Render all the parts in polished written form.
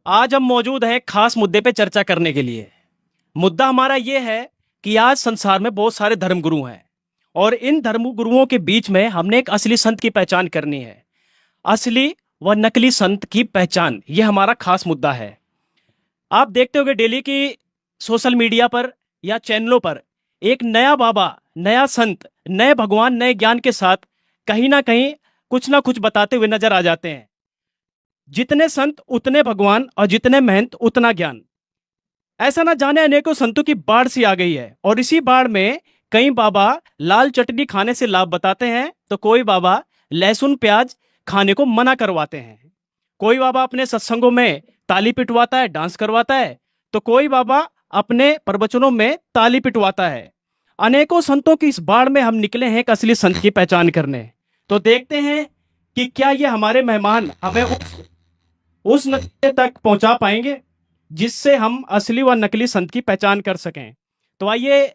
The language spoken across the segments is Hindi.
आज हम मौजूद हैं खास मुद्दे पे चर्चा करने के लिए। मुद्दा हमारा ये है कि आज संसार में बहुत सारे धर्मगुरु हैं और इन धर्मगुरुओं के बीच में हमने एक असली संत की पहचान करनी है। असली व नकली संत की पहचान, ये हमारा खास मुद्दा है। आप देखते होंगे डेली की सोशल मीडिया पर या चैनलों पर एक नया बाबा, नया संत, नए भगवान, नए ज्ञान के साथ कहीं ना कुछ बताते हुए नजर आ जाते हैं। जितने संत उतने भगवान और जितने महंत उतना ज्ञान। ऐसा ना जाने अनेकों संतों की बाढ़ सी आ गई है और इसी बाढ़ में कई बाबा लाल चटनी खाने से लाभ बताते हैं तो कोई बाबा लहसुन प्याज खाने को मना करवाते हैं। कोई बाबा अपने सत्संगों में ताली पिटवाता है, डांस करवाता है, तो कोई बाबा अपने प्रवचनों में ताली पिटवाता है। अनेकों संतों की इस बाढ़ में हम निकले हैं एक असली संत की पहचान करने। तो देखते हैं कि क्या ये हमारे मेहमान हमें उस नतीजे तक पहुंचा पाएंगे जिससे हम असली व नकली संत की पहचान कर सकें। तो आइए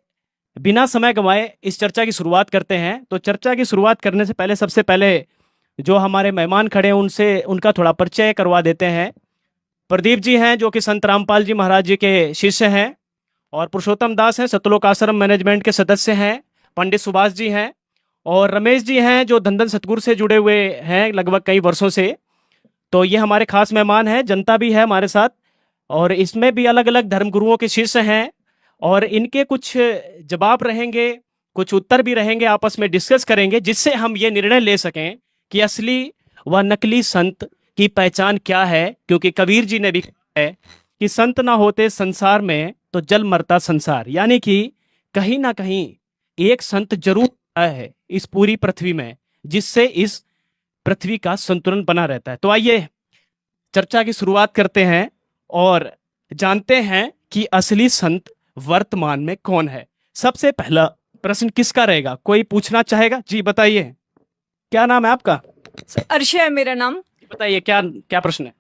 बिना समय गंवाए इस चर्चा की शुरुआत करते हैं। तो चर्चा की शुरुआत करने से पहले सबसे पहले जो हमारे मेहमान खड़े हैं उनसे उनका थोड़ा परिचय करवा देते हैं। प्रदीप जी हैं जो कि संत रामपाल जी महाराज जी के शिष्य हैं, और पुरुषोत्तम दास हैं सतलोक आश्रम मैनेजमेंट के सदस्य हैं। पंडित सुभाष जी हैं और रमेश जी हैं जो धन सतगुरु से जुड़े हुए हैं लगभग कई वर्षों से। तो ये हमारे खास मेहमान हैं। जनता भी है हमारे साथ और इसमें भी अलग अलग धर्मगुरुओं के शिष्य हैं और इनके कुछ जवाब रहेंगे, कुछ उत्तर भी रहेंगे, आपस में डिस्कस करेंगे जिससे हम ये निर्णय ले सकें कि असली व नकली संत की पहचान क्या है। क्योंकि कबीर जी ने भी कहा है कि संत ना होते संसार में तो जल मरता संसार, यानी कि कहीं ना कहीं एक संत जरूर है इस पूरी पृथ्वी में जिससे इस पृथ्वी का संतुलन बना रहता है। तो आइए चर्चा की शुरुआत करते हैं और जानते हैं कि असली संत वर्तमान में कौन है। सबसे पहला प्रश्न किसका रहेगा? कोई पूछना चाहेगा? जी बताइए, क्या नाम है आपका? अर्शा है मेरा नाम। बताइए क्या क्या प्रश्न है?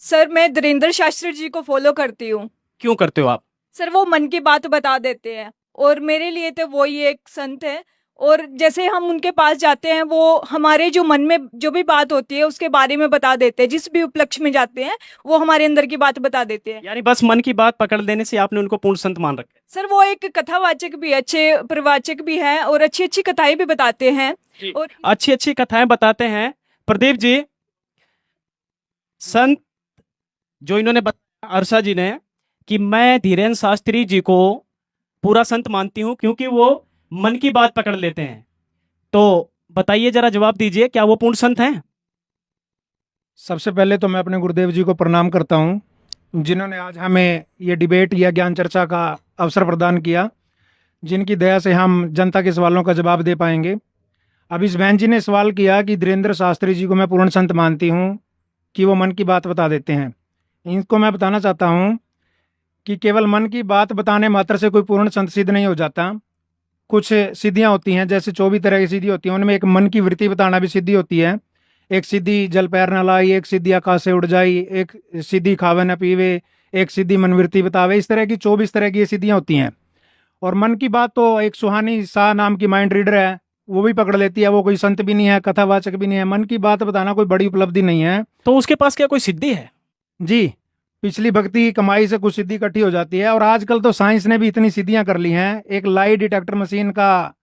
सर मैं धीरेन्द्र शास्त्री जी को फॉलो करती हूँ। क्यों करते हो आप? सर वो मन की बात बता देते हैं और मेरे लिए तो वो ही एक संत है। और जैसे हम उनके पास जाते हैं वो हमारे जो मन में जो भी बात होती है उसके बारे में बता देते हैं। जिस भी उपलक्ष्य में जाते हैं वो हमारे अंदर की बात बता देते हैं। यानी बस मन की बात पकड़ लेने से आपने उनको पूर्ण संत मान रखा है? सर वो एक कथावाचक भी, अच्छे प्रवाचक भी हैं और अच्छी अच्छी कथाएं भी बताते हैं और अच्छी अच्छी कथाएं बताते हैं। प्रदीप जी, संत जो इन्होंने बताया अर्षा जी ने कि मैं धीरेन्द्र शास्त्री जी को पूरा संत मानती हूं क्योंकि वो मन की बात पकड़ लेते हैं, तो बताइए जरा जवाब दीजिए, क्या वो पूर्ण संत हैं? सबसे पहले तो मैं अपने गुरुदेव जी को प्रणाम करता हूं जिन्होंने आज हमें ये डिबेट या ज्ञान चर्चा का अवसर प्रदान किया, जिनकी दया से हम जनता के सवालों का जवाब दे पाएंगे। अब इस बहन जी ने सवाल किया कि धीरेन्द्र शास्त्री जी को मैं पूर्ण संत मानती हूं कि वो मन की बात बता देते हैं। इनको मैं बताना चाहता हूं कि केवल मन की बात बताने मात्र से कोई पूर्ण संत सिद्ध नहीं हो जाता। कुछ सिद्धियां होती हैं, जैसे 24 तरह की सिद्धि होती हैं, उनमें एक मन की वृत्ति बताना भी सिद्धि होती है। एक सिद्धि जल पैर न लाई, एक सिद्धि आकाश से उड़ जाई, एक सिद्धि खावे न पीवे, एक सिद्धि मनवृत्ति बतावे। इस तरह की 24 तरह की ये सिद्धियां होती हैं। और मन की बात तो एक सुहानी शाह नाम की माइंड रीडर है, वो भी पकड़ लेती है। वो कोई संत भी नहीं है, कथावाचक भी नहीं है। मन की बात बताना कोई बड़ी उपलब्धि नहीं है। तो उसके पास क्या कोई सिद्धि है? जी, पिछली भक्ति की कमाई से कुछ सिद्धि इकट्ठी हो जाती है। और आजकल तो साइंस ने भी इतनी सिद्धियां कर ली हैं, एक लाई डिटेक्टर मशीन का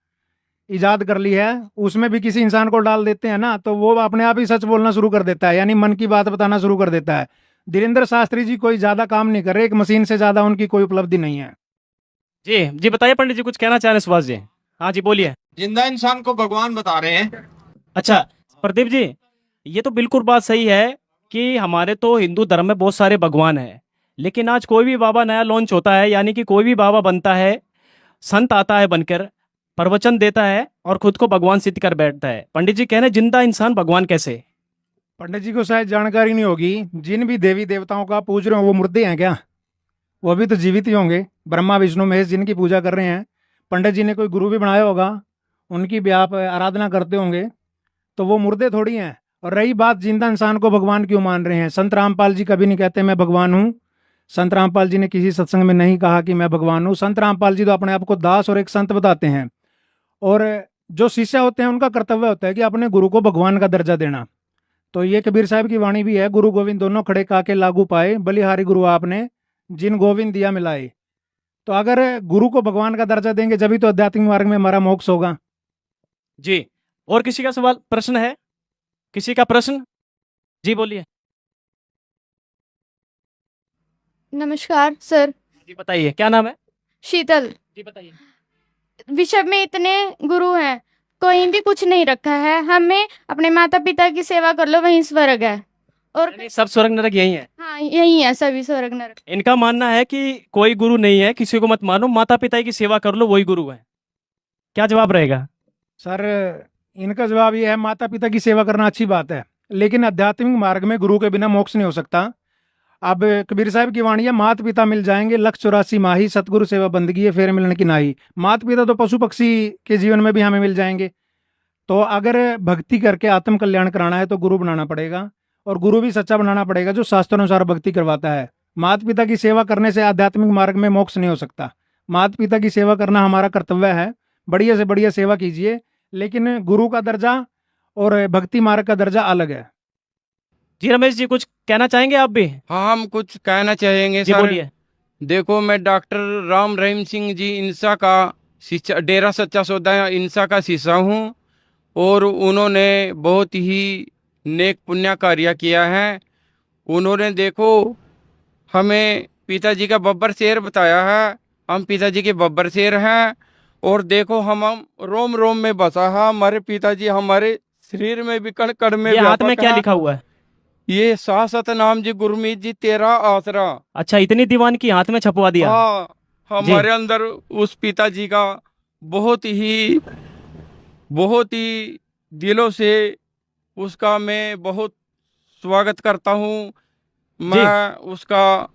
इजाद कर ली है, उसमें भी किसी इंसान को डाल देते हैं ना तो वो अपने आप ही सच बोलना शुरू कर देता है, यानी मन की बात बताना शुरू कर देता है। धीरेन्द्र शास्त्री जी कोई ज्यादा काम नहीं कर रहे, एक मशीन से ज्यादा उनकी कोई उपलब्धि नहीं है। जी जी बताइए पंडित जी, कुछ कहना चाह रहे हैं सुभाष जी? हाँ जी बोलिए। जिंदा इंसान को भगवान बता रहे हैं। अच्छा प्रदीप जी, ये तो बिल्कुल बात सही है कि हमारे तो हिंदू धर्म में बहुत सारे भगवान हैं, लेकिन आज कोई भी बाबा नया लॉन्च होता है, यानी कि कोई भी बाबा बनता है, संत आता है बनकर, प्रवचन देता है और खुद को भगवान सिद्ध कर बैठता है। पंडित जी कह रहे हैं जिंदा इंसान भगवान कैसे? पंडित जी को शायद जानकारी नहीं होगी, जिन भी देवी देवताओं का पूज रहे हो वो मुर्दे हैं क्या? वो भी तो जीवित ही होंगे। ब्रह्मा विष्णु महेश जिनकी पूजा कर रहे हैं, पंडित जी ने कोई गुरु भी बनाया होगा, उनकी भी आप आराधना करते होंगे, तो वो मुर्दे थोड़ी हैं। और रही बात जिंदा इंसान को भगवान क्यों मान रहे हैं, संत रामपाल जी कभी नहीं कहते मैं भगवान हूँ। संत रामपाल जी ने किसी सत्संग में नहीं कहा कि मैं भगवान हूँ। संत रामपाल जी तो अपने आप को दास और एक संत बताते हैं। और जो शिष्य होते हैं उनका कर्तव्य होता है कि अपने गुरु को भगवान का दर्जा देना। तो ये कबीर साहब की वाणी भी है, गुरु गोविंद दोनों खड़े काके लागू पाए, बलिहारी गुरु आपने जिन गोविंद दिया मिलाए। तो अगर गुरु को भगवान का दर्जा देंगे जभी तो आध्यात्मिक मार्ग में हमारा मोक्ष होगा। जी, और किसी का सवाल प्रश्न है? किसी का प्रश्न? जी बोलिए। नमस्कार सर। जी बताइए, क्या नाम है? शीतल। जी बताइए। विश्व में इतने गुरु हैं, कोई भी कुछ नहीं रखा है। हमें अपने माता पिता की सेवा कर लो, वहीं स्वर्ग है। और यानी सब स्वर्ग नरक यही है। हाँ, यही है सभी स्वर्ग नरक। इनका मानना है कि कोई गुरु नहीं है, किसी को मत मानो, माता पिता की सेवा कर लो, वही गुरु है। क्या जवाब रहेगा? सर इनका जवाब ये है, माता पिता की सेवा करना अच्छी बात है, लेकिन आध्यात्मिक मार्ग में गुरु के बिना मोक्ष नहीं हो सकता। अब कबीर साहब की वाणी है, मात पिता मिल जाएंगे 184 माही, सतगुरु सेवा बंदगी है फेर मिलने की नाही। मात पिता तो पशु पक्षी के जीवन में भी हमें मिल जाएंगे। तो अगर भक्ति करके आत्म कल्याण कराना है तो गुरु बनाना पड़ेगा, और गुरु भी सच्चा बनाना पड़ेगा जो शास्त्रानुसार भक्ति करवाता है। माता पिता की सेवा करने से आध्यात्मिक मार्ग में मोक्ष नहीं हो सकता। माता पिता की सेवा करना हमारा कर्तव्य है, बढ़िया से बढ़िया सेवा कीजिए, लेकिन गुरु का दर्जा और भक्ति मार्ग का दर्जा अलग है। जी रमेश जी, कुछ कहना चाहेंगे आप भी? हाँ, हम कुछ कहना चाहेंगे जी सर। बोलिए। देखो, मैं डॉक्टर राम रहीम सिंह जी इंसा का शिष्य, डेरा सच्चा सौदा इंसा का शिष्य हूँ, और उन्होंने बहुत ही नेक पुण्य कार्य किया है। उन्होंने देखो हमें पिताजी का बब्बर शेर बताया है, हम पिताजी के बब्बर शेर हैं। और देखो हम रोम रोम में बसा है हमारे पिताजी, हमारे शरीर में भी कण कण में ये हाथ में व्यापक क्या है। लिखा हुआ है? ये शाश्वत नाम जी गुरमीत जी तेरा आसरा। अच्छा, इतनी दीवान की हाथ में छपवा दिया। हाँ, हमारे अंदर उस पिताजी का बहुत ही दिलों से उसका मैं बहुत स्वागत करता हूँ। मैं उसका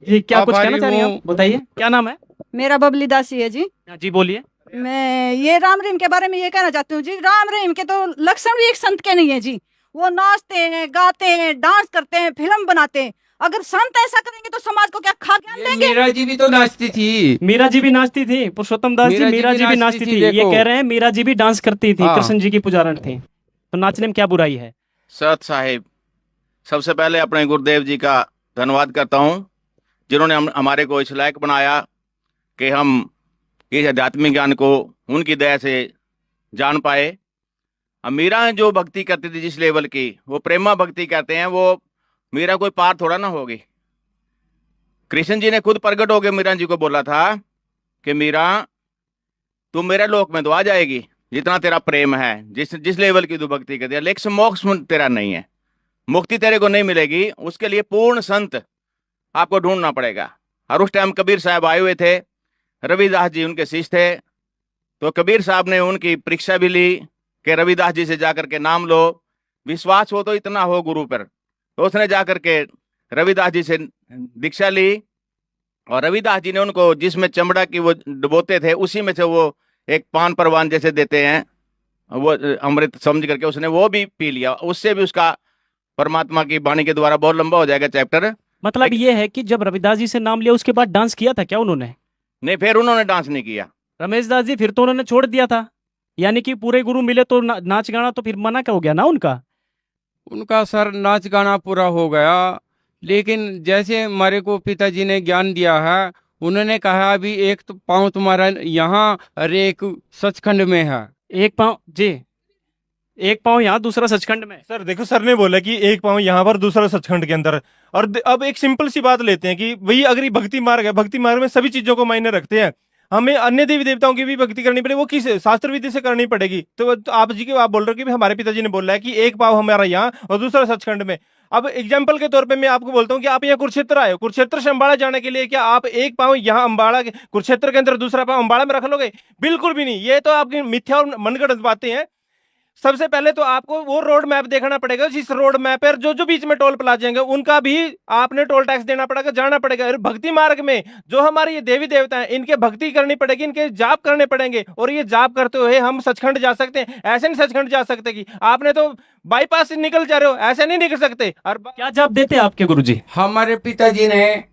जी, क्या कुछ आभारी कहना चाह रही हैं हूँ। आप? बताइए, क्या नाम है? मेरा बबली दासी है जी। जी बोलिए। मैं ये राम रहीम के बारे में ये कहना चाहती हूँ जी, राम रहीम के तो लक्षण भी एक संत के नहीं है जी। वो नाचते हैं, गाते हैं, डांस करते हैं, फिल्म बनाते हैं। अगर संत ऐसा करेंगे तो समाज को क्या खा ज्ञान देंगे? मीरा जी भी तो नाचती थी। मीरा जी भी नाचती थी, पुरुषोत्तम दास जी, मीरा जी भी नाचती थी। ये देखो। कह रहे हैं मीरा जी भी डांस करती थी, हाँ। कृष्ण जी की पुजारन थी, तो नाचने में क्या बुराई है? सत साहिब, सबसे पहले अपने गुरुदेव जी का धन्यवाद करता हूँ, जिन्होंने हमारे को इस लायक बनाया कि हम इस आध्यात्मिक ज्ञान को उनकी दया से जान पाए। अब मीरा जो भक्ति करती थी जिस लेवल की, वो प्रेमा भक्ति कहते हैं, वो मीरा कोई पार थोड़ा ना होगी। कृष्ण जी ने खुद प्रकट होकर मीरा जी को बोला था कि मीरा, तुम मेरे लोक में तो आ जाएगी जितना तेरा प्रेम है, जिस लेवल की तू भक्ति करती है, लेकिन मोक्ष तेरा नहीं है, मुक्ति तेरे को नहीं मिलेगी। उसके लिए पूर्ण संत आपको ढूंढना पड़ेगा। और उस टाइम कबीर साहब आए हुए थे, रविदास जी उनके शिष्य थे। तो कबीर साहब ने उनकी परीक्षा भी ली कि रविदास जी से जाकर के नाम लो, विश्वास हो तो इतना हो गुरु पर। तो उसने जाकर के रविदास जी से दीक्षा ली, और रविदास जी ने उनको जिसमें चमड़ा की वो डुबोते थे उसी में से वो एक पान परवान जैसे देते हैं, वो अमृत समझ करके उसने वो भी पी लिया। उससे भी उसका परमात्मा की वाणी के द्वारा बहुत लंबा हो जाएगा चैप्टर। मतलब ये है कि जब रविदास जी से नाम लिया उसके बाद डांस किया था क्या उन्होंने? नहीं, फिर उन्होंने डांस नहीं किया। रमेश दास जी, फिर तो उन्होंने छोड़ दिया था, यानी कि पूरे गुरु मिले तो नाच गाना तो फिर मना हो गया ना उनका सर नाच गाना पूरा हो गया, लेकिन जैसे हमारे को पिताजी ने ज्ञान दिया है, उन्होंने कहा अभी एक तो पाँव तुम्हारा यहाँ और एक सचखंड में है। एक पाँव जी, एक पाँव यहाँ दूसरा सचखंड में। सर देखो, सर ने बोला कि एक पाँव यहाँ पर दूसरा सचखंड के अंदर। और अब एक सिंपल सी बात लेते हैं कि भई अगर ये भक्ति मार्ग है, भक्ति मार्ग में सभी चीजों को मायने रखते हैं, हमें अन्य देवी देवताओं की भी भक्ति करनी पड़ेगी, वो किस शास्त्र विधि से करनी पड़ेगी। तो आप बोल रहे हो कि हमारे पिताजी ने बोला है कि एक पाँव हमारा यहाँ और दूसरा सचखंड में। अब एग्जाम्पल के तौर पे मैं आपको बोलता हूँ कि आप यहाँ कुरुक्षेत्र आए हो, कुरुक्षेत्र से अम्बाड़ा जाने के लिए क्या आप एक पाँव यहाँ अम्बाड़ा के कुरुक्षेत्र के अंदर दूसरा पाँव अम्बाड़ा में रख लोगे? बिल्कुल भी नहीं। ये तो आपकी मिथ्या और मनगढ़ंत बातें हैं। सबसे पहले तो आपको वो रोड मैप देखना पड़ेगा, जिस रोड मैप पर जो बीच में टोल प्लाजा होंगे उनका भी आपने टोल टैक्स देना पड़ेगा, जाना पड़ेगा। और भक्ति मार्ग में जो हमारे ये देवी देवता हैं, इनके भक्ति करनी पड़ेगी, इनके जाप करने पड़ेंगे, और ये जाप करते हुए हम सचखंड जा सकते हैं। ऐसे नहीं सचखंड जा सकते कि आपने तो बाईपास से निकल जा रहे हो, ऐसे नहीं निकल सकते। और क्या जाप देते हैं आपके गुरुजी? हमारे पिताजी ने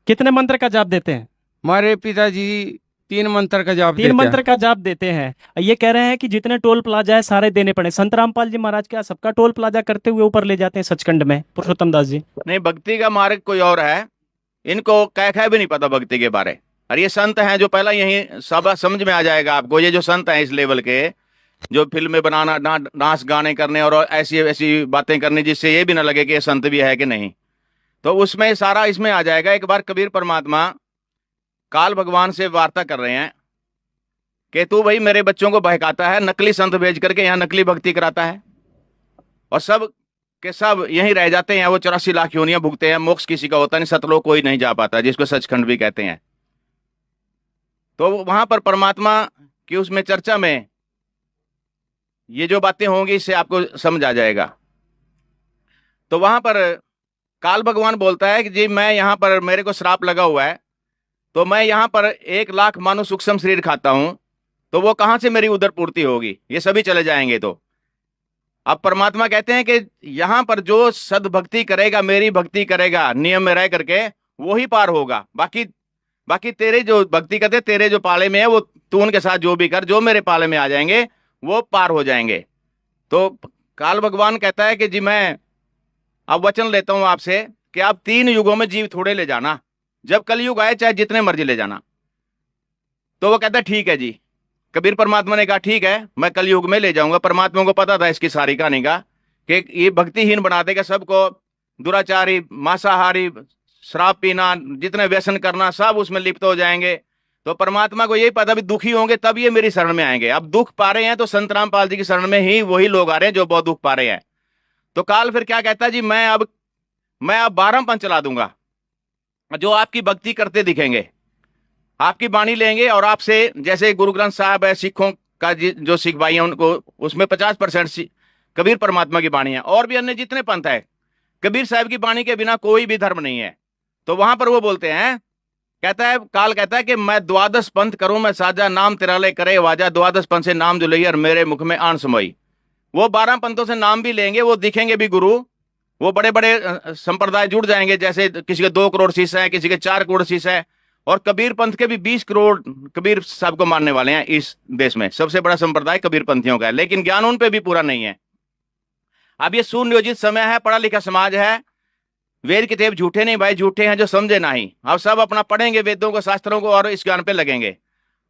कितने मंत्र का जाप देते हैं? हमारे पिताजी 3 मंत्र का जाप 3 देते मंत्र हैं। का जाप देते हैं। ये कह रहे हैं कि जितने टोल प्लाजा है सारे देने पड़े। संत रामपाल जी महाराज क्या सबका टोल प्लाजा करते हुए ऊपर ले जाते हैं सचखंड में, पुरुषोत्तम दास जी? नहीं, भक्ति का मार्ग कोई और है, इनको कह भी नहीं पता भक्ति के बारे। और ये संत हैं जो पहला यही सब समझ में आ जाएगा आपको। ये जो संत हैं इस लेवल के, जो फिल्में बनाना, डांस गाने करने और ऐसी ऐसी बातें करनी जिससे ये भी ना लगे कि ये संत भी है कि नहीं, तो उसमें सारा इसमें आ जाएगा। एक बार कबीर परमात्मा काल भगवान से वार्ता कर रहे हैं कि तू भाई मेरे बच्चों को बहकाता है, नकली संत भेज करके यहाँ नकली भक्ति कराता है, और सब के सब यहीं रह जाते हैं। वो 84 लाख योनियां भुगते हैं, मोक्ष किसी का होता नहीं, सतलोक कोई नहीं जा पाता, जिसको सचखंड भी कहते हैं। तो वहां पर परमात्मा की उसमें चर्चा में ये जो बातें होंगी इससे आपको समझ आ जाएगा। तो वहां पर काल भगवान बोलता है कि जी मैं यहाँ पर, मेरे को श्राप लगा हुआ है, तो मैं यहाँ पर 1 लाख मानो सूक्ष्म शरीर खाता हूं, तो वो कहां से मेरी उधर पूर्ति होगी? ये सभी चले जाएंगे। तो अब परमात्मा कहते हैं कि यहां पर जो सद्भक्ति करेगा, मेरी भक्ति करेगा, नियम में रह करके, वो ही पार होगा। बाकी तेरे जो भक्ति करते, तेरे जो पाले में है, वो तू उनके साथ जो भी कर, जो मेरे पाले में आ जाएंगे वो पार हो जाएंगे। तो काल भगवान कहता है कि जी मैं अब वचन लेता हूं आपसे कि आप 3 युगों में जीव थोड़े ले जाना, जब कलयुग आए चाहे जितने मर्जी ले जाना। तो वो कहता है ठीक है जी। कबीर परमात्मा ने कहा ठीक है, मैं कलयुग में ले जाऊंगा। परमात्मा को पता था इसकी सारी कहानी का कि ये भक्तिहीन बना देगा सबको, दुराचारी, मांसाहारी, शराब पीना, जितने व्यसन करना, सब उसमें लिप्त हो जाएंगे। तो परमात्मा को यही पता भी दुखी होंगे तब ये मेरी शरण में आएंगे। अब दुख पा रहे हैं तो संत रामपाल जी की शरण में ही वही लोग आ रहे हैं जो बहुत दुख पा रहे हैं। तो काल फिर क्या कहता है जी, मैं अब 12 पंथ चला दूंगा, जो आपकी भक्ति करते दिखेंगे, आपकी बाणी लेंगे और आपसे, जैसे गुरु ग्रंथ साहब है सिखों का, जो सिख भाई हैं उनको उसमें 50% कबीर परमात्मा की बाणी है, और भी अन्य जितने पंथ है, कबीर साहब की बाणी के बिना कोई भी धर्म नहीं है। तो वहां पर वो बोलते हैं, कहता है काल कहता है कि मैं 12 पंथ करूं मैं साजा, नाम तेरा ले करे वाजा, 12 पंथ से नाम जो लई और मेरे मुख में आन समोई। वो 12 पंथों से नाम भी लेंगे, वो दिखेंगे भी गुरु, वो बड़े बड़े संप्रदाय जुड़ जाएंगे, जैसे किसी के 2 करोड़ शिष्य है, किसी के 4 करोड़ शिष्य है, और कबीर पंथ के भी 20 करोड़ कबीर साहब को मानने वाले हैं इस देश में। सबसे बड़ा संप्रदाय कबीर पंथियों का है, लेकिन ज्ञान उन पे भी पूरा नहीं है। अब ये सुनियोजित समय है, पढ़ा लिखा समाज है, वेद किताब झूठे नहीं भाई, झूठे हैं जो समझे नहीं। अब सब अपना पढ़ेंगे वेदों को, शास्त्रों को, और इस ज्ञान पे लगेंगे।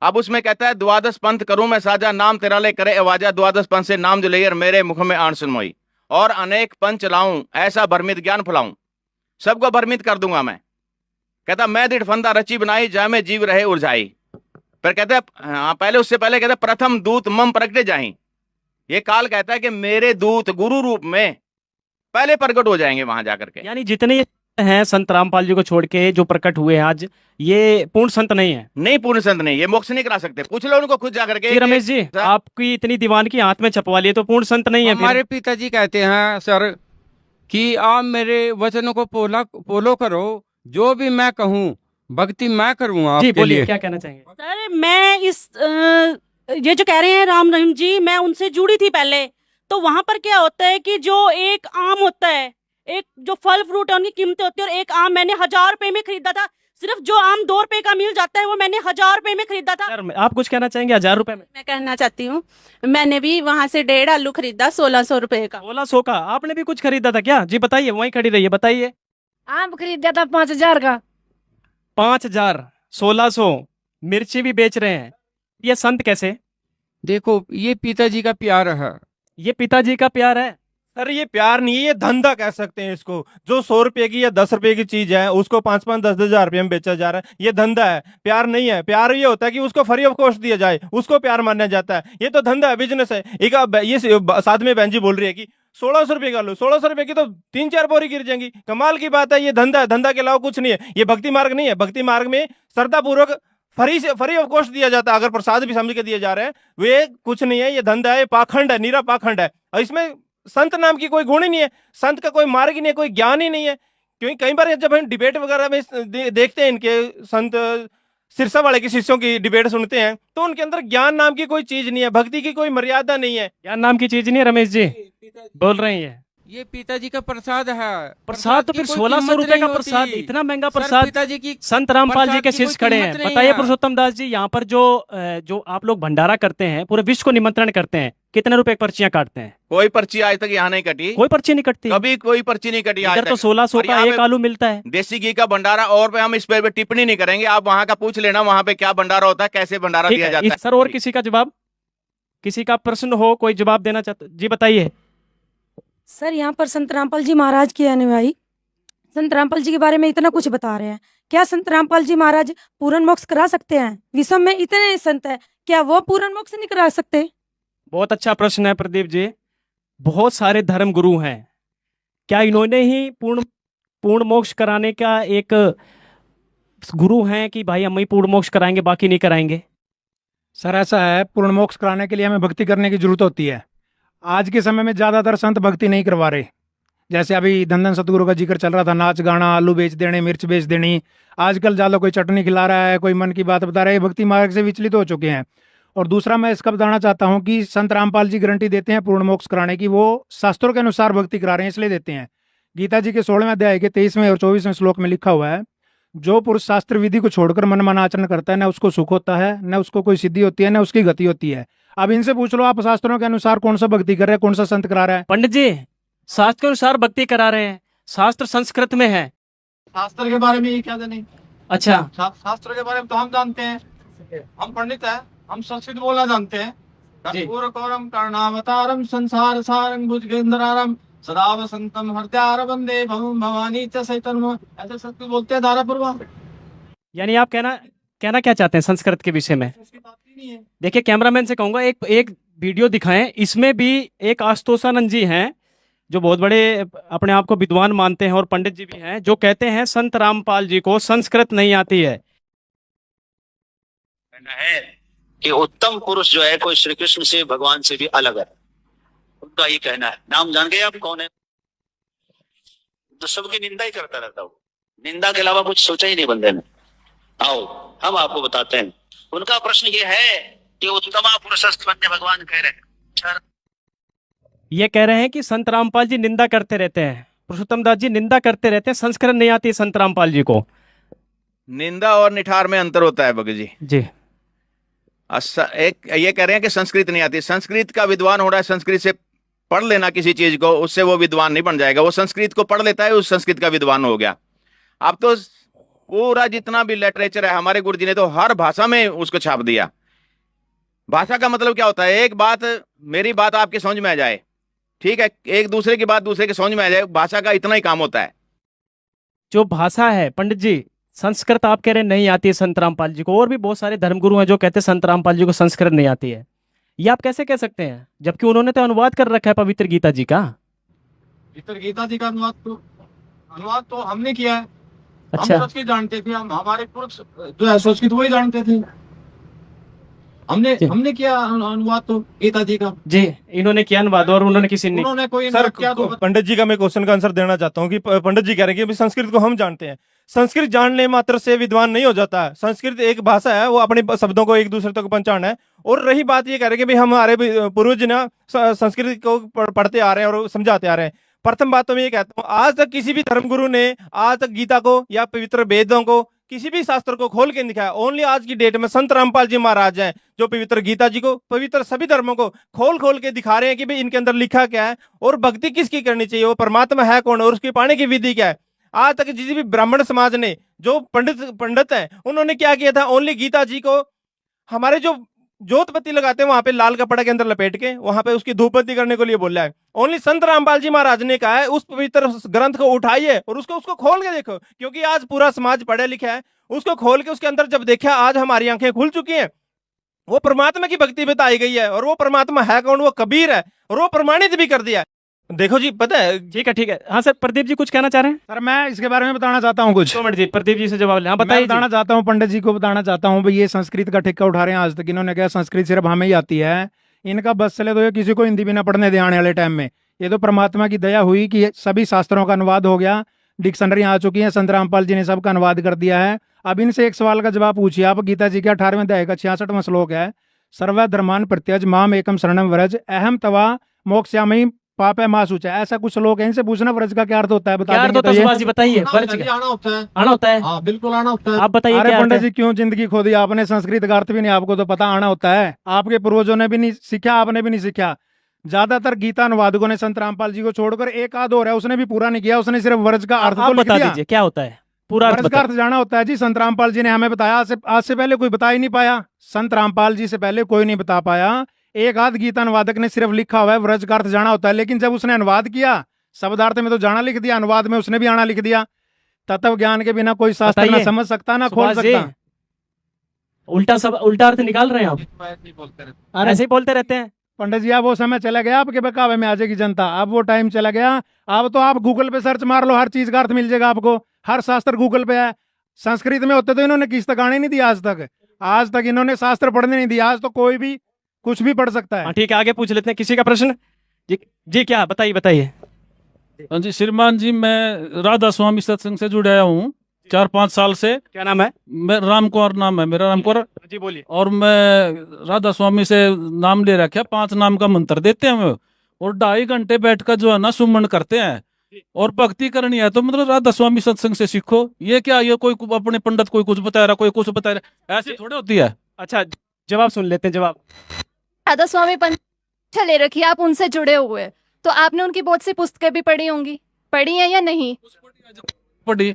अब उसमें कहता है 12 पंथ करूं मैं साजा, नाम तेरा ले करे आवाजा, 12 पंथ से नाम जो ले मेरे मुख में आन सुनमोई, और अनेक पंथ चलाऊं ऐसा भ्रमित ज्ञान फैलाऊं, सबको भ्रमित कर दूंगा मैं। कहता मैं दृढ़ फंदा रची बनाई, जा में जीव रहे उलझाई। फिर कहता है पहले, उससे पहले कहता है प्रथम दूत मम प्रगटे जाही। ये काल कहता है कि मेरे दूत गुरु रूप में पहले प्रकट हो जाएंगे वहां जाकर के। यानी जितने ये हैं संत रामपाल जी को छोड़ के जो प्रकट हुए हैं आज, ये पूर्ण संत नहीं है? नहीं, पूर्ण संत नहीं, ये मोक्ष नहीं करा सकते। पूछ लो उनको खुद जाकर के। जी रमेश जी, आपकी इतनी दीवानगी हाथ में छपवा लिए तो पूर्ण संत नहीं है? हमारे पिताजी कहते हैं सर कि आप मेरे वचनों को फॉलो करो, जो भी मैं कहूँ भक्ति मैं करूँगा जी आपके बोलिए, लिए। क्या कहना चाहेंगे? सर मैं ये जो कह रहे हैं राम रहीम जी, मैं उनसे जुड़ी थी पहले। तो वहां पर क्या होता है कि जो एक आम होता है, एक जो फल फ्रूट है, उनकी कीमतें होती है। और एक आम मैंने 1000 रुपए में खरीदा था, सिर्फ जो आम 2 रुपए का मिल जाता है वो मैंने 1000 रुपए में खरीदा था। सर आप कुछ कहना चाहेंगे? 1000 रुपए में? मैं कहना चाहती हूँ, मैंने भी वहां से 1.5 आलू खरीदा 1600 रुपए का। 1600 का? आपने भी कुछ खरीदा था क्या? जी बताइए, वहीं खड़ी रहिए, बताइए। आम खरीदा था 5000 का। 5000, 1600, मिर्ची भी बेच रहे हैं। ये संत कैसे? देखो ये पिताजी का प्यार है। ये पिताजी का प्यार है? सर ये प्यार नहीं है, ये धंधा कह सकते हैं इसको। जो 100 रुपए की या 10 रुपए की चीज है उसको 5-5, 10-10 हजार रुपए में बेचा जा रहा है, ये धंधा है, प्यार नहीं है। प्यार ये होता है कि उसको फ्री ऑफ कॉस्ट दिया जाए, उसको प्यार माना जाता है। ये तो धंधा है, बिजनेस है। एक ये साथ में बहन जी बोल रही है कि 1600 रुपए का लो, 1600 रुपए की तो 3-4 बोरी गिर जाएंगी। कमाल की बात है, ये धंधा है, धंधा के अलावा कुछ नहीं है। ये भक्ति मार्ग नहीं है। भक्ति मार्ग में श्रद्धापूर्वक फ्री ऑफ कॉस्ट दिया जाता है। अगर प्रसाद भी समझ के दिए जा रहे हैं, वे कुछ नहीं है, ये धंधा है, पाखंड है, नीरा पाखंड है। और इसमें संत नाम की कोई गुण ही नहीं है, संत का कोई मार्ग ही नहीं है, कोई ज्ञान ही नहीं है। क्योंकि कई बार जब हम डिबेट वगैरह में देखते हैं, इनके संत सिरसा वाले के शिष्यों की डिबेट सुनते हैं, तो उनके अंदर ज्ञान नाम की कोई चीज नहीं है, भक्ति की कोई मर्यादा नहीं है। ज्ञान नाम की चीज नहीं है, रमेश जी बोल रहे हैं। ये पिताजी का प्रसाद है। प्रसाद तो की फिर कोई 1600 कीमत रुपए नहीं का होती। प्रसाद, इतना महंगा सर, प्रसाद। पिताजी की संत रामपाल जी प्रसाद के की शिष्य कोई खड़े कीमत हैं, नहीं बताइए है। पुरुषोत्तम दास जी, यहाँ पर जो आप लोग भंडारा करते हैं, पूरे विश्व को निमंत्रण करते हैं, कितने रुपए की पर्चियां काटते हैं? कोई पर्ची आज तक यहाँ नहीं कटी, कोई पर्ची नहीं कटती। कभी कोई पर्ची नहीं कटी आज इधर तो तक। 1600 और का यहाँ एक पे आलू मिलता है। देसी घी का भंडारा, और पे हम इस पे टिप्पणी नहीं करेंगे, आप वहां का पूछ लेना वहां पे क्या भंडारा होता है, कैसे भंडारा ठीक दिया है, जाता है। सर और किसी का जवाब, किसी का प्रश्न हो, कोई जवाब देना चाहते जी, बताइए। सर यहाँ पर संत रामपाल जी महाराज की अनुयायी संत रामपाल जी के बारे में इतना कुछ बता रहे हैं, क्या संत रामपाल जी महाराज पूर्ण मोक्ष करा सकते हैं? विश्व में इतने संत है, क्या वो पूर्ण मोक्ष नहीं करा सकते? बहुत अच्छा प्रश्न है प्रदीप जी। बहुत सारे धर्म गुरु हैं, क्या इन्होंने ही पूर्ण मोक्ष कराने का एक गुरु हैं कि भाई हम ही पूर्ण मोक्ष कराएंगे बाकी नहीं कराएंगे? सर ऐसा है, पूर्ण मोक्ष कराने के लिए हमें भक्ति करने की जरूरत होती है। आज के समय में ज़्यादातर संत भक्ति नहीं करवा रहे। जैसे अभी धन सतगुरु का जिक्र चल रहा था, नाच गाना, आलू बेच देने, मिर्च बेच देनी। आजकल ज़्यादा कोई चटनी खिला रहा है, कोई मन की बात बता रहा है, भक्ति मार्ग से विचलित हो चुके हैं। और दूसरा मैं इसका बताना चाहता हूँ कि संत रामपाल जी गारंटी देते हैं पूर्ण मोक्ष कराने की, वो शास्त्रों के अनुसार भक्ति करा रहे हैं इसलिए देते हैं। गीता जी के 16वें अध्याय के 23वें और 24वें श्लोक में लिखा हुआ है, जो पुरुष शास्त्र विधि को छोड़कर मन मन आचरण करता है, न उसको सुख होता है, न उसको कोई सिद्धि होती है, न उसकी गति होती है। अब इनसे पूछ लो, आप शास्त्रों के अनुसार कौन सा भक्ति कर रहे हैं, कौन सा संत करा रहा है? पंडित जी, शास्त्र के अनुसार भक्ति करा रहे हैं, शास्त्र संस्कृत में है। शास्त्र के बारे में ये क्या जाने। अच्छा, शास्त्र के बारे में तो हम जानते हैं, हम पंडित हैं, हम संस्कृत बोलना जानते हैं। कर्पूरकौरम कर्णावतारम संसार सारं भुजगेंद्रारम सदा वसंतम हृदयार वंदे भवम भवानी च चैतन्य, ऐसे संस्कृत बोलते हैं धारापुरवा। यानी आप कहना क्या चाहते हैं संस्कृत के विषय में? संस्कृत आती नहीं है। देखिए, कैमरामैन से कहूंगा एक वीडियो दिखाएं। इसमें भी एक आशुतोषानंद जी हैं जो बहुत बड़े अपने आप को विद्वान मानते हैं और पंडित जी भी हैं, जो कहते हैं संत रामपाल जी को संस्कृत नहीं आती है। है कि उत्तम पुरुष जो है कोई श्री कृष्ण से, भगवान से भी अलग है, उनका ये कहना है। नाम जान गए आप कौन है? तो सबकी निंदा ही करता रहता हूँ, निंदा के अलावा कुछ सोचा ही नहीं बंदे ने। आओ हम आपको बताते हैं। उनका प्रश्न ये है कि उत्तमा पुरुषस्तन्य भगवान कह रहे हैं। ये कह रहे हैं कि संत रामपाल जी निंदा करते रहते हैं, पुरुषोत्तम दास जी निंदा करते रहते हैं, संस्कृत नहीं आती संत रामपाल जी को। निंदा और निठार में अंतर होता है भगत जी। जी, एक ये कह रहे हैं कि संस्कृत नहीं आती। संस्कृत का विद्वान हो रहा है, संस्कृत से पढ़ लेना किसी चीज को, उससे वो विद्वान नहीं बन जाएगा। वो संस्कृत को पढ़ लेता है, उस संस्कृत का विद्वान हो गया। अब तो पूरा जितना भी लिटरेचर है, हमारे गुरु जी ने तो हर भाषा में उसको छाप दिया। भाषा का मतलब क्या होता है? एक बात, मेरी बात आपके समझ में आ जाए, ठीक है, एक दूसरे की बात दूसरे के समझ में आ जाए, भाषा का इतना ही काम होता है। जो भाषा है पंडित जी, संस्कृत आप कह रहे नहीं आती है संत रामपाल जी को, और भी बहुत सारे धर्मगुरु हैं जो कहते हैं संत रामपाल जी को संस्कृत नहीं आती है। ये आप कैसे कह सकते हैं, जबकि उन्होंने तो अनुवाद कर रखा है पवित्र गीता जी का? पवित्र गीता जी का अनुवाद तो हमने किया है। अच्छा, हम संस्कृत जानते थे, हम हमारे पुरुष जो है संस्कृत वही जानते थे। हमने किया अनुवाद तो गीता जी का। जी, इन्होंने किया अनुवाद और उन्होंने किसी ने। उन्होंने कोई सर, किया तो पंडित जी का मैं क्वेश्चन का आंसर देना चाहता हूँ कि पंडित जी कह रहे हैं कि अभी संस्कृत को हम जानते हैं। संस्कृत जानने मात्र से विद्वान नहीं हो जाता है। संस्कृत एक भाषा है, वो अपने शब्दों को एक दूसरे तक पहुंचाना है। और रही बात ये कह रहे हैं कि भाई हमारे पूर्वज ना संस्कृत को पढ़ते आ रहे हैं और समझाते आ रहे हैं। प्रथम बात तो मैं ये कहता हूँ, आज तक किसी भी धर्मगुरु ने आज तक गीता को या पवित्र वेदों को, किसी भी शास्त्र को खोल के दिखाया। ओनली आज की डेट में संत रामपाल जी महाराज हैं जो पवित्र गीता जी को, पवित्र सभी धर्मों को खोल के दिखा रहे हैं कि भाई इनके अंदर लिखा क्या है और भक्ति किसकी करनी चाहिए, वो परमात्मा है कौन और उसकी पाने की विधि क्या है। आज तक जिस भी ब्राह्मण समाज ने, जो पंडित हैं, उन्होंने क्या किया था, ओनली गीता जी को हमारे जो जोतबत्ती लगाते हैं वहां पे लाल कपड़े के अंदर लपेट के वहां पे उसकी धूपबत्ती करने के लिए बोला है। ओनली संत रामपाल जी महाराज ने कहा है उस पवित्र ग्रंथ को उठाइए और उसको खोल के देखो, क्योंकि आज पूरा समाज पढ़ा लिखा है। उसको खोल के उसके अंदर जब देखा, आज हमारी आंखें खुल चुकी हैं। वो परमात्मा की भक्ति बताई गई है और वो परमात्मा है कौन, वो कबीर है और वो प्रमाणित भी कर दिया। देखो जी, पता है। ठीक है। हाँ सर, प्रदीप जी कुछ कहना चाह रहे हैं? सर मैं इसके बारे में बताना चाहता हूँ कुछ। 2 मिनट जी, प्रदीप जी से जवाब लें। हाँ बताइए। बताना चाहता हूँ, पंडित जी को बताना चाहता हूँ भाई ये संस्कृत का ठेका उठा रहे हैं। आज तक इन्होंने कहा संस्कृत सिर्फ हमें ही आती है, इनका बस चले तो ये किसी को हिंदी भी ना पढ़ने दे आने वाले टाइम में। ये तो परमात्मा की दया हुई कि सभी शास्त्रों का अनुवाद हो गया, डिक्शनरी आ चुकी है, संत रामपाल जी ने सबका अनुवाद कर दिया है। अब इनसे एक सवाल का जवाब पूछिए आप। गीता जी के 18वें अध्याय का 66वां श्लोक है, सर्व धर्मान प्रत्यज माम एकम शरणम व्रज अहम तवा मोक्षयामि पापे माँ सूचा, ऐसा कुछ लोग हैं, इनसे पूछना व्रज का क्या अर्थ होता है, बता क्या अर्थ देंगे होता तो है ये। सुभाष जी, बताइए। आना वर्ज होता है जी, क्या आना होता है। आना होता है? हाँ बिल्कुल आना होता है। आप बताइए अरे क्या अर्थ पंडित है? जी क्यों जिंदगी खो दी आपने, संस्कृत का अर्थ भी नहीं आपको तो पता, आना होता है। आपके पूर्वजों ने भी नहीं सीखा, आपने भी नहीं सीखा। ज्यादातर गीता अनुवादकों ने संत रामपाल जी को छोड़कर एक आध और है, उसने भी पूरा नहीं किया, उसने सिर्फ वर्ज का अर्थ आप तो लिख बता दिया। दीजिए क्या होता है, पूरा अर्थ वर्ज का बताइए। अर्थ जाना होता है जी, संत रामपाल जी ने हमें बताया, आज से पहले कोई बता ही नहीं पाया। संत रामपाल जी से पहले कोई नहीं बता पाया। एक आध गीता अनुवादक ने सिर्फ लिखा हुआ है व्रज का अर्थ जाना होता है, लेकिन जब उसने अनुवाद किया, शब्दार्थ में तो जाना लिख दिया, अनुवाद में उसने भी आना लिख दिया। तत्व ज्ञान के बिना कोई शास्त्र ना बताइए। समझ सकता ना खोल सुभाष जी, सकता। उल्टा अर्थ निकाल रहे हैं आप? ऐसे ही बोलते रहते अरे ऐसे ही बोलते रहते हैं। पंडित जी अब वो समय चला गया, आपके बहकावे में आ जाएगी जनता, अब वो टाइम चला गया। अब तो आप गूगल पे सर्च मार लो, हर चीज का अर्थ मिल जाएगा आपको, हर शास्त्र गूगल पे है। संस्कृत में होते तो इन्होंने किस तक आने नहीं दिया आज तक इन्होंने शास्त्र पढ़ने नहीं दिया। आज तो कोई भी कुछ भी पढ़ सकता है। हाँ ठीक है, आगे पूछ लेते हैं किसी का प्रश्न। जी क्या, बताइए। हाँ जी श्रीमान जी, मैं राधा स्वामी सत्संग से जुड़ा हूँ 4-5 साल से। क्या नाम है? मैं राम कुंवर नाम है मेरा, राम कुंवर जी बोलिए। और मैं राधा स्वामी से नाम ले रखा, 5 नाम का मंत्र देते हैं हमें, और 2.5 घंटे बैठकर जो है ना सुमन करते हैं, और भक्ति करनी है तो मतलब राधा स्वामी सत्संग से सीखो। ये क्या, ये कोई अपने पंडित कोई कुछ बता रहा, कोई कुछ बता रहा, ऐसे थोड़ी होती है। अच्छा जवाब सुन लेते हैं। जवाब, राधा स्वामी पंच ले रखी, आप उनसे जुड़े हुए, तो आपने उनकी बहुत सी पुस्तकें भी पढ़ी होंगी, पढ़ी हैं या नहीं? पढ़ी।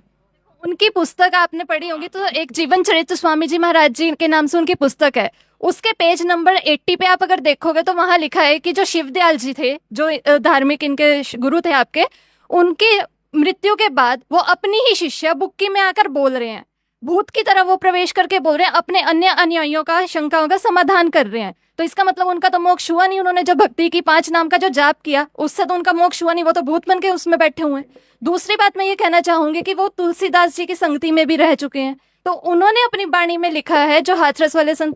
उनकी पुस्तक आपने पढ़ी होगी, तो एक जीवन चरित्र स्वामी जी महाराज जी के नाम से उनकी पुस्तक है, उसके पेज नंबर 80 पे आप अगर देखोगे तो वहां लिखा है कि जो शिवदयाल जी थे, जो धार्मिक इनके गुरु थे आपके, उनकी मृत्यु के बाद वो अपनी ही शिष्या बुक्की में आकर बोल रहे हैं, भूत की तरह वो प्रवेश करके बोल रहे हैं, अपने अन्य अनुयायियों का शंकाओं का समाधान कर रहे हैं। तो इसका मतलब उनका तो मोक्ष हुआ नहीं, उन्होंने जो भक्ति की 5 नाम का जो जाप किया उससे तो उनका मोक्ष हुआ नहीं, वो तो भूत बन के उसमें बैठे हुए हैं। दूसरी बात मैं ये कहना चाहूंगी कि वो तुलसीदास जी की संगति में भी रह चुके हैं, तो उन्होंने अपनी वाणी में लिखा है, जो हाथरस वाले संत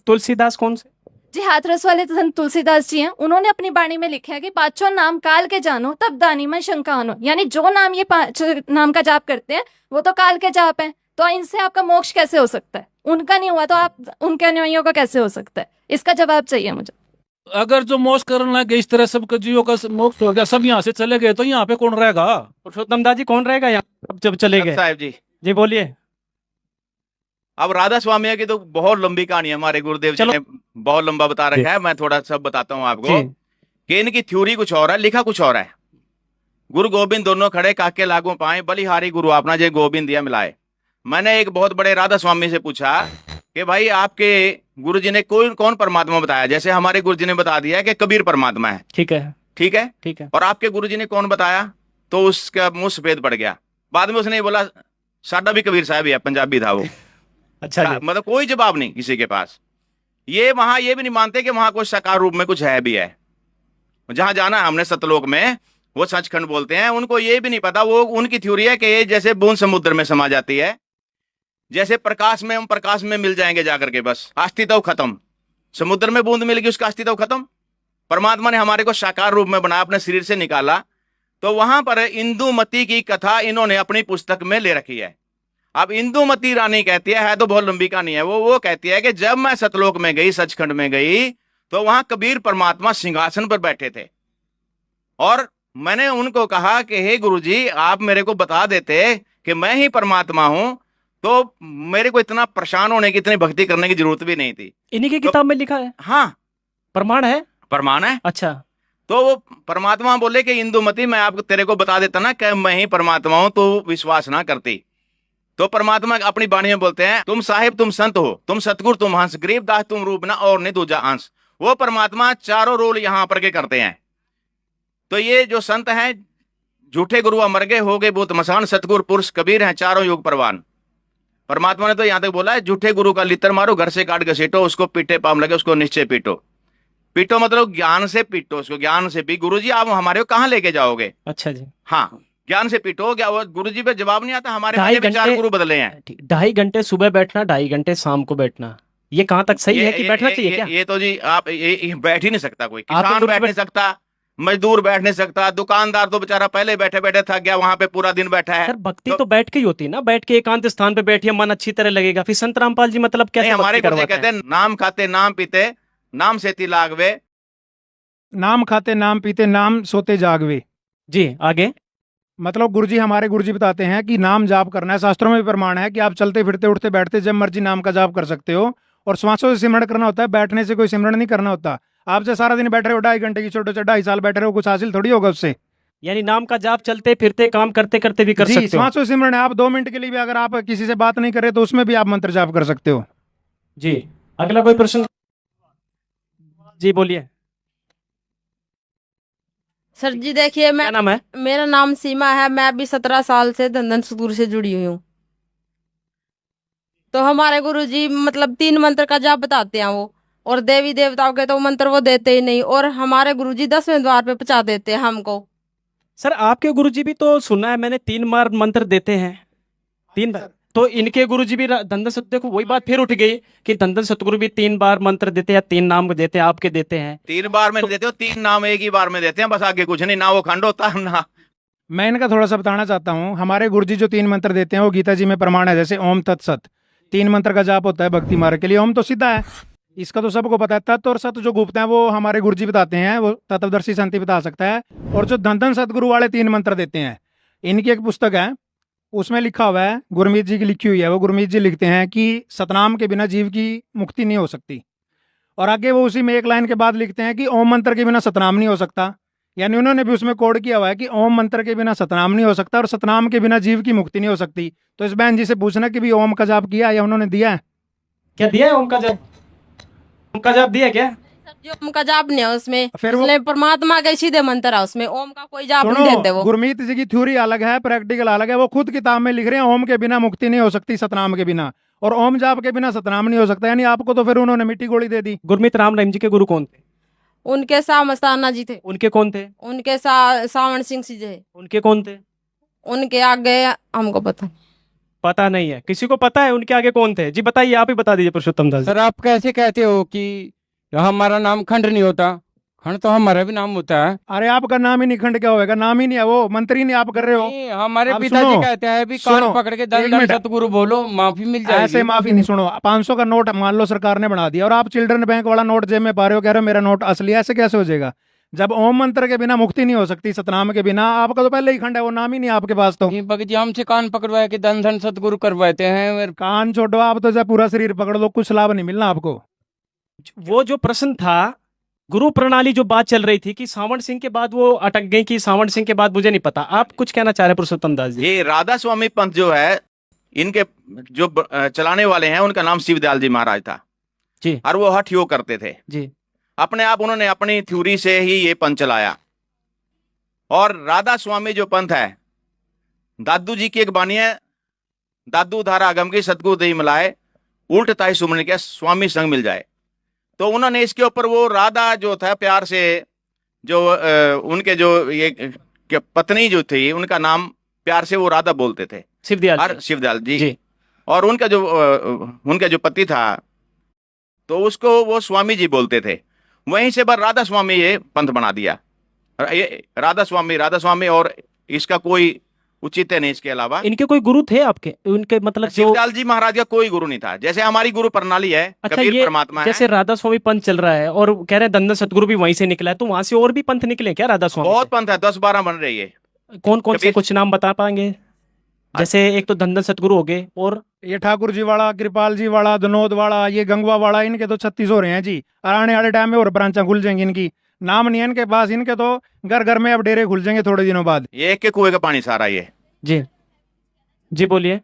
तुलसीदास कौन से? जी हाथरस वाले संत तुलसीदास जी हैं, उन्होंने अपनी वाणी में लिखा है कि 5 नाम काल के जानो तब दानी मन शंका आनो, यानी जो नाम ये 5 नाम का जाप करते हैं वो तो काल के जाप हैं, तो इनसे आपका मोक्ष कैसे हो सकता है? उनका नहीं हुआ तो आप उनके अनुयायियों का कैसे हो सकता है? इसका जवाब चाहिए मुझे। अगर जो मोक्ष करना है इस तरह सबके जीवों का मोक्ष हो गया, सब यहाँ से चले गए, तो यहाँ पे कौन रहेगा? पुरुषोत्तम दास जी कौन रहेगा यहाँ अब जब चले गए? साहब जी जी बोलिए। अब राधा स्वामी की तो बहुत लंबी कहानी है, हमारे गुरुदेव जी ने बहुत लंबा बता रखा है। मैं थोड़ा सब बताता हूँ आपको कि इनकी थ्योरी कुछ और है, लिखा कुछ और है। गुरु गोविंद दोनों खड़े काके लागू पाए, बलिहारी गुरु आपना जे गोविंद दिया मिलाए। मैंने एक बहुत बड़े राधा स्वामी से पूछा कि भाई आपके गुरु जी ने कौन परमात्मा बताया? जैसे हमारे गुरु जी ने बता दिया कि कबीर परमात्मा है, ठीक है, ठीक है, ठीक है। और आपके गुरु जी ने कौन बताया? तो उसका मुंह सफेद पड़ गया। बाद में उसने बोला साडा भी कबीर साहब ही है, पंजाबी था वो। अच्छा जी। मतलब कोई जवाब नहीं किसी के पास। ये वहां ये भी नहीं मानते कि वहां कुछ साकार रूप में कुछ है भी है। जहां जाना है हमने सतलोक में, वो सचखंड बोलते हैं, उनको ये भी नहीं पता। वो उनकी थ्योरी है कि ये जैसे बूंद समुद्र में समा जाती है, जैसे प्रकाश में हम प्रकाश में मिल जाएंगे जाकर के, बस अस्तित्व खत्म। समुद्र में बूंद मिल गई, उसका अस्तित्व खत्म। परमात्मा ने हमारे को साकार रूप में बनाया, अपने शरीर से निकाला। तो वहां पर इंदुमती की कथा इन्होंने अपनी पुस्तक में ले रखी है। अब इंदुमती रानी कहती है तो बहुत लंबी कहानी है, वो कहती है कि जब मैं सतलोक में गई, सचखंड में गई, तो वहां कबीर परमात्मा सिंहासन पर बैठे थे, और मैंने उनको कहा कि हे गुरुजी, आप मेरे को बता देते कि मैं ही परमात्मा हूं, तो मेरे को इतना परेशान होने की, इतनी भक्ति करने की जरूरत भी नहीं थी। इन्हीं की किताब में लिखा है? हाँ, प्रमाण है? प्रमाण है। अच्छा। तो वो परमात्मा बोले कि इंदुमती, मैं आपको तेरे को बता देता ना कि मैं ही परमात्मा हूं, तो विश्वास ना करती। तो परमात्मा अपनी वाणी में बोलते हैं, तुम साहिब तुम संत हो, तुम सतगुरु तुम हंस, गरीबदास तुम रूप ना और नहीं दूजा अंश। वो परमात्मा चारों रोल यहाँ पर के करते हैं। तो ये जो संत हैं, झूठे गुरु अमर गए, हो गए भूत मसान, सतगुरु पुरुष कबीर हैं चारों युग परवान। परमात्मा ने तो यहाँ तक बोला है, झूठे गुरु का लितर मारो, घर से काट घसीटो, उसको पीटे पाम लगे, उसको निश्चय पीटो। पीटो मतलब ज्ञान से पीटो उसको, ज्ञान से भी। गुरुजी आप हमारे को कहाँ लेके जाओगे? अच्छा जी। हाँ, ज्ञान से पीटो। क्या वो गुरुजी पे जवाब नहीं आता? हमारे 4 गुरु बदले हैं। 2.5 घंटे सुबह बैठना, 2.5 घंटे शाम को बैठना, ये कहाँ तक सही है कि बैठना चाहिए क्या? ये तो जी आप ये बैठ ही नहीं सकता, कोई किसान बैठ नहीं सकता, मजदूर बैठ नहीं सकता, दुकानदार तो बेचारा पहले बैठे बैठे थक गया, वहां पे पूरा दिन बैठा है। सर भक्ति तो बैठ के ही होती है ना, बैठ के एकांत स्थान पे बैठिए, मन अच्छी तरह लगेगा। फिर संत रामपाल जी मतलब कैसे हमारे भक्ति गुरुजी कहते हैं, नाम खाते नाम पीते, नाम से ती लागवे, नाम खाते नाम पीते नाम सोते जागवे। जी आगे। मतलब गुरुजी हमारे गुरुजी बताते हैं कि नाम जाप करना है, शास्त्रों में भी प्रमाण है कि आप चलते फिरते उठते बैठते जब मर्जी नाम का जाप कर सकते हो, और श्वासों से सिमरण करना होता है, बैठने से कोई सिमरण नहीं करना होता। आप जो सारा दिन बैठ रहे हो 2.5 घंटे की छोटे से 2.5 साल बैठे रहो, कुछ हासिल थोड़ी होगा उससे। यानी नाम का जाप चलते फिरते काम करते करते भी कर जी, सकते हो। श्वासों से सिमरण है। आप 2 मिनट के लिए भी अगर आप किसी से बात नहीं कर रहे तो उसमें भी आप मंत्र जाप कर सकते हो। जी अगला कोई प्रश्न? जी बोलिए। सर जी देखिए, मैं क्या नाम है? मेरा नाम सीमा है। मैं अभी 17 साल से धंधन सतगुरु से जुड़ी हुई हूँ। तो हमारे गुरु जी मतलब 3 मंत्र का जाप बताते हैं वो, और देवी देवताओं के तो मंत्र वो देते ही नहीं, और हमारे गुरु जी 10वें द्वार पे पहुंचा देते हैं हमको। सर आपके गुरुजी भी तो सुना है मैंने 3 बार मंत्र देते हैं, 3 बार। तो इनके गुरुजी भी धंधन सतगुरु, देखो वही बात फिर उठ गई कि धंधन सतगुरु भी 3 बार मंत्र देते हैं, 3 नाम देते हैं, आपके देते हैं। 3 बार में देते हो, 3 नाम एक ही बार में देते हैं, बस आगे कुछ नहीं, ना वो खंड होता ना। मैं इनका थोड़ा सा बताना चाहता हूँ। हमारे गुरुजी जो 3 मंत्र देते हैं वो गीता जी में प्रमाण है। जैसे ओम तत्सत 3 मंत्र का जाप होता है भक्ति मार्ग के लिए। ओम तो सीधा है, इसका तो सबको पता है। तत्व और सत जो गुप्त हैं वो हमारे गुरुजी बताते हैं, वो तत्वदर्शी संति बता सकता है। और जो धंधन सतगुरु वाले 3 मंत्र देते हैं, इनकी एक पुस्तक है, उसमें लिखा हुआ है, गुरमीत जी की लिखी हुई है। वो गुरमीत जी लिखते हैं कि सतनाम के बिना जीव की मुक्ति नहीं हो सकती। और आगे वो उसी में एक लाइन के बाद लिखते हैं कि ओम मंत्र के बिना सतनाम नहीं हो सकता। यानी उन्होंने भी उसमें कोड किया हुआ है कि ओम मंत्र के बिना सतनाम नहीं हो सकता, और सतनाम के बिना जीव की मुक्ति नहीं हो सकती। तो इस बहन जी से पूछना कि भी ओम का जाप किया या उन्होंने दिया है? क्या दिया है ओम का जाप? ओम का जाप दिया क्या? जो ओम का जाप नहीं है उसमें, फिर वो इसलिए परमात्मा के सीधे मंत्र है उसमें, ओम का कोई जाप नहीं देते सुनो, वो। गुरमीत जी की थ्योरी अलग है, प्रैक्टिकल अलग है। वो खुद किताब में लिख रहे हैं ओम के बिना मुक्ति नहीं हो सकती सतनाम के बिना, और ओम जाप के बिना सतनाम नहीं हो सकता। यानी आपको तो फिर उन्होंने मिट्टी गोली दे दी। गुरमीत राम रहीम जी के गुरु कौन थे? उनके मस्ताना जी थे। उनके कौन थे? उनके सावण सिंह जी थे। उनके कौन थे? उनके आगे हमको पता नहीं है। किसी को पता है उनके आगे कौन थे? जी बताइए, आप ही बता दीजिए पुरुषोत्तम दास। सर आप कैसे कहते हो कि हमारा नाम खंड नहीं होता? खंड तो हमारा भी नाम होता है। अरे आपका नाम ही नहीं, खंड क्या होगा? नाम ही नहीं है, वो मंत्री नहीं आप कर रहे हो। हमारे आप पिताजी सुनो, कहते हैं भी सुनो, कान पकड़ के एक दंड मिनट। सतगुरु बोलो, माफी मिल जाएगी। ऐसे माफी नहीं। सुनो, 500 का नोट मान लो सरकार ने बना दिया, और आप चिल्ड्रन बैंक वाला नोट जेब में पा रहे हो, कह रहे हो मेरा नोट असली है। ऐसे कैसे हो जाएगा? जब ओम मंत्र के बिना मुक्ति नहीं हो सकती, सतनाम के बिना, आपका तो पहले ही खंड है, वो नाम ही नहीं आपके पास। तो भगत जी हमसे कान पकड़वाए के धन सतगुरु करवाते हैं। कान छोड़ो, आप तो जब पूरा शरीर पकड़ लो, कुछ लाभ नहीं मिलना आपको। वो जो प्रश्न था, गुरु प्रणाली जो बात चल रही थी कि सावण सिंह के बाद वो अटक गई, कि सावण सिंह के बाद मुझे नहीं पता। आप कुछ कहना चाह रहे हैं पुरुषोत्तम दास जी? ये राधा स्वामी पंथ जो है, इनके जो चलाने वाले हैं, उनका नाम शिवदयाल जी महाराज था जी। और वो हठ योग करते थे जी। अपने आप, उन्होंने अपनी थ्योरी से ही ये पंथ चलाया। और राधा स्वामी जो पंथ है, दादू जी की एक बानी है, दादू धारा आगम की सतगुरु दही मिलाए, उल्ट ताई सुमन के स्वामी संग मिल जाए। तो उन्होंने इसके ऊपर वो राधा जो था प्यार से, जो उनके जो ये पत्नी जो थी, उनका नाम प्यार से वो राधा बोलते थे, शिवदयाल जी। और उनका जो पति था, तो उसको वो स्वामी जी बोलते थे। वहीं से पर राधा स्वामी ये पंथ बना दिया। ये राधा स्वामी, और इसका कोई उचित नहीं। इसके अलावा इनके कोई गुरु थे आपके? उनके मतलब शिवदयाल जी महाराज का कोई गुरु नहीं था। जैसे हमारी गुरु प्रणाली है, अच्छा, कबीर ये परमात्मा है। जैसे राधा स्वामी पंथ चल रहा है और कह रहे हैं धंधन सतगुरु भी वहीं से निकला है, तो वहां से और भी पंथ निकले क्या राधा स्वामी? बहुत पंथ है, 10-12 बन रही है। कौन कौन से कुछ नाम बता पाएंगे? जैसे एक तो धंधन सतगुरु हो गए, और ये ठाकुर जी वाला, कृपाल जी वाला, धनोद वाला, ये गंगवा वाला, इनके तो 36 हो रहे हैं जी। और आने वाले टाइम में और ब्रांचा खुल जाएंगी इनकी। नाम नहीं है इनके पास, इनके तो घर घर में अब डेरे खुल जाएंगे थोड़े दिनों बाद। ये एक के कुएं का पानी सारा ये। जी बोलिए।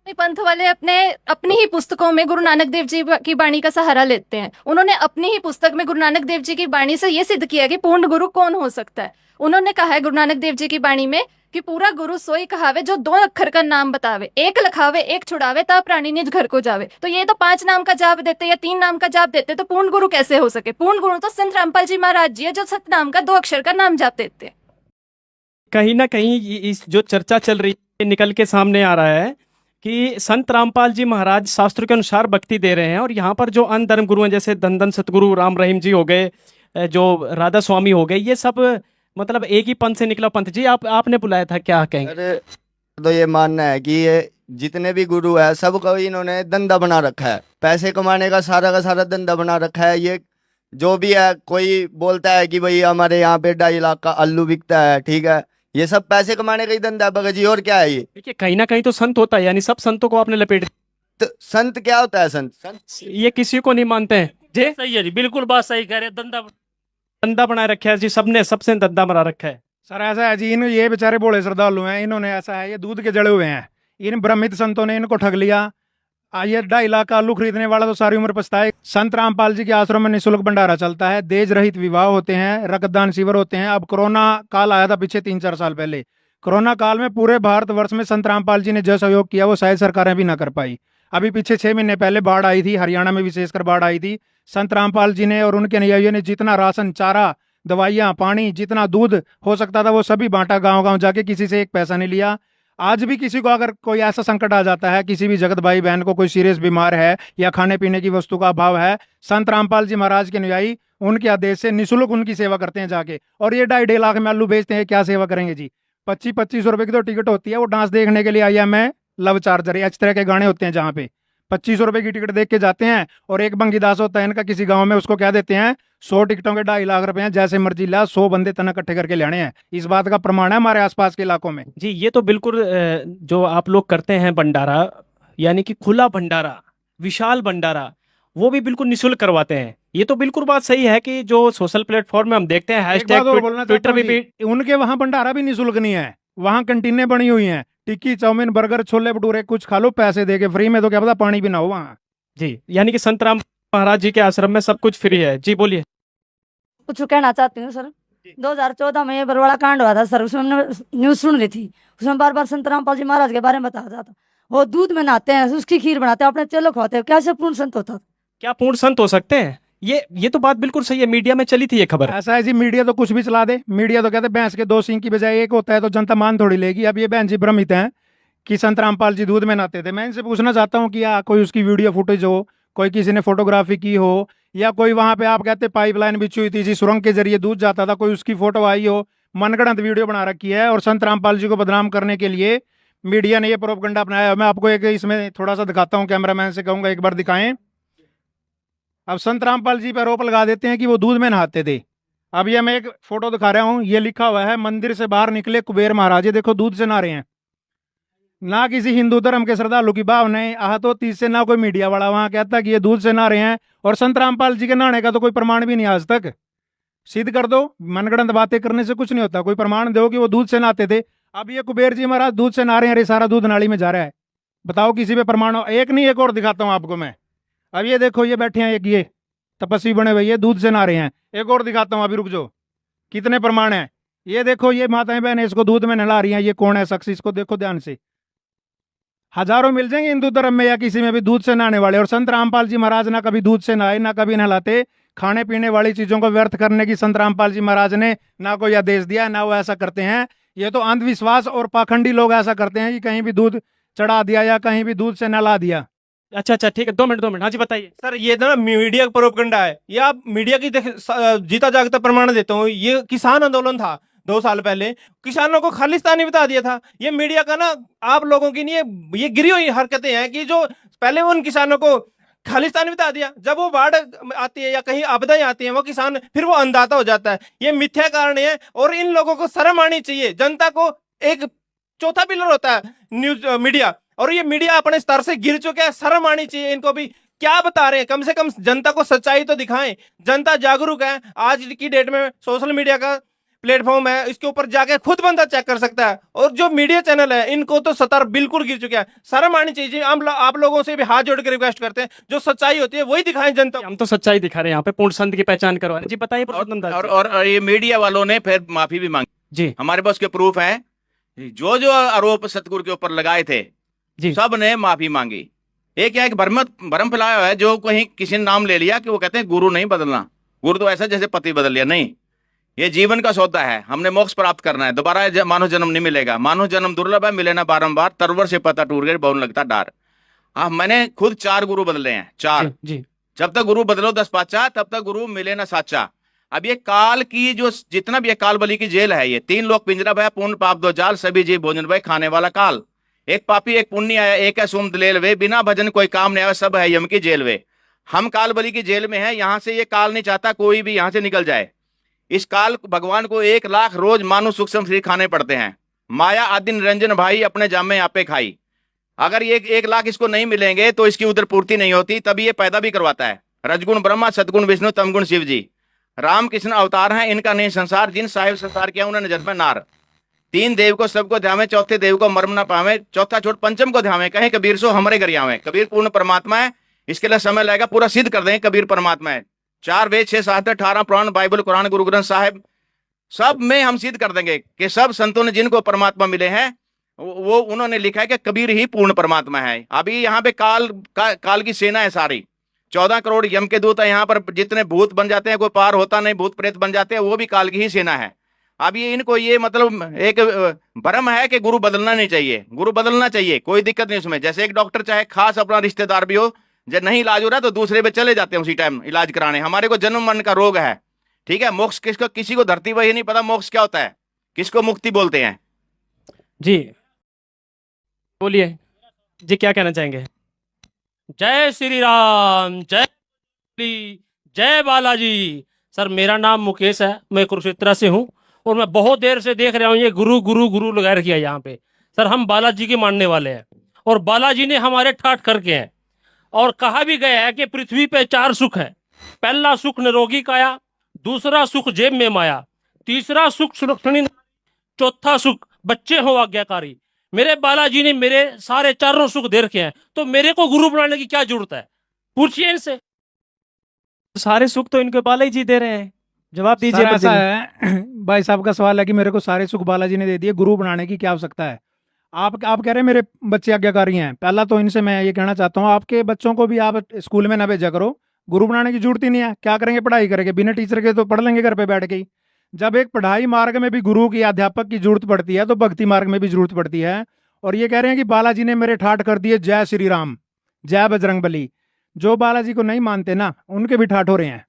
पंथ वाले अपनी ही पुस्तकों में गुरु नानक देव जी की वाणी का सहारा लेते हैं। उन्होंने अपनी ही पुस्तक में गुरु नानक देव जी की वाणी से ये सिद्ध किया कि पूर्ण गुरु कौन हो सकता है। उन्होंने कहा है गुरु नानक देव जी की वाणी में कि पूरा गुरु सोई कहावे जो 2 अक्षर का नाम बतावे, एक लखावे एक छुड़ावे ता प्राणी निज घर को जावे। तो ये तो 5 नाम का जाप देते या 3 नाम का जाप देते, तो पूर्ण गुरु कैसे हो सके? पूर्ण गुरु तो संत रामपाल जी महाराज जी है, जो 7 नाम का 2 अक्षर का नाम जाप देते। कहीं ना कहीं इस जो चर्चा चल रही है, निकल के सामने आ रहा है कि संत रामपाल जी महाराज शास्त्र के अनुसार भक्ति दे रहे हैं, और यहाँ पर जो अन्य धर्म गुरु हैं, जैसे धंधन सतगुरु राम रहीम जी हो गए, जो राधा स्वामी हो गए, ये सब मतलब एक ही पंथ से निकला पंथ। जी आपने बुलाया था, क्या कहेंगे? अरे तो ये मानना है कि ये जितने भी गुरु है सबको इन्होंने धंधा बना रखा है, पैसे कमाने का सारा धंधा बना रखा है। ये जो भी है, कोई बोलता है कि भाई हमारे यहाँ पे 2.5 लाख का आलू बिकता है, ठीक है, ये सब पैसे कमाने का ही धंधा है भगत जी, और क्या है ये? देखिए कहीं ना कहीं तो संत होता है, यानी सब संतों को आपने लपेट तो संत क्या होता है? संत ये किसी को नहीं मानते हैं जी। सही है जी, बिल्कुल बात सही कह रहे हैं। धंधा बनाए रखा है जी, सबने सबसे धंधा बना रखा है। सर ऐसा है जी, इन ये बेचारे बोले श्रद्धालु हैं, इन्होंने ऐसा है, ये दूध के जड़े हुए हैं, इन भ्रमित संतों ने इनको ठग लिया। ये 2.5 लाख का आलू खरीदने वाला तो सारी उम्र पछताए। संत रामपाल जी के आश्रम में निःशुल्क भंडारा चलता है, देज रहित विवाह होते हैं, रक्तदान शिविर होते हैं। अब कोरोना काल आया था पीछे 3-4 साल पहले, कोरोना काल में पूरे भारतवर्ष में संत रामपाल जी ने जो सहयोग किया वो शायद सरकारें भी ना कर पाई। अभी पीछे 6 महीने पहले बाढ़ आई थी, हरियाणा में विशेषकर बाढ़ आई थी। संत रामपाल जी ने और उनके अनुयायियों ने जितना राशन, चारा, दवाइयाँ, पानी, जितना दूध हो सकता था वो सभी बांटा, गांव-गांव जाके, किसी से एक पैसा नहीं लिया। आज भी किसी को अगर कोई ऐसा संकट आ जाता है, किसी भी जगत भाई बहन को कोई सीरियस बीमार है या खाने पीने की वस्तु का अभाव है, संत रामपाल जी महाराज के अनुयायी उनके आदेश से निःशुल्क उनकी सेवा करते हैं जाके। और ये 2.5 लाख में आलू बेचते हैं, क्या सेवा करेंगे जी? 25-25 रुपए की तो टिकट होती है। वो डांस देखने के लिए आई है, मैं लव चार्जर, इस तरह के गाने होते हैं जहाँ पे 25 रुपए की टिकट देख के जाते हैं। और एक बंगीदास होता है इनका किसी गांव में, उसको कह देते हैं 100 टिकटों के 2.5 लाख रुपए हैं, जैसे मर्जी ला, 100 बंदे तना इकट्ठे करके लाने हैं। इस बात का प्रमाण है हमारे आसपास के इलाकों में जी। ये तो बिल्कुल जो आप लोग करते हैं भंडारा, यानी कि खुला भंडारा, विशाल भंडारा, वो भी बिल्कुल निःशुल्क करवाते हैं। ये तो बिल्कुल बात सही है कि जो सोशल प्लेटफॉर्म में हम देखते हैं, हैशटैग ट्विटर भी, उनके वहां भंडारा भी निःशुल्क नहीं है, वहां कंटीनें बनी हुई हैं, टिक्की, चाउमीन, बर्गर, छोले भटूरे कुछ खा लो पैसे देके फ्री में, तो क्या पता पानी भी ना हो वहाँ जी। यानी कि संत राम महाराज जी के आश्रम में सब कुछ फ्री है जी। बोलिए। कुछ कहना चाहती हूँ सर। 2014 में ये बरवाड़ा कांड हुआ था सर, उसमें हमने न्यूज़ सुन रही थी, उसमें बार बार संत रामपाल जी महाराज के बारे में बताया जाता। वो दूध में नहाते हैं, उसकी खीर बनाते हैं, अपने चेलों को खाते हैं, क्या से पूर्ण संत होता? क्या पूर्ण संत हो सकते हैं? ये तो बात बिल्कुल सही है, मीडिया में चली थी ये खबर। ऐसा है जी, मीडिया तो कुछ भी चला दे। मीडिया तो कहते हैं भैंस के 2 सींग की बजाय एक होता है, तो जनता मान थोड़ी लेगी। अब ये बहन जी भ्रमित हैं कि संत रामपाल जी दूध में नहाते थे। मैं इनसे पूछना चाहता हूँ कि कोई उसकी वीडियो फुटेज हो, कोई किसी ने फोटोग्राफी की हो, या कोई वहां पे आप कहते पाइपलाइन बिछी हुई थी जी, सुरंग के जरिए दूध जाता था, कोई उसकी फोटो आई हो। मनगढ़ंत वीडियो बना रखी है और संत रामपाल जी को बदनाम करने के लिए मीडिया ने ये प्रोपगंडा अपनाया। मैं आपको एक इसमें थोड़ा सा दिखाता हूँ, कैमरामैन से कहूंगा एक बार दिखाएं। अब संत रामपाल जी पर आरोप लगा देते हैं कि वो दूध में नहाते थे। अब ये मैं एक फोटो दिखा रहा हूँ, ये लिखा हुआ है, मंदिर से बाहर निकले कुबेर महाराज, देखो दूध से नहा रहे हैं। ना किसी हिंदू धर्म के श्रद्धालु की भावना आहत होती इससे, ना कोई मीडिया वाला वहां कहता कि ये दूध से नहा रहे हैं। और संत रामपाल जी के नहाने का तो कोई प्रमाण भी नहीं आज तक। सिद्ध कर दो, मनगढ़ंत बातें करने से कुछ नहीं होता, कोई प्रमाण दो कि वो दूध से नहाते थे। अब ये कुबेर जी महाराज दूध से नहा रहे हैं, अरे सारा दूध नाली में जा रहा है, बताओ किसी पे प्रमाण हो? एक नहीं, एक और दिखाता हूँ आपको मैं। अब ये देखो, ये बैठे हैं, एक ये तपस्वी बने हुए, ये दूध से नहा रहे हैं। एक और दिखाता हूँ, अभी रुक जाओ, कितने प्रमाण है। ये देखो, ये माताएं बहनें इसको दूध में नहला रही हैं। ये कौन है शख्स, इसको देखो ध्यान से। हजारों मिल जाएंगे हिंदू धर्म में या किसी में भी दूध से नहाने वाले। और संत रामपाल जी महाराज ना कभी दूध से नहाए, ना कभी नहलाते। खाने पीने वाली चीजों को व्यर्थ करने की संत रामपाल जी महाराज ने ना कोई आदेश दिया, ना वो ऐसा करते हैं। ये तो अंधविश्वास और पाखंडी लोग ऐसा करते हैं कि कहीं भी दूध चढ़ा दिया या कहीं भी दूध से नहला दिया। अच्छा ठीक है, 2 मिनट। हाँ जी बताइए सर। ये ना मीडिया का प्रोपगंडा है, ये आप मीडिया की जीता जागता प्रमाण देता हूँ। ये किसान आंदोलन था 2 साल पहले, किसानों को खालिस्तानी बता दिया था। ये मीडिया का ना आप लोगों की नहीं, ये गिरी हुई हरकतें हैं कि जो पहले उन किसानों को खालिस्तानी बता दिया, जब वो बाढ़ आती है या कहीं आपदाएं आती हैं, वो किसान फिर वो अंधाता हो जाता है। ये मिथ्या कारण है और इन लोगों को शर्म आनी चाहिए। जनता को एक चौथा पिलर होता है न्यूज मीडिया, और ये मीडिया अपने स्तर से गिर चुके हैं। शर्म आनी चाहिए इनको भी। क्या बता रहे हैं, कम से कम जनता को सच्चाई तो दिखाएं। जनता जागरूक है, आज की डेट में सोशल मीडिया का प्लेटफॉर्म है, इसके ऊपर जाके खुद बंदा चेक कर सकता है। और जो मीडिया चैनल है इनको तो सतर बिल्कुल गिर चुके हैं। शर्म आनी चाहिए। आप लोगों से भी हाथ जोड़ के रिक्वेस्ट करते हैं, जो सच्चाई होती है वही दिखाएं जनता। हम तो सच्चाई दिखा रहे हैं यहाँ पे, पूर्ण संत की पहचान करवा रहे हैं जी। बताइए। और ये मीडिया वालों ने फिर माफी भी मांगी जी। हमारे पास के प्रूफ है, जो आरोप सतगुरु के ऊपर लगाए थे सब ने माफी मांगी। एक भ्रम फैलाया हुआ है, जो कहीं किसी ने नाम ले लिया कि वो कहते हैं गुरु नहीं बदलना, गुरु तो ऐसा जैसे पति बदल लिया। नहीं, ये जीवन का सौदा है, हमने मोक्ष प्राप्त करना है, दोबारा मानव जन्म नहीं मिलेगा। मानव जन्म दुर्लभ है, मिले ना बारंबार, तरवर से पता टूट गए बहुन लगता डार। मैंने खुद 4 गुरु बदले हैं, 4 जी। जब तक गुरु बदलो 10 पाचा, तब तक गुरु मिले ना साचा। अब ये काल की जो जितना भी काल बलि की जेल है, ये 3 लोग पिंजरा भय, पूर्ण पाप 2 जाल, सभी जीव भोजन भय, खाने वाला काल। एक पापी एक पुण्य आया, एक है सुम दलेल वे, बिना भजन कोई काम नहीं आया, सब है यम की जेल वे। हम काल बलि की जेल में हैं, यहाँ से ये काल नहीं चाहता कोई भी यहाँ से निकल जाए। इस काल भगवान को 1 लाख रोज मानो सूक्ष्म शरीर खाने पड़ते हैं। माया आदि निरंजन भाई अपने जामे आपे खाई। अगर ये 1 लाख इसको नहीं मिलेंगे तो इसकी उधर पूर्ति नहीं होती, तभी ये पैदा भी करवाता है। रजगुण ब्रह्मा, सतगुण विष्णु, तमगुण शिव जी। राम कृष्ण अवतार हैं, इनका नहीं संसार। जिन साहिब संसार किया उन्होंने जन्म में नार। 3 देव को सबको ध्यावे, चौथे देव को मर्म न पावे, चौथा छोड़ पंचम को ध्यावे, कहें कबीर सो हमरे घर आवे। कबीर पूर्ण परमात्मा है, इसके लिए समय लगेगा, पूरा सिद्ध कर देंगे कबीर परमात्मा है। 4 वेद, 6 शास्त्र, 18 पुराण, बाइबल, कुरान, गुरु ग्रंथ साहिब, सब में हम सिद्ध कर देंगे कि सब संतों ने जिनको परमात्मा मिले हैं वो उन्होंने लिखा है कि कबीर ही पूर्ण परमात्मा है। अभी यहाँ पे काल की सेना है सारी। 14 करोड़ यम के दूत है यहाँ पर। जितने भूत बन जाते हैं, कोई पार होता नहीं, भूत प्रेत बन जाते हैं, वो भी काल की ही सेना है। अब ये इनको ये मतलब एक भ्रम है कि गुरु बदलना नहीं चाहिए। गुरु बदलना चाहिए, कोई दिक्कत नहीं उसमें। जैसे एक डॉक्टर चाहे खास अपना रिश्तेदार भी हो, जब नहीं इलाज हो रहा तो दूसरे पे चले जाते हैं उसी टाइम इलाज कराने। हमारे को जन्म मरण का रोग है, ठीक है। मोक्ष किसको, किसी को धरती वही नहीं पता मोक्ष क्या होता है, किसको मुक्ति बोलते हैं। जी बोलिए जी, क्या कहना चाहेंगे? जय श्री राम, जय बालाजी। सर मेरा नाम मुकेश है, मैं कुरुक्षेत्र से हूँ और मैं बहुत देर से देख रहा हूँ ये गुरु गुरु गुरु लगा रखी है यहाँ पे। सर हम बालाजी के मानने वाले हैं और बालाजी ने हमारे ठाठ करके हैं। और कहा भी गया है कि पृथ्वी पे 4 सुख है। पहला सुख निरोगी काया, दूसरा सुख जेब में माया, तीसरा सुख सुलक्षणी, चौथा सुख बच्चे हो आज्ञाकारी। मेरे बालाजी ने मेरे सारे 4 सुख दे रखे हैं, तो मेरे को गुरु बनाने की क्या जरूरत है? पूछिए इनसे। सारे सुख तो इनके बालाजी जी दे रहे हैं, जवाब दीजिए। ऐसा है भाई साहब का सवाल है कि मेरे को सारे सुख बालाजी ने दे दिए, गुरु बनाने की क्या आवश्यकता है? आप कह रहे हैं मेरे बच्चे आज्ञाकारी हैं। पहला तो इनसे मैं ये कहना चाहता हूँ, आपके बच्चों को भी आप स्कूल में ना भेजा करो, गुरु बनाने की जरूरत ही नहीं है। क्या करेंगे? पढ़ाई करेंगे, बिना टीचर के तो पढ़ लेंगे घर पे बैठ के ही। जब एक पढ़ाई मार्ग में भी गुरु की, अध्यापक की जरूरत पड़ती है, तो भक्ति मार्ग में भी जरूरत पड़ती है। और ये कह रहे हैं कि बालाजी ने मेरे ठाठ कर दिए, जय श्री राम, जय बजरंगबली। जो बालाजी को नहीं मानते ना, उनके भी ठाठ हो रहे हैं।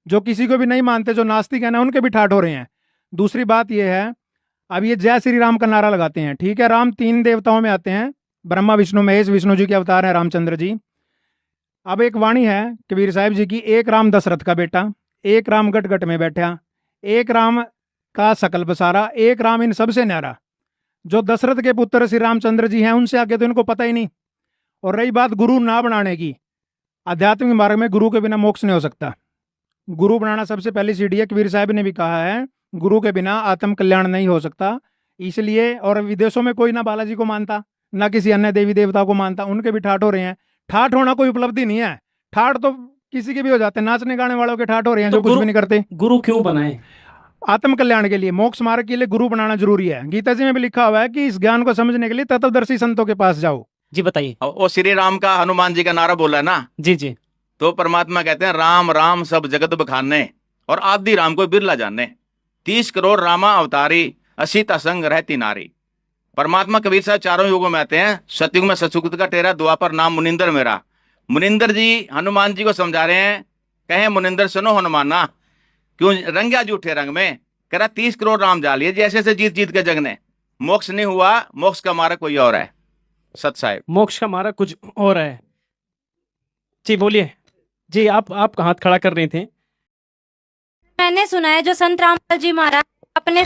जो किसी को भी नहीं मानते, जो नास्तिक है ना, उनके भी ठाठ हो रहे हैं। दूसरी बात यह है, अब ये जय श्री राम का नारा लगाते हैं, ठीक है। राम 3 देवताओं में आते हैं, ब्रह्मा विष्णु महेश। विष्णु जी के अवतार हैं रामचंद्र जी। अब एक वाणी है कबीर साहिब जी की, एक राम दशरथ का बेटा, एक राम गट गट में बैठा, एक राम का सकल बसारा, एक राम इन सबसे न्यारा। जो दशरथ के पुत्र श्री रामचंद्र जी हैं, उनसे आगे तो इनको पता ही नहीं। और रही बात गुरु ना बनाने की, आध्यात्मिक मार्ग में गुरु के बिना मोक्ष नहीं हो सकता। गुरु बनाना सबसे पहली सीढ़ी है। कबीर साहब ने भी कहा है, गुरु के बिना आत्म कल्याण नहीं हो सकता। इसलिए, और विदेशों में कोई ना बालाजी को मानता, ना किसी अन्य देवी देवता को मानता, उनके भी ठाठ हो रहे हैं। ठाठ होना कोई उपलब्धि नहीं है, ठाठ तो किसी के भी हो जाते हैं। नाचने गाने वालों के ठाठ हो रहे हैं, जो कुछ भी नहीं करते। गुरु क्यों बनाए? आत्म कल्याण के लिए, मोक्ष मार्ग के लिए गुरु बनाना जरूरी है। गीता जी में भी लिखा हुआ है कि इस ज्ञान को समझने के लिए तत्वदर्शी संतों के पास जाओ। जी बताइए। वो श्री राम का हनुमान जी का नारा बोला है ना। जी जी। तो परमात्मा कहते हैं, राम राम सब जगत बखाने और आदि राम को बिरला जाने। 30 करोड़ रामा अवतारी, असीता संग रहती नारी। परमात्मा कबीर साहब 4 युगों में आते हैं। सतयुग में सतसुकृत का टेरा, द्वापर नाम मुनिंदर मेरा। मुनिंदर जी हनुमान जी को समझा रहे हैं, कहे मुनिंदर सुनो हनुमाना, क्यों रंग्या जूठे रंग में। कह रहा 30 करोड़ राम जा लिए जैसे से जीत जीत के जगने, मोक्ष नहीं हुआ। मोक्ष का मार्ग कोई और है। सत साहिब, मोक्ष का मार्ग कुछ और है। जी बोलिए जी, आप हाथ खड़ा कर रहे थे। मैंने सुना है जो संत रामपाल जी महाराज अपने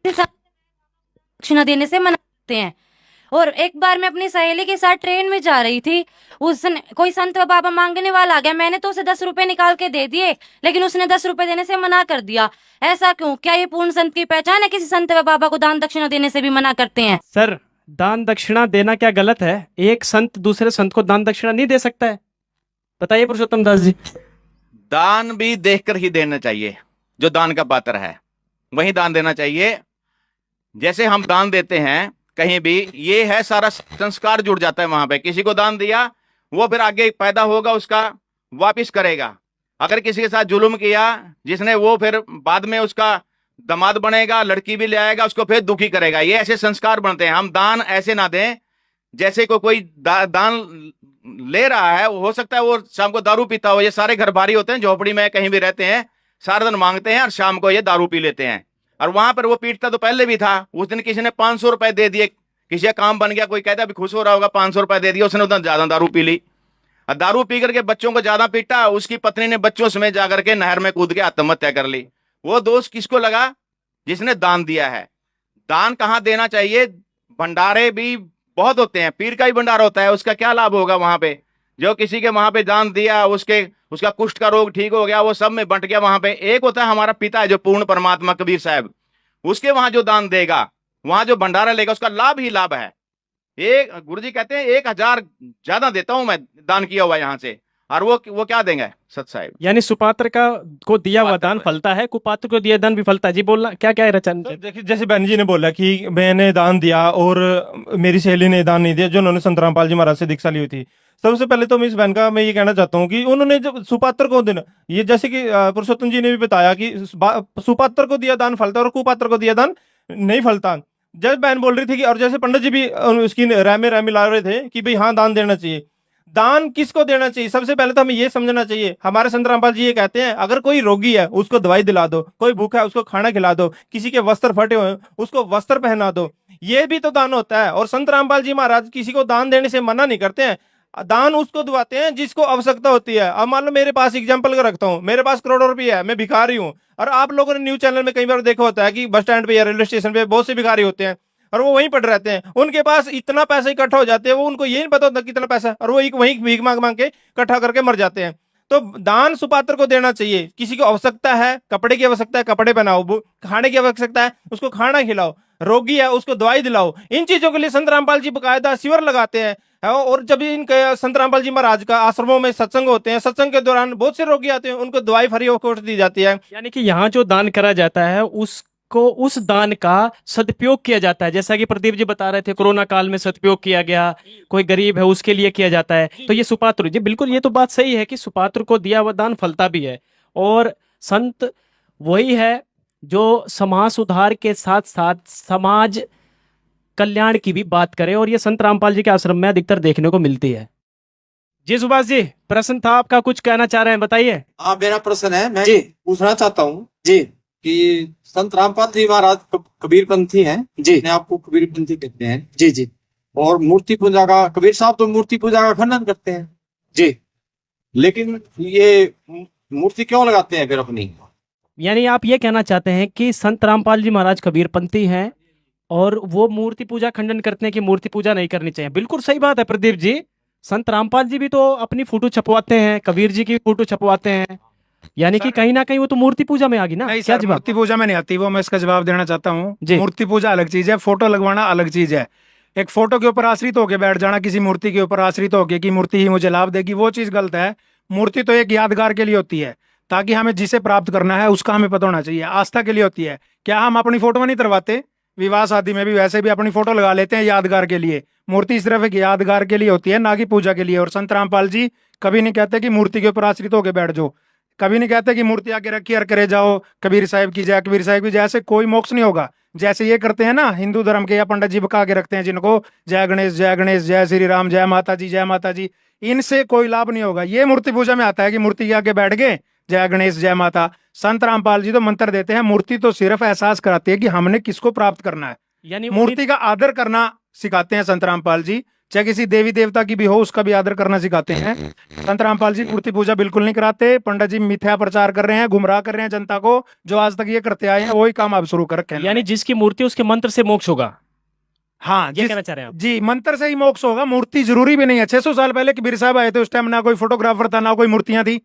दक्षिणा देने से मना करते हैं। और एक बार मैं अपनी सहेली के साथ ट्रेन में जा रही थी, उसने कोई संत बाबा मांगने वाला आ गया। मैंने तो उसे 10 रुपए निकाल के दे दिए, लेकिन उसने 10 रुपए देने से मना कर दिया। ऐसा क्यों? क्या ये पूर्ण संत की पहचान है? किसी संत बाबा को दान दक्षिणा देने से भी मना करते हैं। सर दान दक्षिणा देना क्या गलत है? एक संत दूसरे संत को दान दक्षिणा नहीं दे सकता है? बताइए पुरुषोत्तम दास जी। दान भी देखकर ही देना चाहिए। जो दान का पात्र है वही दान देना चाहिए। जैसे हम दान देते हैं कहीं भी, ये है सारा संस्कार जुड़ जाता है वहां पे। किसी को दान दिया, वो फिर आगे पैदा होगा, उसका वापिस करेगा। अगर किसी के साथ जुल्म किया जिसने, वो फिर बाद में उसका दामाद बनेगा, लड़की भी ले आएगा, उसको फिर दुखी करेगा। ये ऐसे संस्कार बनते हैं। हम दान ऐसे ना दें जैसे कोई दान ले रहा है, हो सकता है वो शाम को दारू पीता हो। ये सारे घर बारी होते हैं, झोपड़ी में कहीं भी रहते हैं, सारा दिन मांगते हैं और शाम को ये दारू पी लेते हैं। और वहां पर वो पीटता तो पहले भी था। उस दिन किसी ने 500 रुपए दे दिए, किसी का काम बन गया, कोई कहता है खुश हो रहा होगा, 500 रुपए दे दिया, उसने उतना ज्यादा दारू पी ली। और दारू पी करके बच्चों को ज्यादा पीटा, उसकी पत्नी ने बच्चों समेत जाकर के नहर में कूद के आत्महत्या कर ली। वो दोष किसको लगा? जिसने दान दिया है। दान कहाँ देना चाहिए? भंडारे भी बहुत होते हैं, पीर का ही भंडारा होता है, उसका क्या लाभ होगा वहां पे? जो किसी के वहां पे दान दिया, उसका कुष्ठ का रोग ठीक हो गया, वो सब में बंट गया। वहां पे एक होता है हमारा पिता है जो पूर्ण परमात्मा कबीर साहब, उसके वहां जो दान देगा, वहां जो भंडारा लेगा, उसका लाभ ही लाभ है। एक गुरुजी कहते हैं 1000 ज्यादा देता हूं मैं दान किया हुआ यहाँ से, और वो क्या देंगे सत साहिब? यानी सुपात्र को दिया हुआ दान फलता है, कुपात्र को दिया दान भी फलता है। जी बोलना क्या क्या है रचन? तो देखिए, जैसे बहन जी ने बोला कि मैंने दान दिया और मेरी सहेली ने दान नहीं दिया, जो उन्होंने संत रामपाल जी महाराज से दीक्षा ली हुई थी। सबसे पहले तो मैं इस बहन का मैं ये कहना चाहता हूँ कि उन्होंने जब सुपात्र को देना, ये जैसे कि पुरुषोत्तम जी ने भी बताया कि सुपात्र को दिया दान फलता है और कुपात्र को दिया दान नहीं फलता। जब बहन बोल रही थी कि, और जैसे पंडित जी भी उसकी राय में राय मिला रहे थे कि भाई हाँ दान देना चाहिए। दान किसको देना चाहिए? सबसे पहले तो हमें ये समझना चाहिए, हमारे संत रामपाल जी ये कहते हैं, अगर कोई रोगी है उसको दवाई दिला दो, कोई भूखा है उसको खाना खिला दो, किसी के वस्त्र फटे हुए उसको वस्त्र पहना दो, ये भी तो दान होता है। और संत रामपाल जी महाराज किसी को दान देने से मना नहीं करते हैं, दान उसको दिवाते हैं जिसको आवश्यकता होती है। अब मान लो मेरे पास एग्जांपल का रखता हूँ, मेरे पास करोड़ों रुपये है, मैं भिखारी हूँ, और आप लोगों ने न्यूज चैनल में कई बार देखा होता है कि बस स्टैंड पे या रेलवे स्टेशन पे बहुत से भिखारी होते हैं और वो वहीं पड़े रहते हैं, उनके पास इतना पैसा इकट्ठा हो जाते हैं, वो उनको ये नहीं पता होता कितना पैसा, और वो वहीं भीख मांग मांग के इकट्ठा करके मर जाते हैं। तो दान सुपात्र को देना चाहिए। किसी को आवश्यकता है, कपड़े की आवश्यकता है कपड़े पहनाओ, खाने की आवश्यकता है उसको खाना खिलाओ, रोगी है उसको दवाई दिलाओ। इन चीजों के लिए संत रामपाल जी बकायदा शिविर लगाते हैं। और जब इनके संत रामपाल जी महाराज का आश्रमों में सत्संग होते हैं, सत्संग के दौरान बहुत से रोगी आते हैं, उनको दवाई फ्री ऑफ कॉस्ट दी जाती है। यानी कि यहाँ जो दान करा जाता है उसको उस दान का सदुपयोग किया जाता है। जैसा कि प्रदीप जी बता रहे थे, कोरोना काल में सदुपयोग किया गया, कोई गरीब है उसके लिए किया जाता है। तो ये सुपात्र जी बिल्कुल, ये तो बात सही है कि सुपात्र को दिया हुआ दान फलता भी है। और संत वही है जो समाज सुधार के साथ साथ समाज कल्याण की भी बात करे, और ये संत रामपाल जी के आश्रम में अधिकतर देखने को मिलती है। जी सुभाष जी, प्रश्न था आपका, कुछ कहना चाह रहे हैं, बताइए। हाँ, मेरा प्रश्न है, मैं पूछना चाहता हूँ जी कि संत रामपाल जी महाराज कबीरपंथी हैं जी, अपने आपको कबीरपंथी कहते हैं जी जी, और मूर्ति पूजा का, कबीर साहब तो मूर्ति पूजा का खंडन करते हैं जी, लेकिन ये मूर्ति क्यों लगाते हैं फिर अपनी? यानी आप ये कहना चाहते हैं कि संत रामपाल जी महाराज कबीरपंथी हैं और वो मूर्ति पूजा खंडन करते हैं कि मूर्ति पूजा नहीं करनी चाहिए। बिल्कुल सही बात है प्रदीप जी, संत रामपाल जी भी तो अपनी फोटो छपवाते हैं, कबीर जी की फोटो छपवाते हैं, यानी कि कहीं ना कहीं वो तो मूर्ति पूजा में आ गई ना। नहीं क्या सर, जवाब? मूर्ति पूजा में नहीं आती वो, मैं इसका जवाब देना चाहता हूँ। जी। मूर्ति पूजा अलग चीज है, फोटो लगवाना अलग चीज है। एक फोटो के ऊपर आश्रित होकर बैठ जाना, किसी मूर्ति के ऊपर आश्रित होकर कि मूर्ति ही मुझे लाभ देगी, वो चीज गलत है। मूर्ति तो एक यादगार के लिए होती है, ताकि हमें जिसे प्राप्त करना है उसका हमें पता होना चाहिए। आस्था के लिए होती है। क्या हम अपनी फोटो नहीं करवाते? विवाह शादी में भी वैसे भी अपनी फोटो लगा लेते हैं यादगार के लिए। मूर्ति सिर्फ एक यादगार के लिए होती है, ना कि पूजा के लिए। और संत रामपाल जी कभी नहीं कहते कि मूर्ति के ऊपर आश्रित होकर बैठ जाओ, कभी नहीं कहते कि मूर्ति आके रखी और करे जाओ कबीर साहब की जय, कबीर साहब की जय से कोई मोक्ष नहीं होगा। जैसे ये करते हैं ना हिंदू धर्म के, या पंडित जी बका के रखते हैं जिनको, जय गणेश जय गणेश, जय श्री राम, जय माता जी जय माता जी, इनसे कोई लाभ नहीं होगा। ये मूर्ति पूजा में आता है कि मूर्ति के आगे बैठ गए, जय गणेश जय माता। संत रामपाल जी तो मंत्र देते हैं, मूर्ति तो सिर्फ एहसास कराती है कि हमने किसको प्राप्त करना है। यानी मूर्ति का आदर करना सिखाते हैं संत रामपाल जी, चाहे किसी देवी देवता की भी हो उसका भी आदर करना सिखाते हैं। संत रामपाल जी मूर्ति पूजा बिल्कुल नहीं कराते। पंडित जी मिथ्या प्रचार कर रहे हैं, गुमराह कर रहे हैं जनता को, जो आज तक ये करते आए हैं वही काम आप शुरू कर रखे हैं। यानी जिसकी मूर्ति उसके मंत्र से मोक्ष होगा। हाँ, ये कहना चाह रहे हैं आप? जी, मंत्र से ही मोक्ष होगा, मूर्ति जरूरी भी नहीं है। 600 साल पहले कबीर साहब आए थे, उस टाइम ना कोई फोटोग्राफर था ना कोई मूर्तियां थी,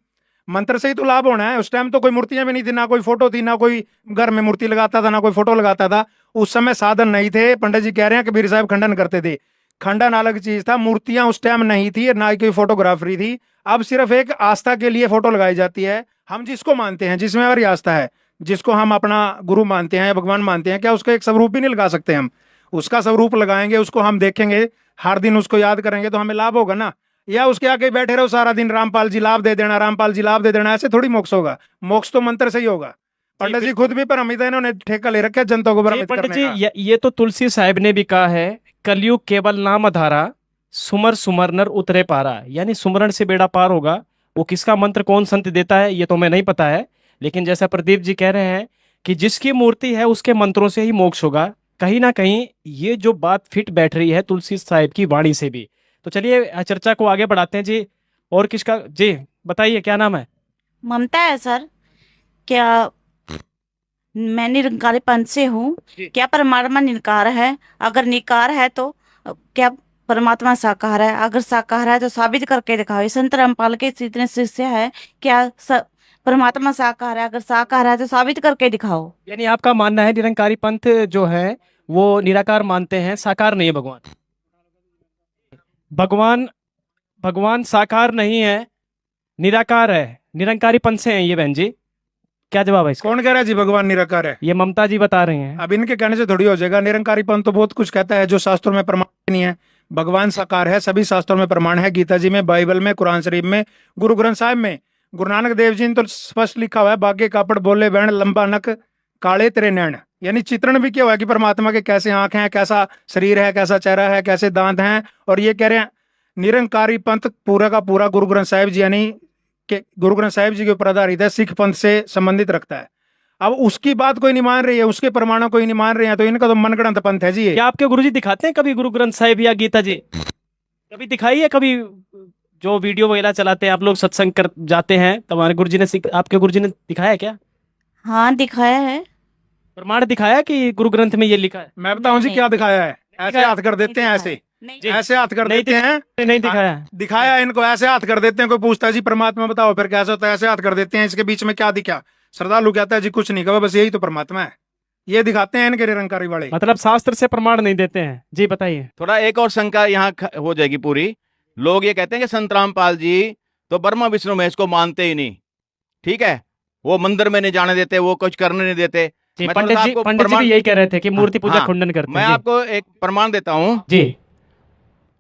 मंत्र से ही तो लाभ होना है। उस टाइम तो कोई मूर्तियां भी नहीं थी, ना कोई फोटो थी, ना कोई घर में मूर्ति लगाता था, ना कोई फोटो लगाता था। उस समय साधन नहीं थे। पंडित जी कह रहे हैं कबीर साहब खंडन करते थे, खंडन अलग चीज था। मूर्तियां उस टाइम नहीं थी, ना ही कोई फोटोग्राफरी थी। अब सिर्फ एक आस्था के लिए फोटो लगाई जाती है। हम जिसको मानते हैं, जिसमें हमारी आस्था है, जिसको हम अपना गुरु मानते हैं या भगवान मानते हैं, क्या उसका एक स्वरूप भी नहीं लगा सकते? हम उसका स्वरूप लगाएंगे, उसको हम देखेंगे, हर दिन उसको याद करेंगे तो हमें लाभ होगा ना। या उसके आगे बैठे रहो सारा दिन, रामपाल जी लाभ दे देना, रामपाल जी लाभ दे देना, ऐसे थोड़ी मोक्ष होगा। मोक्ष तो मंत्र से ही होगा। पंडित जी खुद भी परमित है, इन्होंने ठेका ले रखा है जनता को भ्रमित पंडित करने का। जी ये तो तुलसी साहिब ने भी कहा है, कलयुग केवल नाम आधारा, सुमर सुमर नर उतरे पारा। यानी सुमरण से बेड़ा पार होगा। वो किसका मंत्र कौन संत देता है ये तो मैं नहीं पता है, लेकिन जैसा प्रदीप जी कह रहे हैं कि जिसकी मूर्ति है उसके मंत्रों से ही मोक्ष होगा। कहीं ना कहीं ये जो बात फिट बैठ रही है तुलसी साहिब की वाणी से भी। तो चलिए चर्चा को आगे बढ़ाते हैं जी। और किसका? जी बताइए क्या नाम है? ममता है सर। क्या मैं निरंकारी पंथ से हूँ। क्या परमात्मा निराकार है? अगर निकार है तो क्या परमात्मा साकार है? अगर साकार है तो साबित करके दिखाओ। ये संत रामपाल के जितने शिष्य है, क्या परमात्मा साकार है? अगर साकार है तो साबित करके दिखाओ। यानी आपका मानना है निरंकारी पंथ जो है वो निराकार मानते हैं, साकार नहीं है भगवान। भगवान साकार नहीं है, निराकार है। निरंकारी पंथ से हैं ये बहन जी, क्या जवाब है इसका? कौन कह रहा है जी भगवान निराकार है? ये ममता जी बता रही हैं। अब इनके कहने से थोड़ी हो जाएगा। निरंकारी पंथ तो बहुत कुछ कहता है जो शास्त्रों में प्रमाण नहीं है। भगवान साकार है, सभी शास्त्रों में प्रमाण है। गीता जी में, बाइबल में, कुरान शरीफ में, गुरु ग्रंथ साहिब में। गुरु नानक देव जी ने तो स्पष्ट लिखा हुआ है, बागे कापड़ बोले बैण लंबा नक काले तेरे नैण। यानी चित्रण भी किया हुआ है कि परमात्मा के कैसे आंख हैं, कैसा शरीर है, कैसा चेहरा है, कैसे दांत हैं। और ये कह रहे हैं निरंकारी पंथ पूरा का पूरा गुरु ग्रंथ साहिब जी यानी कि गुरु ग्रंथ साहिब जी के ऊपर आधारित है, सिख पंथ से संबंधित रखता है। अब उसकी बात कोई नहीं मान रही है, उसके प्रमाणों कोई नहीं मान रहे हैं, तो इनका तो मनगढ़ंत पंथ है जी ये। क्या आपके गुरुजी दिखाते हैं कभी गुरु ग्रंथ साहिब या गीता जी? कभी दिखाई है? कभी जो वीडियो वगैरह चलाते हैं आप लोग, सत्संग कर जाते हैं, तो हमारे गुरुजी ने आपके गुरुजी ने दिखाया है क्या? हाँ दिखाया है। प्रमाण दिखाया कि गुरु ग्रंथ में ये लिखा है? मैं बताऊं जी क्या दिखाया है? ऐसे हाथ कर देते हैं, ऐसे ऐसे हाथ कर देते हैं। नहीं दिखाया। दिखाया इनको, ऐसे हाथ कर देते हैं। कोई पूछता है जी परमात्मा बताओ, फिर कैसा होता है? ऐसे हाथ कर देते हैं। इसके बीच में क्या दिखा? श्रद्धालु कहता है जी कुछ नहीं, कहा बस यही तो परमात्मा है। ये दिखाते हैं इनके निरंकारी वाले। मतलब शास्त्र से प्रमाण नहीं देते हैं। जी बताइए। थोड़ा एक और शंका यहाँ हो जाएगी पूरी। लोग ये कहते हैं कि संत रामपाल जी तो ब्रह्मा विष्णु महेश को मानते ही नहीं, ठीक है, वो मंदिर में नहीं जाने देते, वो कुछ करने नहीं देते। पंडित जी भी यही कह रहे थे कि मूर्ति पूजा खंडन करते हैं। मैं आपको एक प्रमाण देता हूँ जी।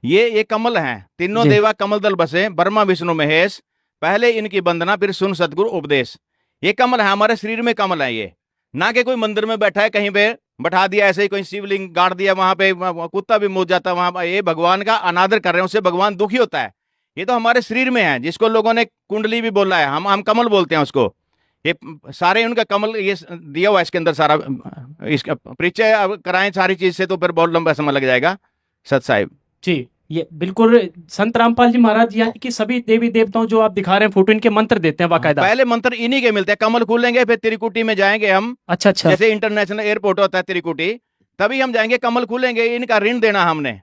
ये कमल हैं, तीनों देवा कमल दल बसे, ब्रह्मा विष्णु महेश, पहले इनकी वंदना फिर सुन सतगुरु उपदेश। ये कमल है, हमारे शरीर में कमल है ये, ना कि कोई मंदिर में बैठा है कहीं पे बैठा दिया ऐसे ही, कोई शिवलिंग गाड़ दिया वहां पे, कुत्ता भी मुझ जाता वहां। ये भगवान का अनादर कर रहे हैं, उससे भगवान दुखी होता है। ये तो हमारे शरीर में है, जिसको लोगों ने कुंडली भी बोला है, हम कमल बोलते हैं उसको। ये सारे उनका कमल ये दिया हुआ है इसके अंदर सारा। इसका परिचय कराएं सारी चीज से तो फिर बहुत लंबा समय लग जाएगा सत साहिब जी। ये बिल्कुल संत रामपाल जी महाराज यानी कि सभी देवी देवताओं जो आप दिखा रहे हैं फोटो, इनके मंत्र देते हैं बाकायदा। पहले मंत्र इन्हीं के मिलते हैं। कमल खोलेंगे फिर त्रिकुटी में जाएंगे हम। अच्छा। जैसे इंटरनेशनल एयरपोर्ट होता है त्रिकुटी, तभी हम जाएंगे, कमल खोलेंगे, इनका ऋण देना हमने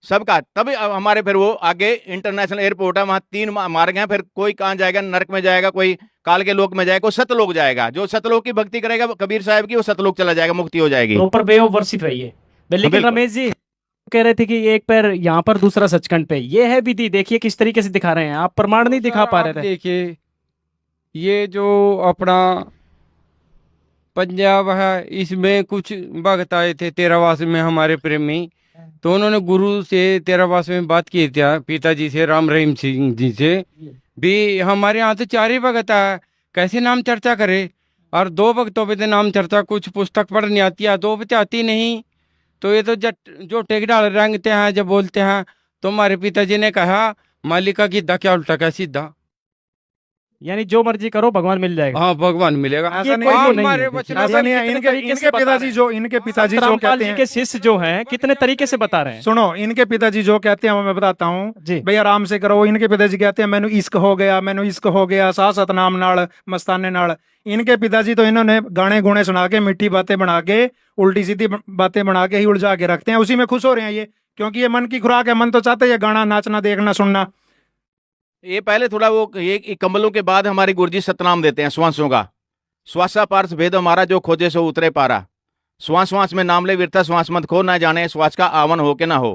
सबका, तभी हमारे फिर वो आगे इंटरनेशनल एयरपोर्ट है, वहां 3 मार्ग हैं। फिर कोई कहाँ जाएगा, नरक में जाएगा, कोई काल के लोक में जाएगा, कोई सतलोक जाएगा। जो सतलोक की भक्ति करेगा कबीर साहब की, वो सतलोक चला जाएगा, मुक्ति हो जाएगी। प्रॉपर वे ऑफ वर्शिप है ये। लेकिन रमेश जी कह रहे थे कि एक पैर यहाँ पर दूसरा सचखंड पे, ये है विधि। देखिए किस तरीके से दिखा रहे हैं आप, प्रमाण नहीं दिखा पा रहे थे। देखिए ये जो अपना पंजाब है, इसमें कुछ भक्त आए थे तेरावास में हमारे प्रेमी, तो उन्होंने गुरु से तेरावास में बात की थी, पिताजी से, राम रहीम सिंह जी से भी। हमारे यहाँ तो 4 ही भक्त है, कैसे नाम चर्चा करे? और 2 भक्तों पे नाम चर्चा, कुछ पुस्तक पढ़नी आती है, 2 पे आती नहीं। तो ये तो जो टेकडाल रंगते हैं, जब बोलते हैं, तो हमारे पिताजी ने कहा मालिका की दा क्या उल्टा क्या सीधा, यानी जो मर्जी करो भगवान मिल जाएगा। हाँ भगवान मिलेगा। ऐसा नहीं है। इनके पिताजी जो कहते हैं, के शिष्य जो हैं कितने तरीके से बता रहे हैं। सुनो, इनके पिताजी जो कहते हैं वो मैं बताता हूँ भाई, आराम से करो। इनके पिताजी कहते हैं मैनू इश्क हो गया, मैनू इश्क हो गया, सा सतनाम नाल मस्ताने नाल। इनके पिताजी तो इन्होंने गाने गुणे सुना के, मीठी बातें बना के, उल्टी सीधी बातें बना के ही उलझा के रखते हैं। उसी में खुश हो रहे हैं ये, क्योंकि ये मन की खुराक है। मन तो चाहते हैं गाना, नाचना, देखना, सुनना। ये पहले थोड़ा वो ये कमलों के बाद हमारे गुरुजी सतनाम देते हैं श्वासों का। श्वासा पार्थ भेद हमारा, जो खोजे सो उतरे पारा। श्वास श्वास में नाम ले विरता, श्वास मत खो, ना जाने श्वास का आवन हो के ना हो।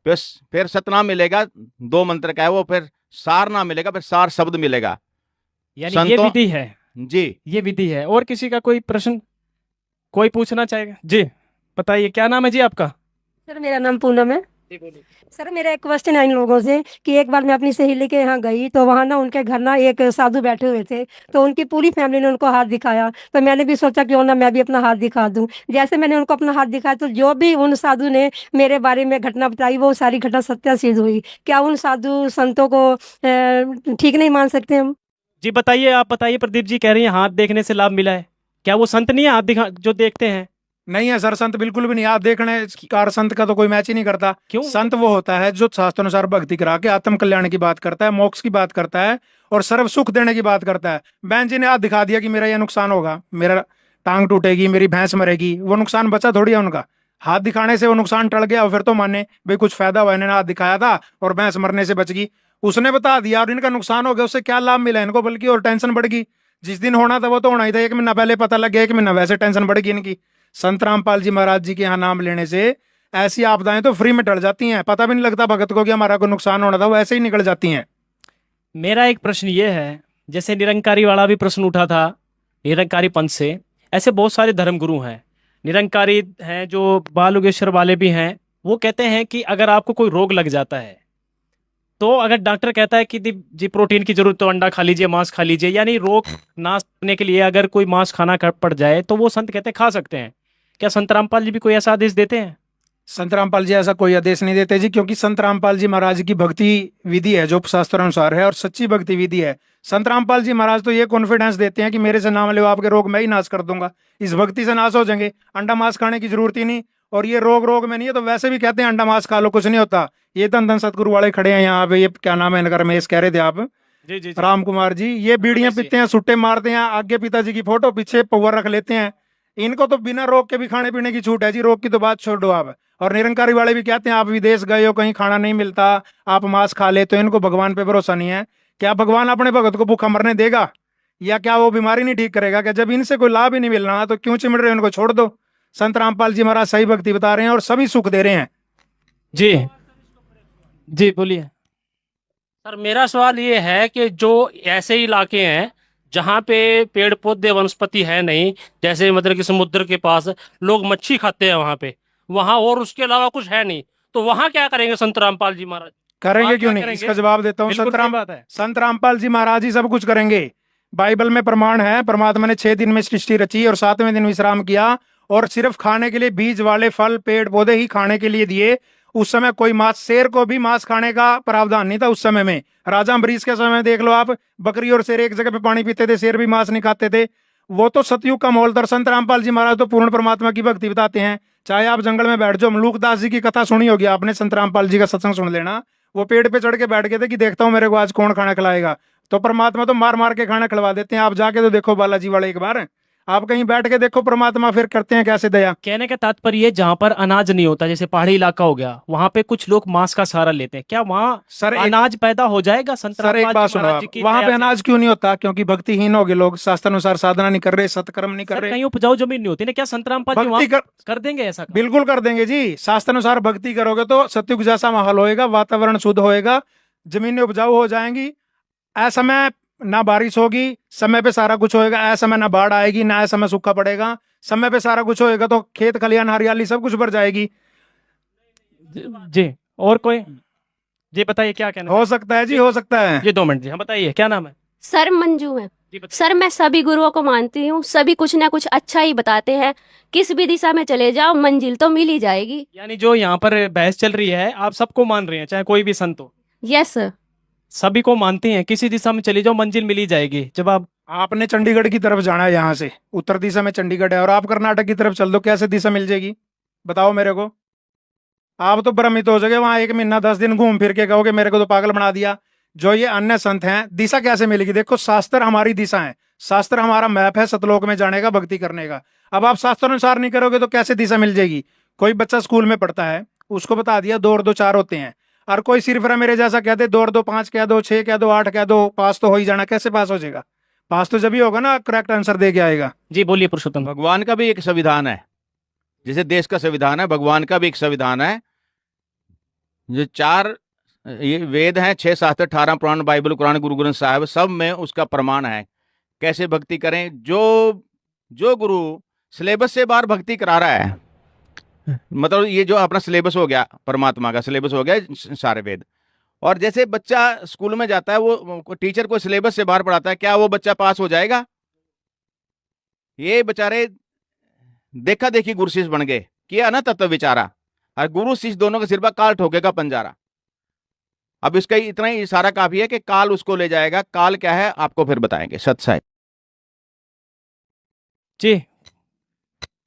फिर सतनाम मिलेगा, 2 मंत्र का है वो। फिर सार नाम मिलेगा, फिर सार शब्द मिलेगा। यानी ये विधि है जी, ये विधि है। और किसी का कोई प्रश्न, कोई पूछना चाहेगा? जी बताइए, क्या नाम है जी आपका? सर मेरा नाम पूनम है। सर मेरा एक क्वेश्चन है इन लोगों से कि एक बार मैं अपनी सहेली के यहाँ गई, तो वहाँ ना उनके घर ना एक साधु बैठे हुए थे, तो उनकी पूरी फैमिली ने उनको हाथ दिखाया। तो मैंने भी सोचा क्यों ना मैं भी अपना हाथ दिखा दूं। जैसे मैंने उनको अपना हाथ दिखाया, तो जो भी उन साधु ने मेरे बारे में घटना बताई, वो सारी घटना सत्य सिद्ध हुई। क्या उन साधु संतों को ठीक नहीं मान सकते हम? जी बताइए, आप बताइए। प्रदीप जी कह रही हैं हाथ देखने से लाभ मिला है, क्या वो संत नहीं है हाथ दिखा जो देखते हैं? नहीं है सर, संत बिल्कुल भी नहीं। आप देखने कार संत का तो कोई मैच ही नहीं करता। क्यों? संत वो होता है जो शास्त्रानुसार भक्ति करा के आत्म कल्याण की बात करता है, मोक्ष की बात करता है और सर्व सुख देने की बात करता है। बहन जी ने हाथ दिखा दिया कि मेरा ये नुकसान होगा, मेरा टांग टूटेगी, मेरी भैंस मरेगी, वो नुकसान बचा थोड़ी है उनका। हाथ दिखाने से वो नुकसान टल गया और फिर तो माने भाई कुछ फायदा हुआ, इन्होंने हाथ दिखाया था और भैंस मरने से बच गई। उसने बता दिया और इनका नुकसान हो गया, उससे क्या लाभ मिला इनको, बल्कि और टेंशन बढ़ गई। जिस दिन होना था वो तो होना ही था, 1 महीना पहले पता लग गया, 1 महीना वैसे टेंशन बढ़ गई इनकी। संत रामपाल जी महाराज जी के यहाँ नाम लेने से ऐसी आपदाएं तो फ्री में टल जाती हैं, पता भी नहीं लगता भगत को कि हमारा कोई नुकसान होना था, वो ऐसे ही निकल जाती हैं। मेरा एक प्रश्न ये है, जैसे निरंकारी वाला भी प्रश्न उठा था निरंकारी पंथ से, ऐसे बहुत सारे धर्मगुरु हैं, निरंकारी हैं जो बाल योगेश्वर वाले भी हैं। वो कहते हैं कि अगर आपको कोई रोग लग जाता है तो अगर डॉक्टर कहता है कि जी प्रोटीन की जरूरत तो अंडा खा लीजिए, मांस खा लीजिए, यानी रोग नाश करने के लिए अगर कोई मांस खाना पड़ जाए तो वो संत कहते हैं खा सकते हैं। क्या संत रामपाल जी भी कोई ऐसा आदेश देते हैं? संत रामपाल जी ऐसा कोई आदेश नहीं देते जी, क्योंकि संत रामपाल जी महाराज की भक्ति विधि है जो शास्त्र अनुसार है और सच्ची भक्ति विधि है। संत रामपाल जी महाराज तो ये कॉन्फिडेंस देते हैं कि मेरे से नाम लो, आपके रोग मैं ही नाश कर दूंगा, इस भक्ति से नाश हो जाएंगे, अंडा मांस खाने की जरूरत ही नहीं। और ये रोग में नहीं है तो वैसे भी कहते हैं अंडा मांस खा लो, कुछ नहीं होता। ये धन धन सतगुरु वाले खड़े हैं यहाँ पे, ये क्या नाम है इनका, रमेश कह रहे थे आप, जी। राम कुमार जी, ये बीड़ियां पीते हैं, सुट्टे मारते हैं, आगे पिताजी की फोटो पीछे पवर रख लेते हैं। इनको तो बिना रोग के भी खाने पीने की छूट है जी, रोग की तो बात छोड़ दो आप। और निरंकारी वाले भी कहते हैं आप विदेश गए हो, कहीं खाना नहीं मिलता, आप मांस खा ले, तो इनको भगवान पे भरोसा नहीं है। क्या भगवान अपने भगत को भूखा मरने देगा, या क्या वो बीमारी नहीं ठीक करेगा? क्या जब इनसे कोई लाभ ही नहीं मिल रहा तो क्यों चिमड़ रहे, उनको छोड़ दो। संत रामपाल जी महाराज सही भक्ति बता रहे हैं और सभी सुख दे रहे हैं। जी बोलिए सर। मेरा सवाल ये है कि जो ऐसे इलाके हैं जहाँ पे पेड़ पौधे वनस्पति है नहीं, जैसे मतलब कि समुद्र के पास लोग मच्छी खाते हैं वहाँ और उसके अलावा कुछ है नहीं, तो वहाँ क्या करेंगे संत रामपाल जी महाराज? करेंगे क्यों नहीं, इसका जवाब देता हूँ। संत रामपाल जी महाराज ही सब कुछ करेंगे। बाइबल में प्रमाण है, परमात्मा ने 6 दिन में सृष्टि रची और 7वें दिन विश्राम किया और सिर्फ खाने के लिए बीज वाले फल पेड़ पौधे ही खाने के लिए दिए। उस समय कोई मांस, शेर को भी मांस खाने का प्रावधान नहीं था उस समय में। राजा अम्बरीश के समय में देख लो आप, बकरी और शेर एक जगह पे पानी पीते थे, शेर भी मांस नहीं खाते थे। वो तो सतयुग का माहौल था। संत रामपाल जी महाराज तो पूर्ण परमात्मा की भक्ति बताते हैं। चाहे आप जंगल में बैठ जाओ, मलूकदास जी की कथा सुनी होगी आपने, संत रामपाल जी का सत्संग सुन लेना। वो पेड़ पे चढ़ के बैठ गए थे कि देखता हूँ मेरे को आज कौन खाना खिलाएगा, तो परमात्मा तो मार मार के खाना खिलवा देते हैं। आप जाके तो देखो बालाजी वाले, एक बार आप कहीं बैठ के देखो, परमात्मा फिर करते हैं कैसे दया। कहने का तात्पर्य जहाँ पर अनाज नहीं होता, जैसे पहाड़ी इलाका हो गया, वहाँ पे कुछ लोग मांस का सहारा लेते हैं, क्या वहाँ सर अनाज पैदा हो जाएगा? सर एक बात सुनो, वहाँ पे अनाज क्यों नहीं होता? क्योंकि भक्तिहीन हो गए लोग, शास्त्र अनुसार साधना नहीं कर रहे, सत्कर्म नहीं कर रहे। कहीं उपजाऊ जमीन नहीं होती ना, क्या संत रामपाल जी वहाँ कर देंगे ऐसा? बिल्कुल कर देंगे जी। शास्त्र अनुसार भक्ति करोगे तो सतयुग जैसा माहौल होएगा, वातावरण शुद्ध होएगा, जमीनें उपजाऊ हो जाएंगी, असमय ना बारिश होगी, समय पे सारा कुछ होएगा, असमय ना बाढ़ आएगी, ना असमय सूखा पड़ेगा, समय पे सारा कुछ होएगा तो खेत खलियान हरियाली सब कुछ भर जाएगी। जी और कोई जी बताइए क्या कहना हो सकता है जी, हो सकता है जी। 2 मिनट जी, हम बताइए क्या नाम है? सर मंजू है सर। मैं सभी गुरुओं को मानती हूँ, सभी कुछ ना कुछ अच्छा ही बताते हैं, किस भी दिशा में चले जाओ मंजिल तो मिल ही जाएगी। यानी जो यहाँ पर बहस चल रही है आप सबको मान रहे हैं, चाहे कोई भी संत हो? यस सर, सभी को मानते हैं, किसी दिशा में चली जाओ मंजिल मिल ही जाएगी। जब आपने चंडीगढ़ की तरफ जाना है, यहाँ से उत्तर दिशा में चंडीगढ़ है और आप कर्नाटक की तरफ चल दो, कैसे दिशा मिल जाएगी बताओ मेरे को? आप तो भ्रमित हो जाओगे, वहां 1 महीना 10 दिन घूम फिर के कहोगे मेरे को तो पागल बना दिया। जो ये अन्य संत हैं, दिशा कैसे मिलेगी? देखो शास्त्र हमारी दिशा है, शास्त्र हमारा मैप है सतलोक में जाने का, भक्ति करने का। अब आप शास्त्र अनुसार नहीं करोगे तो कैसे दिशा मिल जाएगी? कोई बच्चा स्कूल में पढ़ता है, उसको बता दिया 2 और 2 4 होते हैं, और कोई सिर्फ मेरे जैसा कह दे 2 और 2 5 कह दो, 6 कह दो, 8 कह दो, पास तो हो ही जाना। कैसे पास हो जाएगा? पास तो जब ही होगा ना करेक्ट आंसर दे के आएगा। जी बोलिए पुरुषोत्तम। भगवान का भी एक संविधान है, जैसे देश का संविधान है, भगवान का भी एक संविधान है। जो 4 ये वेद हैं, 6 शास्त्र, 18 पुराण, बाइबल, कुरान, गुरु ग्रंथ साहिब, सब में उसका प्रमाण है कैसे भक्ति करें। जो गुरु सिलेबस से बाहर भक्ति करा रहा है, मतलब ये जो अपना सिलेबस हो गया, परमात्मा का सिलेबस हो गया सारे वेद, और जैसे बच्चा स्कूल में जाता है, वो टीचर को सिलेबस से बाहर पढ़ाता है, क्या वो बच्चा पास हो जाएगा? ये बेचारे देखा देखी गुरु शिष्य बन गए, किया ना तत्व विचारा, और गुरु शिष्य दोनों के सिर पर काल ठोकेगा पंजारा। अब इसका इतना ही इशारा काफी है कि काल उसको ले जाएगा। काल क्या है आपको फिर बताएंगे। सत साहिब जी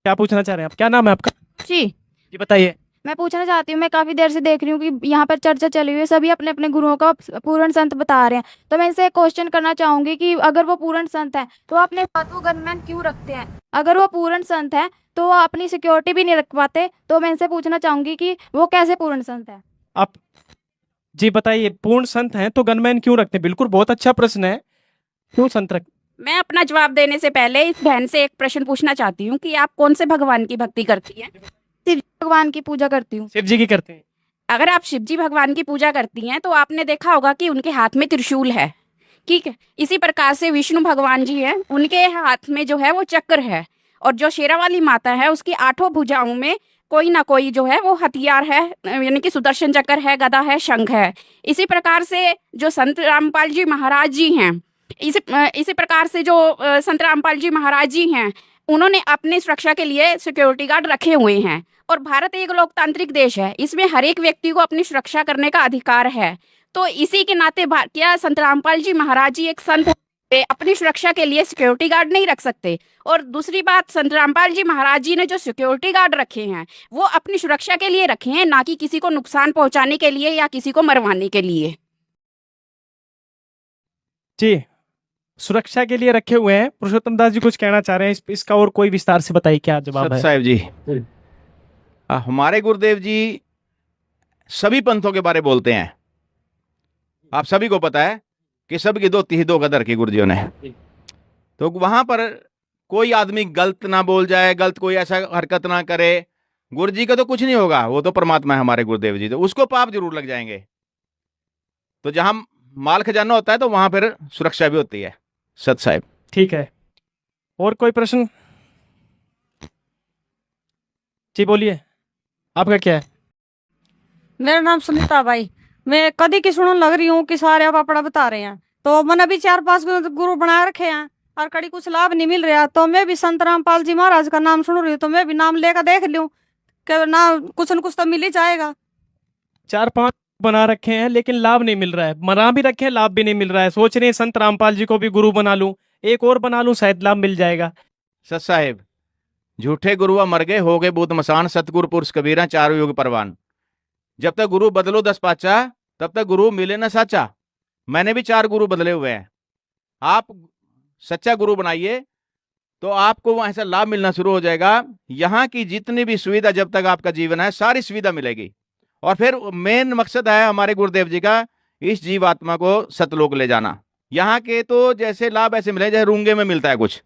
क्या पूछना चाह रहे हैं आप? क्या नाम है आपका? जी जी बताइए। मैं पूछना चाहती हूँ, मैं काफी देर से देख रही हूँ कि यहाँ पर चर्चा चली हुई है, सभी अपने अपने गुरुओं का पूर्ण संत बता रहे हैं। तो मैं इनसे एक क्वेश्चन करना चाहूंगी कि अगर वो पूर्ण संत है तो अपने साथ वो गनमैन क्यों रखते हैं? अगर वो पूर्ण संत है तो वो अपनी सिक्योरिटी भी नहीं रख पाते। तो मैं इनसे पूछना चाहूंगी कि वो कैसे पूर्ण संत है? आप जी बताइए, पूर्ण संत हैं तो गनमैन क्यों रखते हैं? बिल्कुल, बहुत अच्छा प्रश्न है। क्यों संत रख? मैं अपना जवाब देने से पहले इस बहन से एक प्रश्न पूछना चाहती हूँ कि आप कौन से भगवान की भक्ति करती हैं? शिव भगवान की पूजा करती हूँ। शिव जी की करते हैं। अगर आप शिव जी भगवान की पूजा करती हैं तो आपने देखा होगा कि उनके हाथ में त्रिशूल है, ठीक है। इसी प्रकार से विष्णु भगवान जी हैं, उनके हाथ में जो है वो चक्र है, और जो शेरावाली माता है उसकी 8 भुजाओं में कोई ना कोई जो है वो हथियार है, यानी कि सुदर्शन चक्र है, गदा है, शंख है। इसी प्रकार से जो संत रामपाल जी महाराज जी हैं, इसी प्रकार से जो संत रामपाल जी महाराज जी हैं, उन्होंने अपनी सुरक्षा के लिए सिक्योरिटी गार्ड रखे हुए हैं। और भारत एक लोकतांत्रिक देश है, इसमें हर एक व्यक्ति को अपनी सुरक्षा करने का अधिकार है। तो इसी के नाते क्या संत रामपाल जी महाराज जी एक संत अपनी सुरक्षा के लिए सिक्योरिटी गार्ड नहीं रख सकते? और दूसरी बात, संत रामपाल जी महाराज जी ने जो सिक्योरिटी गार्ड रखे हैं वो अपनी सुरक्षा के लिए रखे हैं, ना कि किसी को नुकसान पहुंचाने के लिए या किसी को मरवाने के लिए। जी, सुरक्षा के लिए रखे हुए हैं। पुरुषोत्तम दास जी कुछ कहना चाह रहे हैं, इसका और कोई विस्तार से बताइए, क्या जवाब है? साहब जी, हमारे गुरुदेव जी सभी पंथों के बारे बोलते हैं। आप सभी को पता है कि सबकी दो कदर की गुरुजियों ने, तो वहां पर कोई आदमी गलत ना बोल जाए, गलत कोई ऐसा हरकत ना करे। गुरु जी का तो कुछ नहीं होगा, वो तो परमात्मा है हमारे गुरुदेव जी, तो उसको पाप जरूर लग जाएंगे। तो जहां माल खजाना होता है तो वहां पर सुरक्षा भी होती है। सत साहब, ठीक है। और कोई प्रश्न? जी बोलिए, आपका क्या है? मेरा नाम सुनीता भाई। मैं कदी की सुनने लग रही हूँ कि सारे आप अपना बता रहे हैं, तो मैंने भी 4-5 गुरु बना रखे हैं और कड़ी कुछ लाभ नहीं मिल रहा। तो मैं भी संत रामपाल जी महाराज का नाम सुन रही हूँ, तो मैं भी नाम लेकर देख लूँ कि ना कुछ न कुछ तो मिल ही जाएगा। 4-5 बना रखे हैं लेकिन लाभ नहीं मिल रहा है। बना भी रखे हैं, लाभ भी नहीं मिल रहा है। सोच रहे हैं संत रामपाल जी को भी गुरु बना लूं, एक और बना लूं, शायद लाभ मिल जाएगा। सत साहेब, झूठे गुरुआ मर गए, हो गए बूत मसान, सतगुरु पुरुष कबीरा, चारों युग परवान। जब तक गुरु बदलो 10 पाचा, तब तक गुरु मिले ना साचा। मैंने भी 4 गुरु बदले हुए हैं। आप सच्चा गुरु बनाइए तो आपको वहां से लाभ मिलना शुरू हो जाएगा। यहाँ की जितनी भी सुविधा, जब तक आपका जीवन है, सारी सुविधा मिलेगी। और फिर मेन मकसद है हमारे गुरुदेव जी का, इस जीवात्मा को सतलोक ले जाना। यहाँ के तो जैसे लाभ ऐसे मिले जैसे रूंगे में मिलता है कुछ।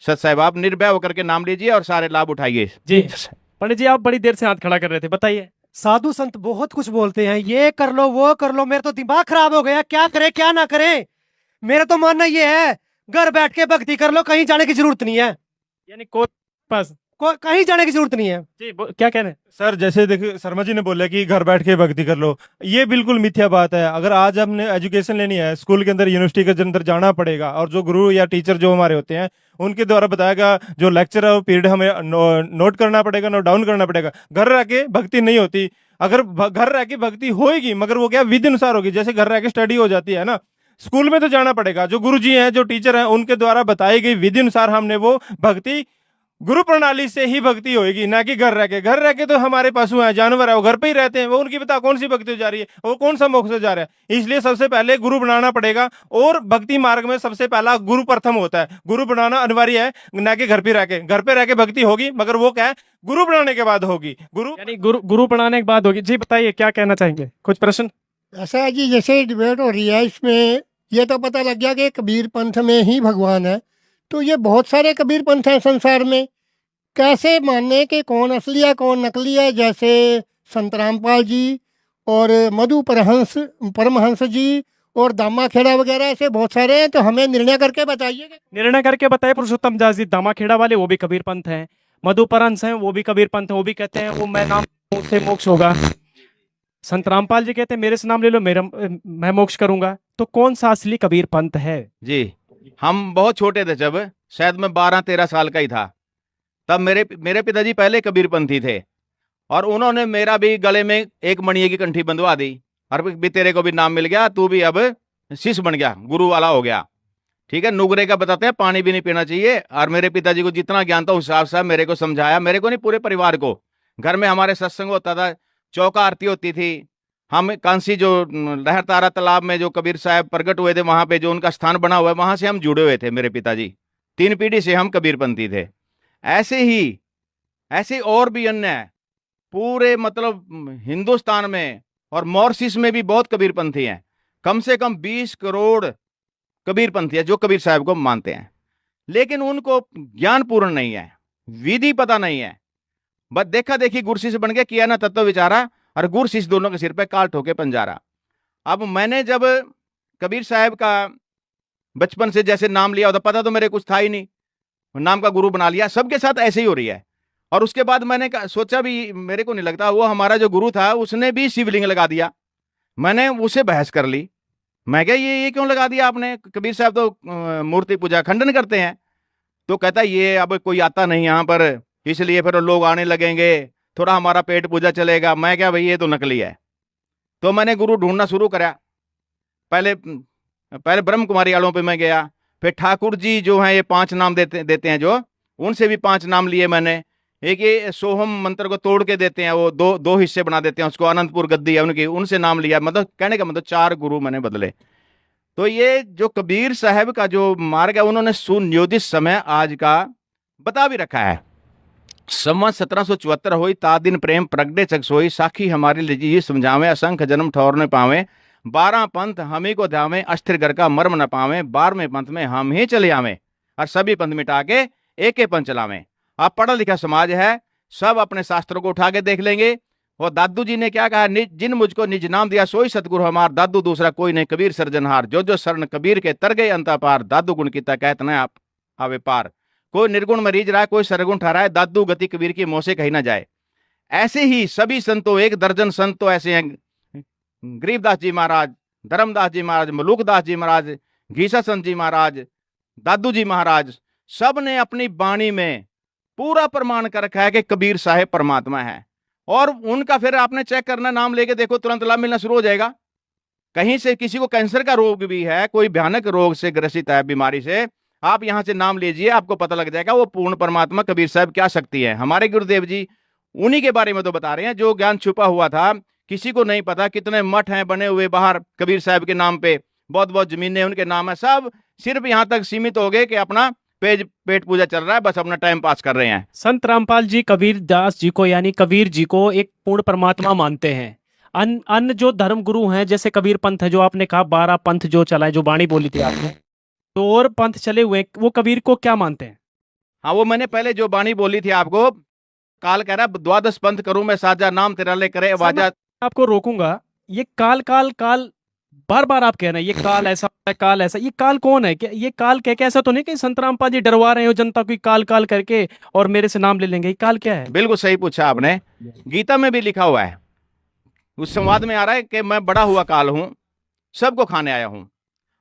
सत साहब, आप निर्भय होकर के नाम लीजिए और सारे लाभ उठाइए। जी पंडित जी, आप बड़ी देर से हाथ खड़ा कर रहे थे, बताइए। साधु संत बहुत कुछ बोलते हैं, ये कर लो वो कर लो, मेरा तो दिमाग खराब हो गया, क्या करे क्या ना करे। मेरा तो मानना ये है, घर बैठ के भक्ति कर लो, कहीं जाने की जरूरत नहीं है। यानी कोई पास कहीं जाने की जरूरत नहीं है। जी क्या कह रहे हैं सर? जैसे देखिए, शर्मा जी ने बोला कि घर बैठ के भक्ति कर लो, ये बिल्कुल मिथ्या बात है। अगर आज हमने एजुकेशन लेनी है, स्कूल के अंदर, यूनिवर्सिटी के अंदर जाना पड़ेगा, और जो गुरु या टीचर जो हमारे होते हैं उनके द्वारा बताया गया जो लेक्चर है वो पीरियड हमें नोट करना पड़ेगा, नोट डाउन करना पड़ेगा। घर रह के भक्ति नहीं होती। अगर घर रह के भक्ति होएगी, मगर वो क्या विधि अनुसार होगी, जैसे घर रह के स्टडी हो जाती है ना। स्कूल में तो जाना पड़ेगा, जो गुरु जी हैं, जो टीचर हैं, उनके द्वारा बताई गई विधि अनुसार हमने वो भक्ति, गुरु प्रणाली से ही भक्ति होगी, ना कि घर रह के। घर रह के तो हमारे पशु हैं, जानवर है, वो घर पे ही रहते हैं, वो उनकी बता कौन सी भक्ति हो जा रही है, वो कौन सा मोक्ष हो जा रहा है। इसलिए सबसे पहले गुरु बनाना पड़ेगा, और भक्ति मार्ग में सबसे पहला गुरु प्रथम होता है। गुरु बनाना अनिवार्य है, ना कि घर पे रह के। घर पे रह के भक्ति होगी, मगर वो क्या है, गुरु बनाने के बाद होगी। गुरु बनाने के बाद होगी। जी बताइए, क्या कहना चाहेंगे? कुछ प्रश्न? ऐसा है जी, जैसे डिबेट हो रही है, इसमें ये तो पता लग गया कि कबीर पंथ में ही भगवान है। तो ये बहुत सारे कबीर पंथ हैं संसार में, कैसे मानने कि कौन असली है कौन नकली है? जैसे संत रामपाल जी और मधु परमहंस जी और दामा खेड़ा वगैरह, ऐसे बहुत सारे हैं। तो हमें निर्णय करके बताइए। निर्णय करके बताइए पुरुषोत्तम दास जी। दामा खेड़ा वाले वो भी कबीर पंथ हैं, मधु परमहंस हैं वो भी कबीर पंथ हैं, वो भी कहते हैं वो मैं नाम से मोक्ष होगा। संत रामपाल जी कहते हैं मेरे से नाम ले लो, मैं मोक्ष करूंगा। तो कौन सा असली कबीर पंथ है? जी, हम बहुत छोटे थे, जब शायद मैं 12-13 साल का ही था, तब मेरे पिताजी पहले कबीरपंथी थे, और उन्होंने मेरा भी गले में एक मणिये की कंठी बंधवा दी, और भी तेरे को भी नाम मिल गया, तू भी अब शिष्य बन गया, गुरु वाला हो गया। ठीक है, नुगरे का बताते हैं, पानी भी नहीं पीना चाहिए। और मेरे पिताजी को जितना ज्ञान था उस हिसाब से मेरे को समझाया, मेरे को नहीं पूरे परिवार को। घर में हमारे सत्संग होता था, चौका आरती होती थी। हम कांसी जो लहर तारा तालाब में जो कबीर साहब प्रकट हुए थे, वहां पे जो उनका स्थान बना हुआ है, वहां से हम जुड़े हुए थे। मेरे पिताजी 3 पीढ़ी से हम कबीरपंथी थे। ऐसे और भी अन्य पूरे मतलब हिंदुस्तान में और मॉरिशस में भी बहुत कबीरपंथी हैं। कम से कम 20 करोड़ कबीरपंथी है जो कबीर साहब को मानते हैं, लेकिन उनको ज्ञान पूर्ण नहीं है, विधि पता नहीं है। बस देखा देखी गुरशिष्य बन के किया ना तत्व विचारा, और गुरशिष्य दोनों के सिर पे काल ठोके पंजारा। अब मैंने जब कबीर साहब का बचपन से जैसे नाम लिया होता, पता तो मेरे कुछ था ही नहीं, नाम का गुरु बना लिया। सबके साथ ऐसे ही हो रही है। और उसके बाद मैंने सोचा भी, मेरे को नहीं लगता वो हमारा जो गुरु था उसने भी शिवलिंग लगा दिया। मैंने उसे बहस कर ली, मैं क्या ये क्यों लगा दिया आपने? कबीर साहब तो मूर्ति पूजा खंडन करते हैं। तो कहता ये अब कोई आता नहीं यहाँ पर, इसलिए फिर लोग आने लगेंगे, थोड़ा हमारा पेट पूजा चलेगा। मैं क्या भाई ये तो नकली है। तो मैंने गुरु ढूंढना शुरू करा। पहले ब्रह्म कुमारी वालों पे मैं गया, फिर ठाकुर जी जो हैं ये 5 नाम देते हैं जो, उनसे भी 5 नाम लिए मैंने। एक ये सोहम मंत्र को तोड़ के देते हैं, वो दो हिस्से बना देते हैं उसको, अनंतपुर गद्दी है उनकी, उनसे नाम लिया। मतलब कहने का मतलब 4 गुरु मैंने बदले। तो ये जो कबीर साहब का जो मार्ग है, उन्होंने सुनियोजित समय आज का बता भी रखा है। संवत 1774 होई ता दिन प्रेम प्रगटे चक सोई, साखी हमारी लिजी समझावे, असंख्य जन्म ठौर न पावे। 12 पंथ हमी को ध्यावे, अस्थिर घर का मर्म न पावे। 12वें पंथ में हम ही चले आवे, और सभी पंथ मिटा के एक पंथ चलावे। आप पढ़ा लिखा समाज है, सब अपने शास्त्रों को उठा के देख लेंगे। और दादू जी ने क्या कहा, जिन मुझको निज नाम दिया सोई सतगुरु हमार, दादू दूसरा कोई नहीं कबीर सर्जनहार। जो शरण कबीर के तर गए अंता पार, दादू गुण की कहत न आप आवे पार। कोई निर्गुण मरीज रहा है, कोई सरगुण ठहराए, दादू गति कबीर की मोह से कही ना जाए। ऐसे ही सभी संतों, 1 दर्जन संत तो ऐसे हैं, गरीबदास जी महाराज, धर्मदास जी महाराज, मलूकदास जी महाराज, घीसा संत जी महाराज, दादू जी महाराज, सब ने अपनी वाणी में पूरा प्रमाण कर रखा है कि कबीर साहेब परमात्मा है। और उनका फिर आपने चेक करना, नाम लेके देखो, तुरंत लाभ मिलना शुरू हो जाएगा। कहीं से किसी को कैंसर का रोग भी है, कोई भयानक रोग से ग्रसित है, बीमारी से, आप यहां से नाम लीजिए, आपको पता लग जाएगा वो पूर्ण परमात्मा कबीर साहब क्या शक्ति है। हमारे गुरुदेव जी उन्हीं के बारे में तो बता रहे हैं जो ज्ञान छुपा हुआ था, किसी को नहीं पता। कितने मठ हैं बने हुए बाहर कबीर साहब के नाम पे, बहुत जमीनें उनके नाम है। सब सिर्फ यहां तक सीमित हो गए कि अपना पेट पूजा चल रहा है, बस अपना टाइम पास कर रहे हैं। संत रामपाल जी कबीर दास जी को यानी कबीर जी को एक पूर्ण परमात्मा मानते हैं। अन्य जो धर्म गुरु हैं, जैसे कबीर पंथ है जो आपने कहा, 12 पंथ जो चलाए, जो बाणी बोली थी आपने, तो और पंथ चले हुए, वो कबीर को क्या मानते हैं? हाँ, वो मैंने पहले जो बाणी बोली थी आपको, काल कह रहा 12 पंथ करूं मैं साजा, नाम तेरा ले करे आवाजा। आपको रोकूंगा, ये काल बार बार आप कह रहे हैं ये काल ऐसा है, काल ऐसा, ये काल कौन है? क्या ये काल कह के ऐसा तो नहीं कि संत रामपाल जी डरवा रहे हो जनता को काल करके और मेरे से नाम ले लेंगे? ये काल क्या है? बिल्कुल सही पूछा आपने, गीता में भी लिखा हुआ है, उस संवाद में आ रहा है कि मैं बड़ा हुआ काल हूं, सबको खाने आया हूं।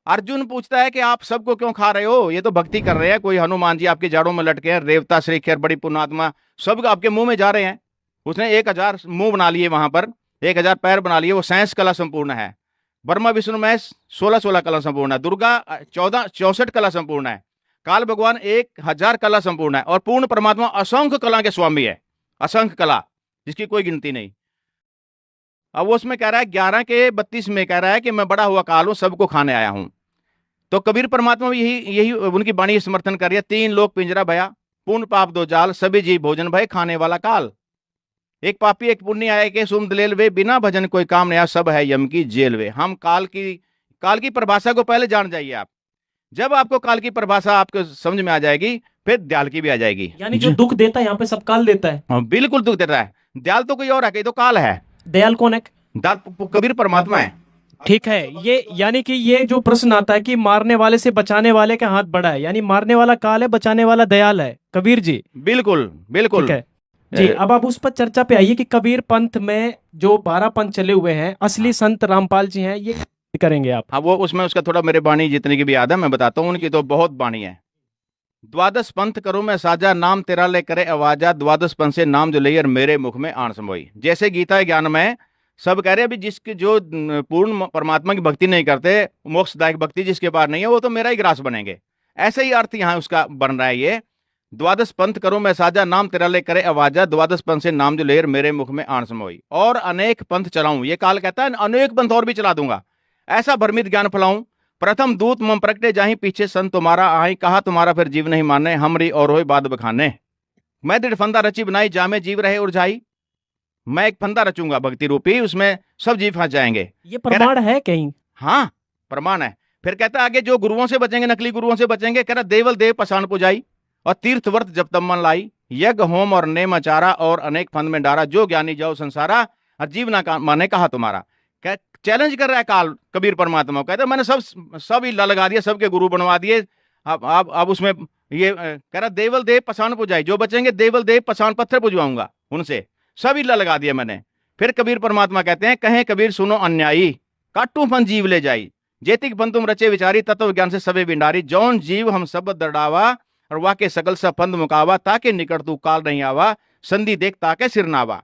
अर्जुन पूछता है कि आप सबको क्यों खा रहे हो? ये तो भक्ति कर रहे हैं, कोई हनुमान जी आपके जाड़ों में लटके हैं, रेवता श्रीखर बड़ी पुण्यात्मा, सब आपके मुंह में जा रहे हैं। उसने 1000 मुंह बना लिए, वहां पर 1000 पैर बना लिए, वो 67 कला संपूर्ण है। ब्रह्मा विष्णु महेश 16 कला संपूर्ण है। दुर्गा 64 कला संपूर्ण है। काल भगवान 1000 कला संपूर्ण है। और पूर्ण परमात्मा असंख्य कला के स्वामी है, असंख्य कला जिसकी कोई गिनती नहीं। अब वो उसमें कह रहा है 11 के 32 में कह रहा है कि मैं बड़ा हुआ काल हूं, सबको खाने आया हूं। तो कबीर परमात्मा भी यही उनकी वाणी समर्थन कर रही है। 3 लोक पिंजरा भया, पूर्ण पाप 2 जाल, सभी जीव भोजन भय, खाने वाला काल। एक पापी एक पुण्य आए के सुम दलेल वे, बिना भजन कोई काम नहीं, सब है यम की जेल वे। हम काल की परिभाषा को पहले जान जाइए आप। जब आपको काल की परिभाषा आपको समझ में आ जाएगी, फिर दयाल की भी आ जाएगी। यानी जो दुख देता है यहाँ पे सब काल देता है। हाँ, बिल्कुल दुख देता है। दयाल तो कोई और है, तो काल है। दयाल कौन है? दयाल कबीर परमात्मा है। ठीक है, ये यानी कि ये जो प्रश्न आता है कि मारने वाले से बचाने वाले का हाथ बड़ा है, यानी मारने वाला काल है, बचाने वाला दयाल है कबीर जी। बिल्कुल बिल्कुल ठीक है जी। अब आप उस पर चर्चा पे आइए कि कबीर पंथ में जो 12 पंथ चले हुए हैं, असली संत रामपाल जी हैं, ये करेंगे आप? हाँ, वो उसमें उसका थोड़ा मेरे बाणी जितनी की भी याद है मैं बताता हूँ, उनकी तो बहुत बाणी है। 12 पंथ करूं मैं साजा, नाम तेरा ले करे आवाजा, 12 पंथ से नाम जो ले मेरे मुख में आन समोई। जैसे गीता ज्ञान में सब कह रहे हैं अभी जिसके जो पूर्ण परमात्मा की भक्ति नहीं करते, मोक्षदायक भक्ति जिसके पास नहीं है, वो तो मेरा ही ग्रास बनेंगे। ऐसे ही अर्थ यहाँ उसका बन रहा है। ये द्वादश पंथ करो मैं साजा, नाम तेरा ले करे आवाजा, द्वादश पंथ से नाम जो लेर मेरे मुख में आन समोई। और अनेक पंथ चलाऊं, ये काल कहता है अनेक पंथ और भी चला दूंगा, ऐसा भ्रमित ज्ञान फैलाऊं। प्रथम दूत मम प्रकटे जाहि, पीछे संत तुम्हारा आई, कहा तुम्हारा फिर जीव नहीं माने, हमरी और होई बाद बखाने। मैं दृढ़ फंदा रची बनाई, जामे जीव रहे उलझाई। मैं एक फंदा रचूंगा भक्ति रूपी, उसमें सब जीव फंस जाएंगे। ये प्रमाण है कहीं? हाँ प्रमाण है। फिर कहता है आगे, जो गुरुओं से बचेंगे, नकली गुरुओं से बचेंगे, कह रहा देवल देव पसान पुजाई, और तीर्थ व्रत जब तब मन लाई, यज्ञ होम और नेम आचारा, और अनेक फंद में डारा, जो ज्ञानी जाओ संसारा, और जीव ना माने कहा तुम्हारा। चैलेंज कर रहा है काल कबीर परमात्मा, कहते मैंने सब ही लगा दिए, सबके गुरु बनवा दिए। अब उसमें ये कह रहा देवल देव पसान पुजाई, जो बचेंगे देवल देव पसान पत्थर पुजवाऊंगा उनसे, सब ही लगा दिया मैंने। फिर कबीर परमात्मा कहते हैं, कहें कबीर सुनो अन्यायी, काटू फन जीव ले जाई, जेतिक फन तुम रचे विचारी, तत्व ज्ञान से सबे बिंडारी, जौन जीव हम सब दर्डावा, और वाके सकल सा फंद मुकावा, ताके निकट तू काल नहीं आवा, संधि देख ताके सिर नावा।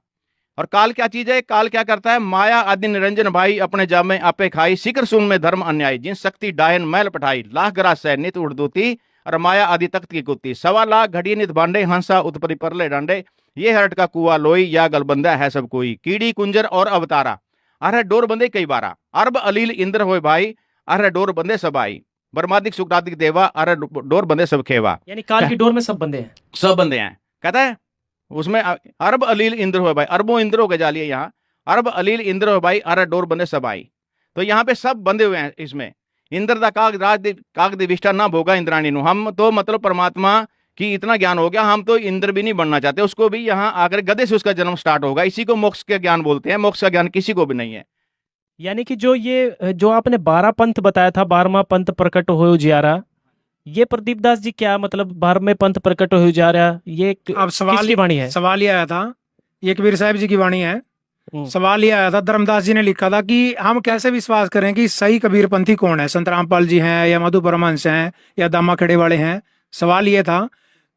और काल क्या चीज है? काल क्या करता है? माया आदि निरंजन भाई, अपने जामे आपे खाई, शिखर सुन में धर्म अन्यायी, जिन शक्ति डायन मैल पठाई, लाख ग्रास सै नित उड़दूती, और माया आदि तख्त की कुत्ती, 1.25 लाख घड़ी नित भांडे, हंसा उत्परि परले डांडे, ये हरट का कुआ लोई, या गलबंदा है सब कोई, कीड़ी कुंजर और अवतारा, अरे डोर बंदे कई बारा, अरब अलील इंद्र होए भाई, अरे डोर बंदे सब आई, बर्मादिक सुक्रादिक देवा, अरे डोर बंदे सब खेवा। यानी काल की डोर में सब बंदे हैं, सब बंदे हैं। कहता है उसमें अरब अलील इंद्र हो भाई, अरबों इंद्र हो गए जालिए यहाँ, अरब अलील इंद्र हो भाई, अरे डोर बंदे सब आई। तो यहाँ पे सब बंधे हुए हैं इसमें। इंद्र दा काग दिविष्टा ना भोगा इंद्राणी नु, हम तो मतलब परमात्मा की इतना ज्ञान हो गया, हम तो इंद्र भी नहीं बनना चाहते, उसको भी यहाँ आकर गधे से उसका जन्म स्टार्ट होगा। इसी को मोक्ष का ज्ञान बोलते हैं, मोक्ष का ज्ञान किसी को भी नहीं है। यानी कि जो आपने 12 पंथ बताया था, 12वां पंथ प्रकट हो जा रहा, ये प्रदीप दास जी क्या मतलब 12वें पंथ प्रकट हो जा रहा, ये अब सवाल की वाणी है? सवाल ये आया था, ये कबीर साहब जी की वाणी है। सवाल ये आया था, धर्मदास जी ने लिखा था कि हम कैसे विश्वास करें कि सही कबीरपंथी कौन है, संत रामपाल जी हैं या मधु परमहंस हैं या दामा खड़े वाले हैं। सवाल ये था।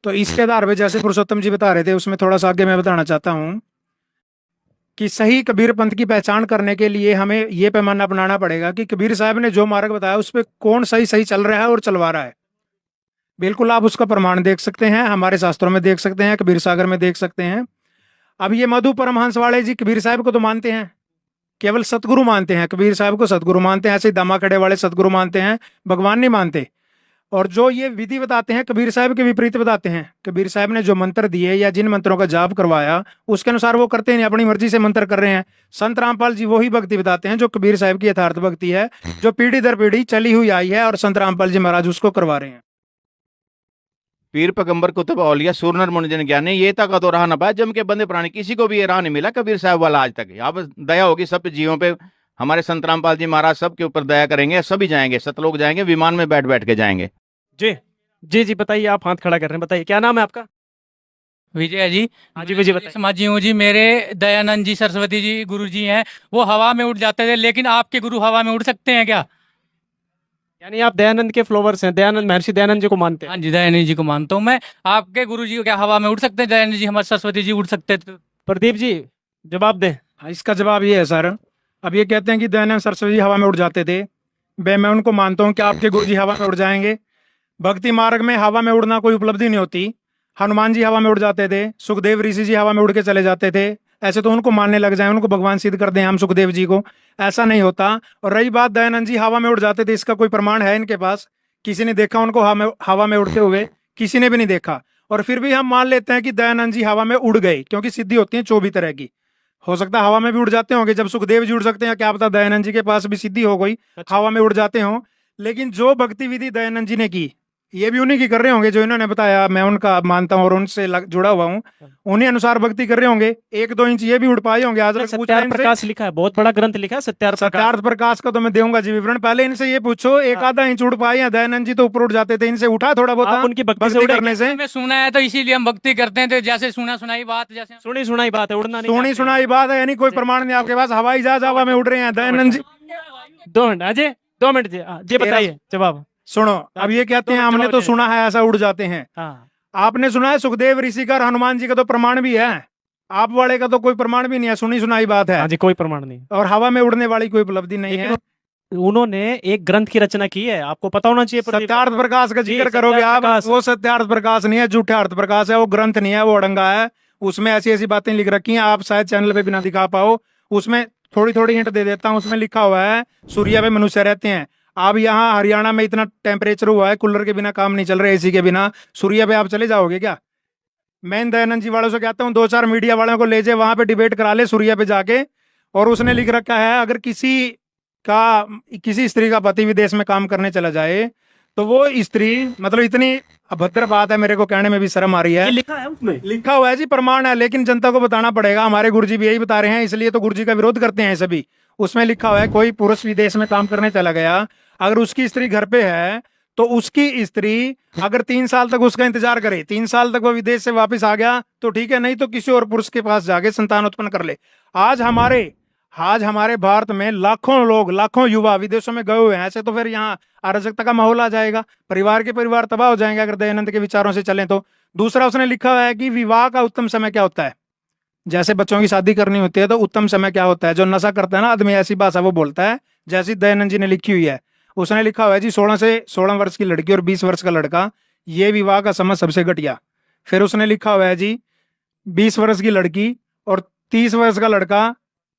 तो इसके आधार पर जैसे पुरुषोत्तम जी बता रहे थे, उसमें थोड़ा सा आगे मैं बताना चाहता हूँ कि सही कबीर पंथ की पहचान करने के लिए हमें ये पैमाना अपनाना पड़ेगा कि कबीर साहब ने जो मार्ग बताया उस पर कौन सही चल रहा है और चलवा रहा है। बिल्कुल आप उसका प्रमाण देख सकते हैं, हमारे शास्त्रों में देख सकते हैं, कबीर सागर में देख सकते हैं। अब ये मधु परमहंस वाले जी कबीर साहब को तो मानते हैं, केवल सतगुरु मानते हैं, कबीर साहब को सतगुरु मानते हैं। ऐसे दामा खड़े वाले सतगुरु मानते हैं, भगवान नहीं मानते। और जो ये विधि बताते हैं कबीर साहब के विपरीत बताते हैं। कबीर साहब ने जो मंत्र दिए या जिन मंत्रों का जाप करवाया उसके अनुसार वो करते नहीं, अपनी मर्जी से मंत्र कर रहे हैं। संत रामपाल जी वही भक्ति बताते हैं जो कबीर साहब की यथार्थ भक्ति है, जो पीढ़ी दर पीढ़ी चली हुई आई है, और संत रामपाल जी महाराज उसको करवा रहे हैं। पीर पैगंबर कुतुब औलिया सुरनर मुनिजन ज्ञानी, ये तक तो रहा न पाया जम के बंदे प्राणी, किसी को भी ये राह नहीं मिला कबीर साहब वाला आज तक। यहाँ पर दया होगी सब जीवों पे, हमारे संत रामपाल जी महाराज सब के ऊपर दया करेंगे, सभी जाएंगे, सतलोक जाएंगे, विमान में बैठ बैठ के जाएंगे। जी बताइए, आप हाथ खड़ा कर रहे हैं, बताइए क्या नाम है आपका? विजय जी। हाँ जी विजय बताइए। समाजी हूँ जी। मेरे दयानंद जी सरस्वती जी गुरु जी हैं, वो हवा में उड़ जाते थे, लेकिन आपके गुरु हवा में उड़ सकते हैं क्या? यानी आप दयानंद के फ्लोवर्स हैं, दयानंद महर्षि दयानंद जी को मानते हैं? हाँ जी, दयानंद जी को मानता हूँ मैं। आपके गुरु जी क्या हवा में उड़ सकते हैं? दयानंद जी हमारे सरस्वती जी उड़ सकते थे। प्रदीप जी जवाब दें। इसका जवाब ये है सर, अब ये कहते हैं कि दयानंद सरस्वती जी हवा में उड़ जाते थे, मैं उनको मानता हूँ कि आपके गुरु जी हवा में उड़ जाएंगे। भक्ति मार्ग में हवा में उड़ना कोई उपलब्धि नहीं होती। हनुमान जी हवा में उड़ जाते थे, सुखदेव ऋषि जी हवा में उड़ के चले जाते थे। ऐसे तो उनको मानने लग जाए, उनको भगवान सिद्ध कर दें हम सुखदेव जी को, ऐसा नहीं होता। और रही बात दयानंद जी हवा में उड़ जाते थे, इसका कोई प्रमाण है इनके पास? किसी ने देखा उनको हवा में उड़ते हुए? किसी ने भी नहीं देखा। और फिर भी हम मान लेते हैं कि दयानंद जी हवा में उड़ गए, क्योंकि सिद्धि होती है 24 तरह की। हो सकता है हवा में भी उड़ जाते होंगे, जब सुखदेव जी उड़ सकते हैं, क्या पता दयानंद जी के पास भी सिद्धि हो गई, हवा में उड़ जाते हों। लेकिन जो भक्ति विधि दयानंद जी ने की, ये भी उन्हीं की कर रहे होंगे जो इन्होंने बताया, मैं उनका मानता हूँ और उनसे जुड़ा हुआ हूँ, उन्हीं अनुसार भक्ति कर रहे होंगे। 1-2 इंच ये भी उड़ पाए होंगे। आज सत्यार्थ प्रकाश लिखा है, बहुत बड़ा ग्रंथ लिखा है सत्यार्थ प्रकाश का, तो मैं दूंगा जी विवरण। पहले इनसे ये पूछो 1-आधा इंच उड़ पाए हैं? दयानंद जी तो ऊपर उड़ जाते थे, इनसे उठा थोड़ा बहुत उनकी भक्ति करने से। मैं सुना है तो इसीलिए हम भक्ति करते हैं, जैसे सुनाई बात, जैसे सुनी सुनाई बात है, उड़ना नहीं। सुनी सुनाई बात है, यानी कोई प्रमाण नहीं आपके पास? हवाई जहाज हवा में उड़ रहे हैं दयानंद जी। 2 मिनट अजय, 2 मिनट जी बताइए जवाब। सुनो, अब ये कहते हैं हमने तो सुना है ऐसा उड़ जाते हैं। आपने सुना है सुखदेव ऋषि का, हनुमान जी का तो प्रमाण भी है। आप वाले का तो कोई प्रमाण भी नहीं है, सुनी सुनाई बात है। हाँ जी, कोई प्रमाण नहीं। और हवा में उड़ने वाली कोई उपलब्धि नहीं है। उन्होंने एक ग्रंथ की रचना की है, आपको पता होना चाहिए। सत्यार्थ प्रकाश का जिक्र करोगे आप, वो सत्यार्थ प्रकाश नहीं है, झूठे अर्थ प्रकाश है, वो ग्रंथ नहीं है, वो अड़ंगा है। उसमें ऐसी ऐसी बातें लिख रखी हैं, आप शायद चैनल पे भी ना दिखा पाओ। उसमें थोड़ी थोड़ी हिंट दे देता हूँ। उसमें लिखा हुआ है सूर्य पे मनुष्य रहते हैं। अब यहाँ हरियाणा में इतना टेम्परेचर हुआ है, कूलर के बिना काम नहीं चल रहा, एसी के बिना, सूर्य पे आप चले जाओगे क्या? मैं इन दयानंद जी वालों से कहता हूँ 2-4 मीडिया वालों को ले जाए, वहां पे डिबेट करा ले सूर्य पे जाके। और उसने लिख रखा है अगर किसी स्त्री का पति विदेश में काम करने चला जाए तो वो स्त्री, मतलब इतनी अभद्र बात है, मेरे को कहने में भी शर्म आ रही है। लिखा है उसमें, लिखा हुआ है जी, प्रमाण है, लेकिन जनता को बताना पड़ेगा। हमारे गुरुजी भी यही बता रहे हैं, इसलिए तो गुरुजी का विरोध करते हैं सभी। उसमें लिखा हुआ है कोई पुरुष विदेश में काम करने चला गया, अगर उसकी स्त्री घर पे है तो उसकी स्त्री अगर 3 साल तक उसका इंतजार करे, 3 साल तक वो विदेश से वापस आ गया तो ठीक है, नहीं तो किसी और पुरुष के पास जाके संतान उत्पन्न कर ले। आज हमारे भारत में लाखों लोग, लाखों युवा विदेशों में गए हुए हैं। ऐसे तो फिर यहाँ अराजकता का माहौल आ जाएगा, परिवार के परिवार तबाह हो जाएंगे अगर दयानंद के विचारों से चलें तो। दूसरा उसने लिखा हुआ है कि विवाह का उत्तम समय क्या होता है। जैसे बच्चों की शादी करनी होती है तो उत्तम समय क्या होता है। जो नशा करता है ना आदमी, ऐसी भाषा वो बोलता है जैसी दयानंद जी ने लिखी हुई है। उसने लिखा हुआ है जी 16 वर्ष की लड़की और 20 वर्ष का लड़का, ये विवाह का समय सबसे घटिया। फिर उसने लिखा हुआ है जी 20 वर्ष की लड़की और 30 वर्ष का लड़का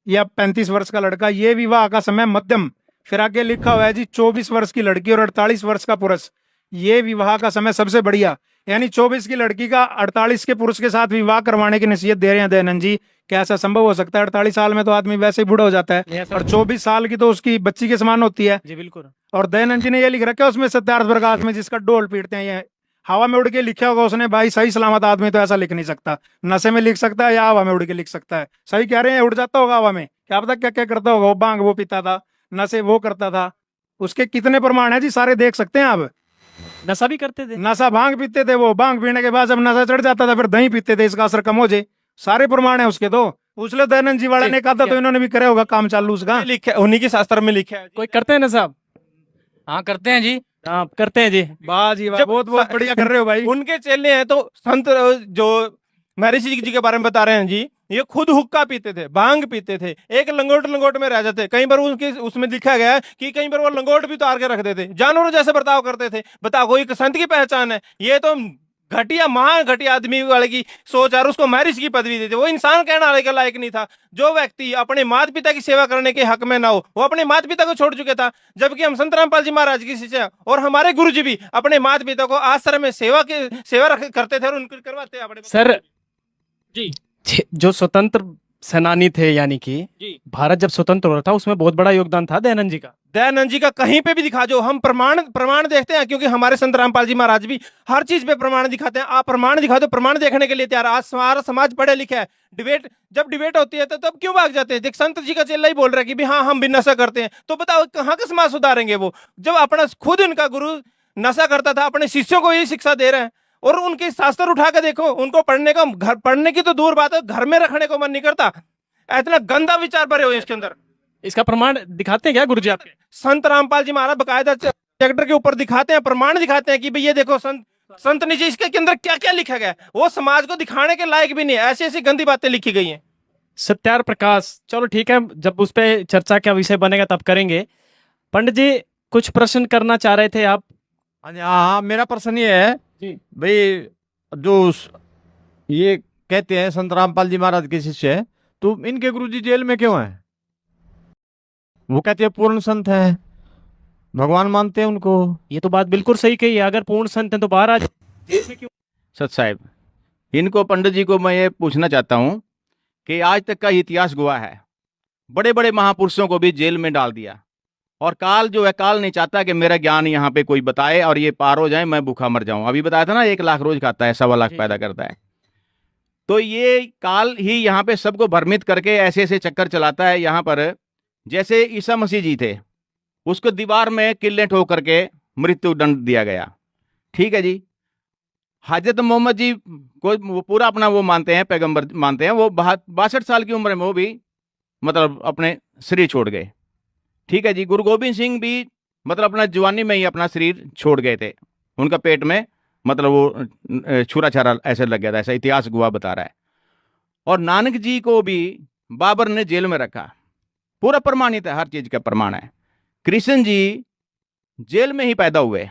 या 35 वर्ष का लड़का, ये विवाह का समय मध्यम। फिर आगे लिखा हुआ है जी 24 वर्ष की लड़की और 48 वर्ष का पुरुष, ये विवाह का समय सबसे बढ़िया। यानी 24 की लड़की का 48 के पुरुष के साथ विवाह करवाने की नसीहत दे रहे हैं दयानंद जी। क्या ऐसा संभव हो सकता है? 48 साल में तो आदमी वैसे ही बूढ़ा हो जाता है, और 24 साल की तो उसकी बच्ची के समान होती है। जी बिल्कुल। और दयानंद जी ने ये लिख रखा है उसमें सत्यार्थ प्रकाश में, जिसका डोल पीटते हैं, ये हवा में उड़ के लिखा होगा उसने। भाई सही सलामत आदमी तो ऐसा लिख नहीं सकता, नशे में लिख सकता है या हवा में उड़ के लिख सकता है। सही कह रहे हैं, उड़ जाता होगा हवा में, क्या पता क्या क्या करता होगा। वो भांग वो पीता था, नशे वो करता था, उसके कितने प्रमाण है जी, सारे देख सकते हैं आप। नशा भी करते थे, नशा भांग पीते थे, वो भांग पीने के बाद जब नशा चढ़ जाता था फिर दही पीते थे, इसका असर कम हो जाए। सारे प्रमाण है उसके। तो उसले दयानंद जी वाला ने कहा था तो इन्होंने भी करे होगा काम चालू उसका। लिखा उन्हीं के शास्त्र में लिखा है। कोई करते हैं ना साहब? हाँ करते हैं जी, हाँ करते हैं जी। वाह जी वाह, बहुत बहुत बढ़िया कर रहे हो भाई। उनके चेले हैं तो संत जो महर्षि जी के बारे में बता रहे हैं जी, ये खुद हुक्का पीते थे, भांग पीते थे, एक लंगोट में रह जाते। कई बार उनके उसमें लिखा गया है कि कई बार वो लंगोट भी उतार के रख देते, जानवरों जैसे बर्ताव करते थे। बताओ, कोई संत की पहचान है? ये तो घटिया, महान घटिया आदमी वाले की सोच है, उसको महर्षि की पदवी देते। वो इंसान कहने वाले के लायक नहीं था। जो व्यक्ति अपने माता पिता की सेवा करने के हक में ना हो, वो अपने माता पिता को छोड़ चुके था। जबकि हम संत रामपाल जी महाराज की शिष्य और हमारे गुरु जी भी अपने माता पिता को आश्रम में सेवा करते थे और उनको करवाते अपने। सर जी, जो स्वतंत्र सेनानी थे, यानी कि भारत जब स्वतंत्र हो रहा था, उसमें बहुत बड़ा योगदान था दयानंद जी का। दयानंद जी का कहीं पे भी दिखा जो, हम प्रमाण देखते हैं, क्योंकि हमारे संत रामपाल जी महाराज भी हर चीज पे प्रमाण दिखाते हैं। आप प्रमाण दिखा दो, प्रमाण देखने के लिए तैयार। आज हमारा समाज पढ़े लिखा है, जब डिबेट होती है तो तब क्यों भाग जाते हैं? संत जी का चेला ही बोल रहा है कि भी हाँ हम भी नशा करते हैं, तो बताओ कहाँ का समाज सुधारेंगे वो, जब अपना खुद उनका गुरु नशा करता था, अपने शिष्यों को यही शिक्षा दे रहे हैं। और उनके शास्त्र उठा के देखो, उनको पढ़ने की तो दूर बात है, घर में रखने को मन नहीं करता। इतना गंदा विचार भरे हुए इसके अंदर। इसका प्रमाण दिखाते हैं क्या गुरुजी आपके? संत रामपाल जी महाराज बकायदा ट्रैक्टर के ऊपर दिखाते हैं, प्रमाण दिखाते हैं कि भाई ये देखो संत ने जी इसके अंदर क्या क्या लिखा गया। वो समाज को दिखाने के लायक भी नहीं है, ऐसी ऐसी गंदी बातें लिखी गई हैं। सत्यार्थ प्रकाश, चलो ठीक है, जब उस पर चर्चा का विषय बनेगा तब करेंगे। पंडित जी कुछ प्रश्न करना चाह रहे थे आप? हाँ, मेरा प्रश्न ये है भाई, जो ये कहते हैं संत रामपाल जी महाराज के शिष्य है, तो इनके गुरुजी जेल में क्यों हैं? वो कहते हैं पूर्ण संत हैं, भगवान मानते हैं उनको। ये तो बात बिल्कुल सही कही है, अगर पूर्ण संत हैं तो बाहर आ जेल में क्यों? सत साहब, इनको पंडित जी को मैं ये पूछना चाहता हूँ कि आज तक का इतिहास गवाह है, बड़े बड़े महापुरुषों को भी जेल में डाल दिया, और काल जो है, काल नहीं चाहता कि मेरा ज्ञान यहाँ पे कोई बताए और ये पार हो जाए, मैं भूखा मर जाऊं। अभी बताया था ना 1 लाख रोज खाता है, 1.25 लाख पैदा करता है। तो ये काल ही यहाँ पे सबको भ्रमित करके ऐसे ऐसे चक्कर चलाता है। यहाँ पर जैसे ईसा मसीह जी थे, उसको दीवार में किल्ले ठोक करके मृत्यु दंड दिया गया, ठीक है जी। हजरत मोहम्मद जी को वो पूरा अपना वो मानते हैं, पैगंबर मानते हैं। वो 62 साल की उम्र में वो भी मतलब अपने शरीर छोड़ गए, ठीक है जी। गुरु गोविंद सिंह भी मतलब अपना जवानी में ही अपना शरीर छोड़ गए थे, उनका पेट में मतलब वो छुरा छारा ऐसे लग गया था, ऐसा इतिहास गवाह बता रहा है। और नानक जी को भी बाबर ने जेल में रखा, पूरा प्रमाणित है, हर चीज का प्रमाण है। कृष्ण जी जेल में ही पैदा हुए,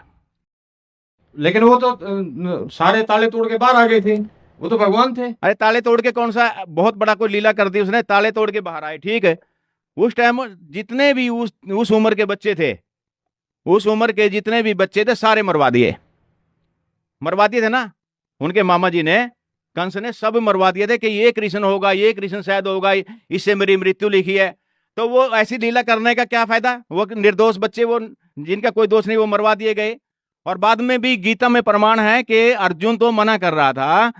लेकिन वो तो सारे ताले तोड़ के बाहर आ गए थे, वो तो भगवान थे। अरे ताले तोड़ के कौन सा बहुत बड़ा कोई लीला कर दी उसने, ताले तोड़ के बाहर आए, ठीक है। उस टाइम जितने भी उस उम्र के बच्चे थे, उस उम्र के जितने भी बच्चे थे सारे मरवा दिए थे ना। उनके मामा जी ने, कंस ने सब मरवा दिए थे कि ये कृष्ण होगा, ये कृष्ण शायद होगा, इससे मेरी मृत्यु लिखी है। तो वो ऐसी लीला करने का क्या फायदा, वो निर्दोष बच्चे, वो जिनका कोई दोष नहीं, वो मरवा दिए गए। और बाद में भी गीता में प्रमाण है कि अर्जुन तो मना कर रहा था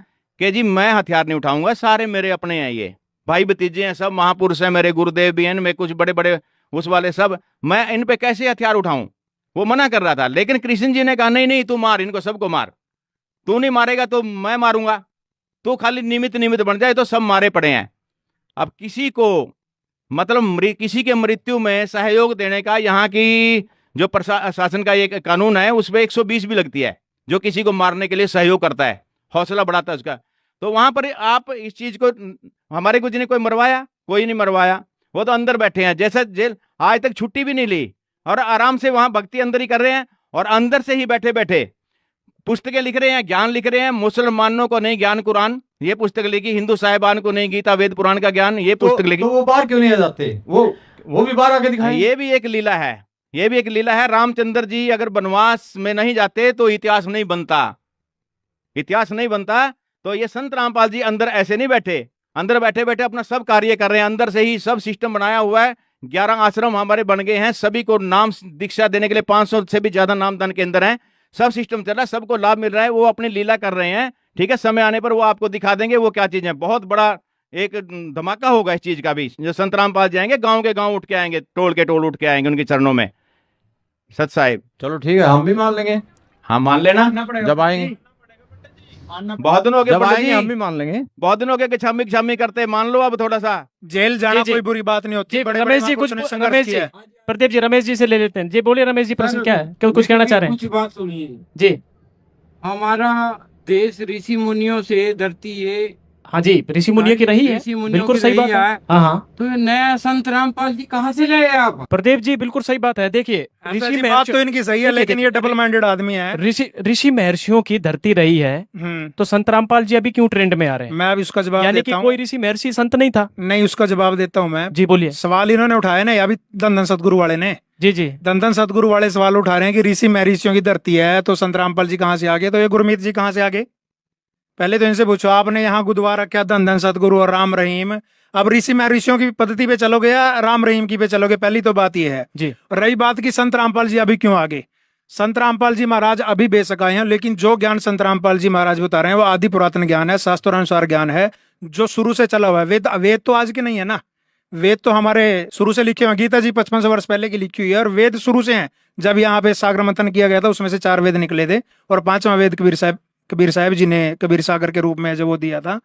कि जी मैं हथियार नहीं उठाऊंगा, सारे मेरे अपने हैं, ये भाई भतीजे हैं, सब महापुरुष हैं, मेरे गुरुदेव भी हैं, मैं कुछ बड़े बड़े उस वाले सब, मैं इन पे कैसे हथियार उठाऊं, वो मना कर रहा था। लेकिन कृष्ण जी ने कहा नहीं नहीं, तू मार इनको, सबको मार, तू नहीं मारेगा तो मैं मारूंगा, तू खाली निमित्त बन जाए, तो सब मारे पड़े हैं। अब किसी को मतलब किसी के मृत्यु में सहयोग देने का यहाँ की जो प्रशासन का एक कानून है, उस पर 120 भी लगती है, जो किसी को मारने के लिए सहयोग करता है, हौसला बढ़ाता है उसका। तो वहां पर आप इस चीज को, हमारे गुरु जी ने कोई मरवाया? कोई नहीं मरवाया, वो तो अंदर बैठे हैं, जैसे जेल, आज तक छुट्टी भी नहीं ली और आराम से वहां भक्ति अंदर ही कर रहे हैं, और अंदर से ही बैठे बैठे पुस्तकें लिख रहे हैं, ज्ञान लिख रहे हैं। मुसलमानों को नहीं ज्ञान कुरान, ये पुस्तक लिखी, हिंदू साहिबान को नहीं गीता वेद पुराण का ज्ञान, ये पुस्तक लिखी। तो वो बाहर क्यों नहीं आ जाते? वो भी बाहर आके दिखाएं। ये भी एक लीला है, ये भी एक लीला है। रामचंद्र जी अगर वनवास में नहीं जाते तो इतिहास नहीं बनता, इतिहास नहीं बनता। तो ये संत रामपाल जी अंदर ऐसे नहीं बैठे, अंदर बैठे बैठे अपना सब कार्य कर रहे हैं, अंदर से ही सब सिस्टम बनाया हुआ है। 11 आश्रम हमारे बन गए हैं, सभी को नाम दीक्षा देने के लिए 500 से भी ज्यादा नामदान के अंदर हैं, सब सिस्टम चल रहा है, सबको लाभ मिल रहा है। वो अपनी लीला कर रहे हैं, ठीक है। समय आने पर वो आपको दिखा देंगे वो क्या चीज है। बहुत बड़ा एक धमाका होगा इस चीज का भी। जो संत रामपाल जाएंगे, गांव के गांव उठ के आएंगे, टोल के टोल उठ के आएंगे उनके चरणों में। सत साहिब, चलो ठीक है, हम भी मान लेंगे। हाँ मान लेना, जब आएंगे। बहुत दिन हो गए, जब आएंगे हम भी मान लेंगे। बहुत दिन हो गए कि छम्मी करते, मान लो अब थोड़ा सा। जेल जाना कोई बुरी बात नहीं होती। रमेश जी कुछ, रमेश जी, प्रदीप जी, रमेश जी से ले लेते हैं। जी बोलिए रमेश जी, प्रश्न क्या है, क्यों कुछ कहना चाह रहे हैं? कुछ बात सुनिए जी। हमारा देश ऋषि मुनियों से धरती ये, हाँ जी, ऋषि मुनियों की रही है, बिल्कुल सही बात है। हाँ हाँ, तो नया संत रामपाल जी कहाँ से लाए आप? प्रदीप जी बिल्कुल सही बात है। देखिए ऋषि बात तो इनकी सही है, लेकिन ये डबल माइंडेड आदमी है। ऋषि महर्षियों की धरती रही है, तो संत रामपाल जी अभी क्यों ट्रेंड में आ रहे हैं? मैं अब उसका जवाब यानी देता कि हूं। कोई ऋषि महर्षि संत नहीं था? नहीं, उसका जवाब देता हूँ मैं। जी बोलिए। सवाल इन्होंने उठाया ना, अभी दंदन सतगुरु वाले ने। जी जी, दंदन सतगुरु वाले सवाल उठा रहे हैं कि ऋषि महर्षियों की धरती है, तो संत रामपाल जी कहाँ से आगे? तो ये गुरमीत जी कहाँ से आगे? पहले तो इनसे पूछो, आपने यहाँ गुरुद्वारा रखा धन सतगुरु और राम रहीम, अब ऋषि महर्षियों की पद्धति पे चलोगे या राम रहीम की पे चलोगे? पहली तो बात ये है जी। रही बात की संत रामपाल जी अभी क्यों आगे? संत रामपाल जी महाराज अभी बेशक आए हैं, लेकिन जो ज्ञान संत रामपाल जी महाराज बता रहे हैं वो आदि पुरातन ज्ञान है, शास्त्रानुसार ज्ञान है, जो शुरू से चला हुआ है। वेद तो आज के नहीं है ना, वेद तो हमारे शुरू से लिखे हुए। गीता जी 55 वर्ष पहले की लिखी हुई है, और वेद शुरू से हैं। जब यहाँ पे सागर मंथन किया गया था उसमें से 4 वेद निकले थे, और 5वां वेद कबीर साहब जी ने कबीर सागर के रूप में जो वो दिया था।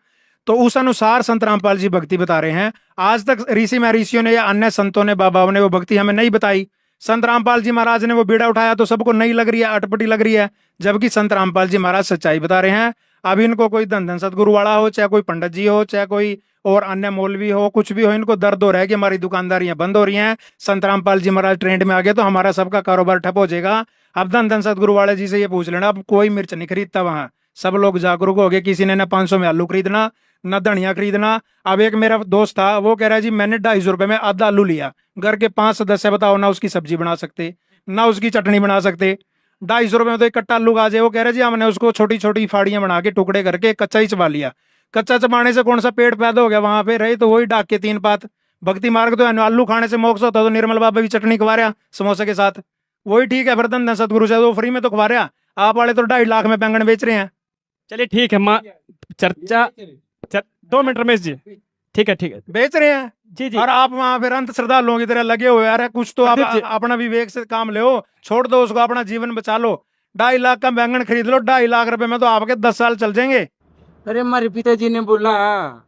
तो उस अनुसार संत रामपाल जी भक्ति बता रहे हैं। आज तक ऋषि महर्षियों ने या अन्य संतों ने, बाबाओं ने वो भक्ति हमें नहीं बताई। संत रामपाल जी महाराज ने वो बीड़ा उठाया तो सबको नहीं लग रही है, अटपटी लग रही है, जबकि संत रामपाल जी महाराज सच्चाई बता रहे हैं। अब इनको कोई धन सतगुरु वाला हो, चाहे कोई पंडित जी हो, चाहे कोई और अन्य मौलवी हो, कुछ भी हो, इनको दर्द हो रहा है कि हमारी दुकानदारियां बंद हो रही हैं, संत रामपाल जी महाराज ट्रेंड में आ गए तो हमारा सबका कारोबार ठप हो जाएगा। अब धन सतगुरु वाले जी से ये पूछ लेना, अब कोई मिर्च नहीं खरीदता वहां, सब लोग जागरूक हो गए। किसी ने ना 500 में आलू खरीदना, ना धनिया खरीदना। अब एक मेरा दोस्त था, वो कह रहा है जी मैंने 250 रुपए में आधा आलू लिया, घर के 5 सदस्य बताओ ना उसकी सब्जी बना सकते, ना उसकी चटनी बना सकते। 250 रुपए में तो एक कट्टा आलू आ जाए। वो कह रहे जी हमने उसको छोटी छोटी फाड़ियां बना के टुकड़े करके कच्चा ही चबा लिया। कच्चा चबाने से कौन सा पेट पैदा हो गया वहां पे? रही तो वही डाक के 3 पात। भक्ति मार्ग तो आलू खाने से मोक्ष होता, तो निर्मल बाबा भी चटनी खवा रहा समोसे के साथ, वही ठीक है। फिर सतगुरु से वो फ्री में तो खवा रहा, आप वाले तो 2.5 लाख में बैंगन बेच रहे हैं। चलिए ठीक है, चर्चा 2 मिनट रमेश जी, ठीक है बेच रहे हैं जी जी। और आप वहां फिर अंत श्रद्धालुओं की तरह लगे हुए, अरे कुछ तो आप अपना विवेक से काम ले, छोड़ दो उसको, अपना जीवन बचा लो। 2.5 लाख का बैंगन खरीद लो, 2.5 लाख रुपए में तो आपके 10 साल चल जाएंगे। अरे हमारे पिताजी ने बोला।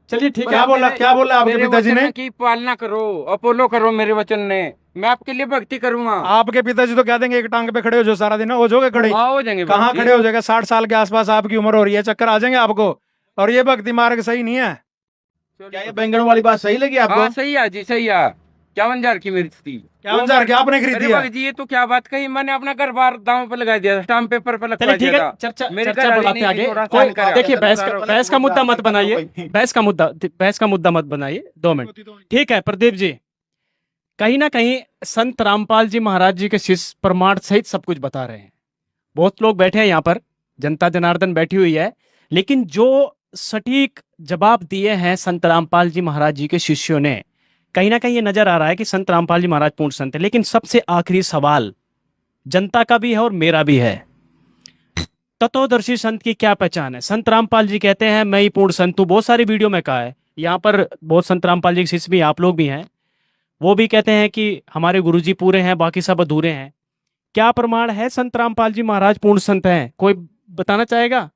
चलिए ठीक है, क्या बोला आपके पिताजी ने? की पालना करो, अपोलो करो, मेरे वचन ने, मैं आपके लिए भक्ति करूंगा। आपके पिताजी तो कह देंगे एक टांग पे खड़े हो जो सारा दिन, हो जाओगे खड़े? हो जाएंगे। कहाँ खड़े हो जाएगा? 60 साल के आसपास आपकी उम्र हो रही है, चक्कर आ जाएंगे आपको। और ये भक्ति मार्ग सही नहीं है। क्या ये बैंगन वाली बात सही लगी आपको? हाँ सही है जी, सही है। 51,000 की मिर्च थी। 51,000 की आपने खरीदी अरे है? भगत जी ये तो क्या बात कही, मैंने अपना घर बार दांव पे लगा दिया था, स्टाम्प पेपर पे लगवा चलिए ठीक दिया है, था। चर्चा मेरे चर्चा घर वाली बढ़ाते नहीं आगे। थी, थोड़ा कोई आसान करा। देखिए, बहस का मुद्दा मत बनाइए, बहस का मुद्दा मत बनाइए। 2 मिनट ठीक है। प्रदीप जी, कहीं ना कहीं संत रामपाल जी महाराज जी के शिष्य प्रमाण सहित सब कुछ बता रहे हैं। बहुत लोग बैठे हैं यहाँ पर, जनता जनार्दन बैठी हुई है, लेकिन जो सटीक जवाब दिए हैं संत रामपाल जी महाराज जी के शिष्यों ने, कहीं ना कहीं ये नजर आ रहा है कि संत रामपाल जी महाराज पूर्ण संत है। लेकिन सबसे आखिरी सवाल जनता का भी है और मेरा भी है, तत्वदर्शी संत की क्या पहचान है? संत रामपाल जी कहते हैं मैं ही पूर्ण संत हूँ, बहुत सारी वीडियो में कहा है। यहाँ पर बहुत संत रामपाल जी के शिष्य भी, आप लोग भी हैं, वो भी कहते हैं कि हमारे गुरुजी पूरे हैं, बाकी सब अधूरे हैं। क्या प्रमाण है संत रामपाल जी महाराज पूर्ण संत हैं? कोई बताना चाहेगा